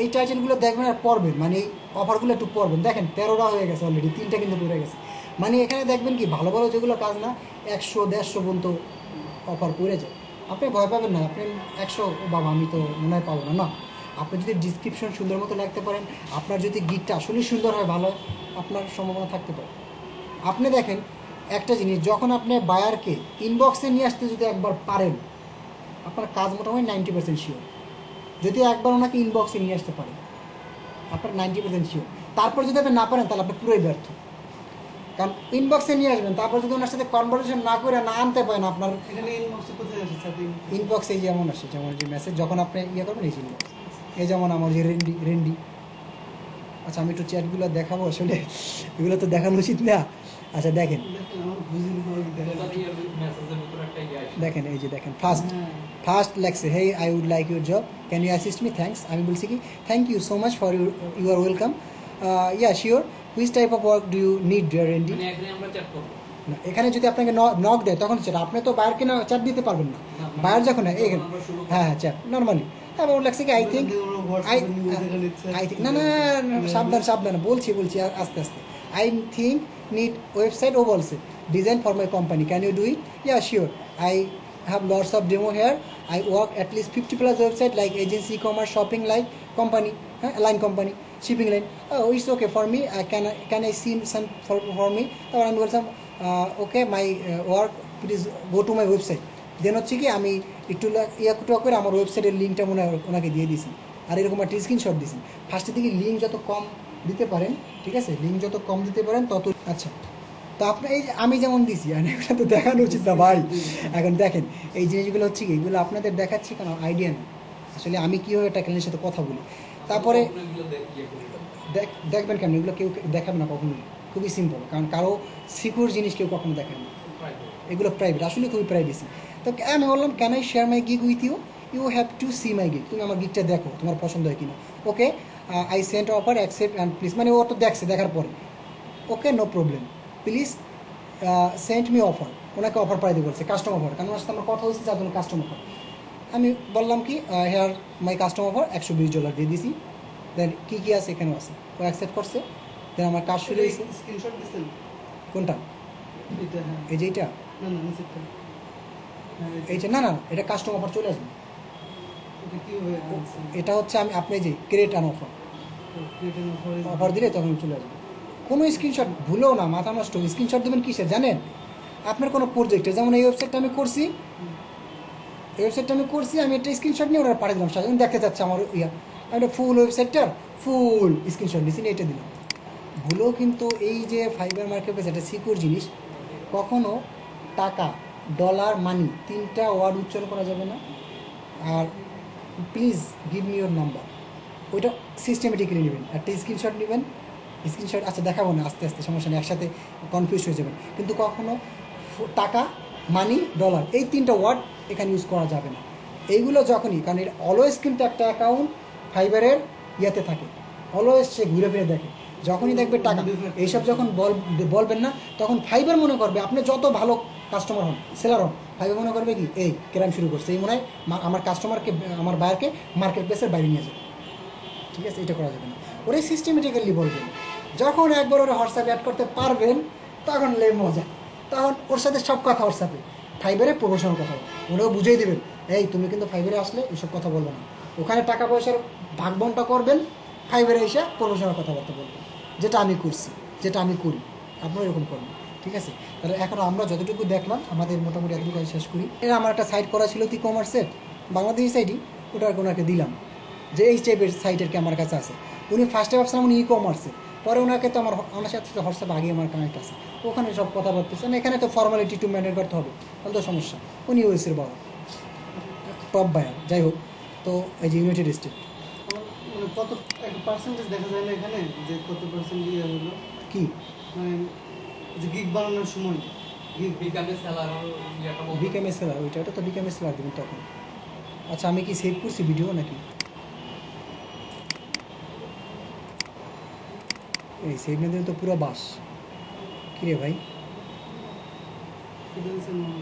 এই টাইটেলগুলো দেখবেন আর পড়বেন, মানে এই অফারগুলো একটু পড়বেন। দেখেন 13টা হয়ে গেছে অলরেডি, 3টা কিন্তু পড়ে গেছে। মানে এখানে দেখবেন কি ভালো ভালো যেগুলো কাজ না 100-150 পর্যন্ত অফার পড়ে যায়। আপনি ভয় পাবেন না, আপনি 100 বাবা আমি তো মনে হয় পাবো না, না। আপনি যদি ডিসক্রিপশন সুন্দর মতো লিখতে পারেন, আপনার যদি গিকটা আসলেই সুন্দর হয়, ভালো হয়, আপনার সম্ভাবনা থাকতে পারে। আপনি দেখেন একটা জিনিস, যখন আপনি বায়ারকে ইনবক্সে নিয়ে আসতে যদি একবার পারেন, আপনার কাজ মোটামুটি 90% শিওর। যদি একবার ওনাকে ইনবক্সে নিয়ে আসতে পারেন, আপনার 90% শিওর। তারপর যদি আপনি না পারেন, তাহলে আপনি পুরোই ব্যর্থ। কারণ ইনবক্সে নিয়ে আসবেন, তারপর যদি ওনার সাথে কনভারসেশন না করে না আনতে পারেন, আপনার এখানে ইনবক্সে কোথায় আসে সেটিং? ইনবক্সে যেমন আসে, যেমন যে মেসেজ যখন আপনি ইয়ে করবেন, এই যে ইনবক্স, এই যেমন আমার যে রেন্ডি। আচ্ছা আমি একটু চ্যাটগুলো দেখাবো, আসলে এগুলো তো দেখানো উচিত না। আচ্ছা দেখেন, দেখেন আমার বুঝিনি ওটার মেসেজের ভিতরে একটা ইয়ে আসে। দেখেন এই যে দেখেন, ফার্স্ট লেখছে, hey I would like your job, can you assist me, thanks. আমি বলছি কি thank you so much for you are welcome, yeah sure, which type of work do you need dear Randy. মানে একদিন আমরা chat করবো। না, এখানে যদি আপনাকে নক দেয় তখন চ্যাট, আপনি তো বায়ারকে না চ্যাট দিতে পারবেন না। বায়ার যখন এখানে, হ্যাঁ হ্যাঁ চ্যাট নর্মালি। তারপর লাগছে কি আই থিঙ্ক, না না সাবধান বলছি আর আস্তে আস্তে। আই থিঙ্ক নিড ওয়েবসাইট, ও বলছে design for my company, can you do it, yeah sure, I have lots of demo here, I work at least 50+ website like agency, e commerce, shopping like company, হ্যাঁ line company, shipping line, it's okay for me, can I see some for me, তারপর আমি বলছিলাম okay my work please go to my website. Then হচ্ছে কি আমি একটু ইয়া করে আমার ওয়েবসাইটের লিঙ্কটা মনে হয় ওনাকে দিয়ে দিয়েছি, আর এরকম একটা স্ক্রিনশট দিয়েছি। ফার্স্টের দিকে লিঙ্ক যত কম দিতে পারেন, ঠিক আছে, লিঙ্ক যত কম দিতে পারেন তত আচ্ছা। তো আপনি এই যে আমি যেমন দিছি, আর এগুলো তো দেখানো উচিত না ভাই। এখন দেখেন এই জিনিসগুলো হচ্ছে কি, এগুলো আপনাদের দেখাচ্ছি কারণ আইডিয়া নেই আসলে আমি কীভাবে একটা ক্লায়েন্টের সাথে কথা বলি। তারপরে এগুলো ইয়ে করি। দেখবেন কেন, এগুলো কেউ দেখাবে না কখনোই, খুবই সিম্পল, কারণ কারো সিকিউর জিনিস কেউ কখনো দেখায় না, এগুলো প্রাইভেট, আসলে খুবই প্রাইভেসি। তো আমি বললাম can I share my gig with you, you have to see my gig, তুমি আমার গিগটা দেখো, তোমার পছন্দ হয় কিনা। Okay I sent offer, accept and please, মানে ও তো দেখছে, দেখার পরে okay no problem, please sent me offer, ওনাকে অফার পাই দিয়ে বলছে, কাস্টম অফার, কারণ ওনার সাথে আমার কথা হয়েছে, যার জন্য কাস্টম অফার। আমি বললাম কি হেয়ার মাই কাস্টম অফার, $120 দিয়ে দিছি। দেন কী আছে এখানেও আছে, ও অ্যাকসেপ্ট করছে। দেন আমার কাজ শুরু হয়েছে। স্ক্রিনশট দিছেন কোনটা? এটা? হ্যাঁ, এই যে এইটা, না না নিচেরটা। হ্যাঁ এইটা না না এটা কাস্টম অফার চলে আসবে। এটা কিভাবে আনছেন? এটা হচ্ছে আপনি যে create an offer, creating offer দিলে তখন চলে আসবে। কোনো স্ক্রিনশট ভুলেও না, মাথা নষ্ট, স্ক্রিনশট দেবেন কিসের জানেন? আপনার কোনো প্রজেক্টে, যেমন এই ওয়েবসাইটটা আমি করছি, আমি একটা স্ক্রিনশট নিয়ে ওরা পাঠিয়ে দিলাম, সাধারণ দেখতে চাচ্ছে আমার ইয়া, আমি একটা ফুল ওয়েবসাইটটার ফুল স্ক্রিনশট দিয়েছি, এটা দিলাম। ভুলেও কিন্তু এই যে ফাইবার মার্কেট প্লেস একটা সিকিউর জিনিস, কখনো টাকা, ডলার, মানি 3টা ওয়ার্ড উচ্চারণ করা যাবে না। আর please give me your number, ওইটা সিস্টেমেটিক্যালি নেবেন, একটা স্ক্রিনশট নেবেন, স্ক্রিনশট আচ্ছা দেখাবো না, আস্তে আস্তে সমস্যা নেই, একসাথে কনফিউজ হয়ে যাবেন। কিন্তু কখনো টাকা, মানি, ডলার এই 3টা ওয়ার্ড এখানে ইউজ করা যাবে না। এইগুলো যখনই, কারণ এটা অলওয়েজ কিন্তু একটা অ্যাকাউন্ট ফাইবারের ইয়েতে থাকে, অলওয়েজ সে ঘুরে ফিরে দেখে, যখনই দেখবে টাকা এইসব যখন বলবেন না, তখন ফাইবার মনে করবে আপনি যত ভালো কাস্টমার হন, সেলার হন, ফাইবার মনে করবে কি এই ক্রাইম শুরু করছে, এই মনে হয় আমার কাস্টমারকে, আমার বায়ারকে মার্কেট প্লেসের বাইরে নিয়ে যাবে। ঠিক আছে, এটা করা যাবে না, ওরাই সিস্টেমেটিক্যালি বলবেন। যখন একবার ওরা হোয়াটসঅ্যাপে অ্যাড করতে পারবেন, তখন লে মজা, তখন ওর সাথে সব কথা হোয়াটসঅ্যাপে, ফাইবারে প্রমোশনের কথা ওরাও বুঝিয়ে দেবেন, এই তুমি কিন্তু ফাইবারে আসলে এইসব কথা বলবে না, ওখানে টাকা পয়সার ভাগবন্টা করবেন, ফাইবারে এসে প্রমোশনের কথাবার্তা বলবেন, যেটা আমি করছি, যেটা আমি করি, আপনারা এরকম করবেন। ঠিক আছে, তাহলে এখন আমরা যতটুকু দেখলাম আমাদের মোটামুটি এতটুকু কাজ শেষ করি। এটা আমার একটা সাইট করা ছিল ই কমার্সের, বাংলাদেশি সাইটই, ওটা আর ওনাকে দিলাম যে এই টাইপের সাইটের কি আমার কাছে আছে। উনি ফার্স্টে ভাবছিলাম উনি ই কমার্সে, পরে ওনাকে তো আমার সাথে হোয়াটসঅ্যাপ আগে আমার কানেক্ট আছে, ওখানে সব কথা বলতেছেন, এখানে তো ফর্মালিটি একটু মেনটেন করতে হবে, তাহলে তো সমস্যা। উনি ওয়েসের বাবা, টপ বায়ার, যাই হোক। তো এই যে ইউনাইটেড স্টেট মানে কত একটা পার্সেন্টেজ দেখা যায় না এখানে, যে কত পার্সেন্ট ইয়ে হলো কি মানে যে গিগ বানানোর সময় বিকামে সেলার ইয়েটা বলতে বিকেএম এসএলআর ওইটা তো বিকেএম এসএলআর দেবেন তখন। আচ্ছা আমি কি সেভ করছি ভিডিও নাকি? এই সেভ না দিলে তো পুরো বাস। কিরে ভাই? কি বলছেন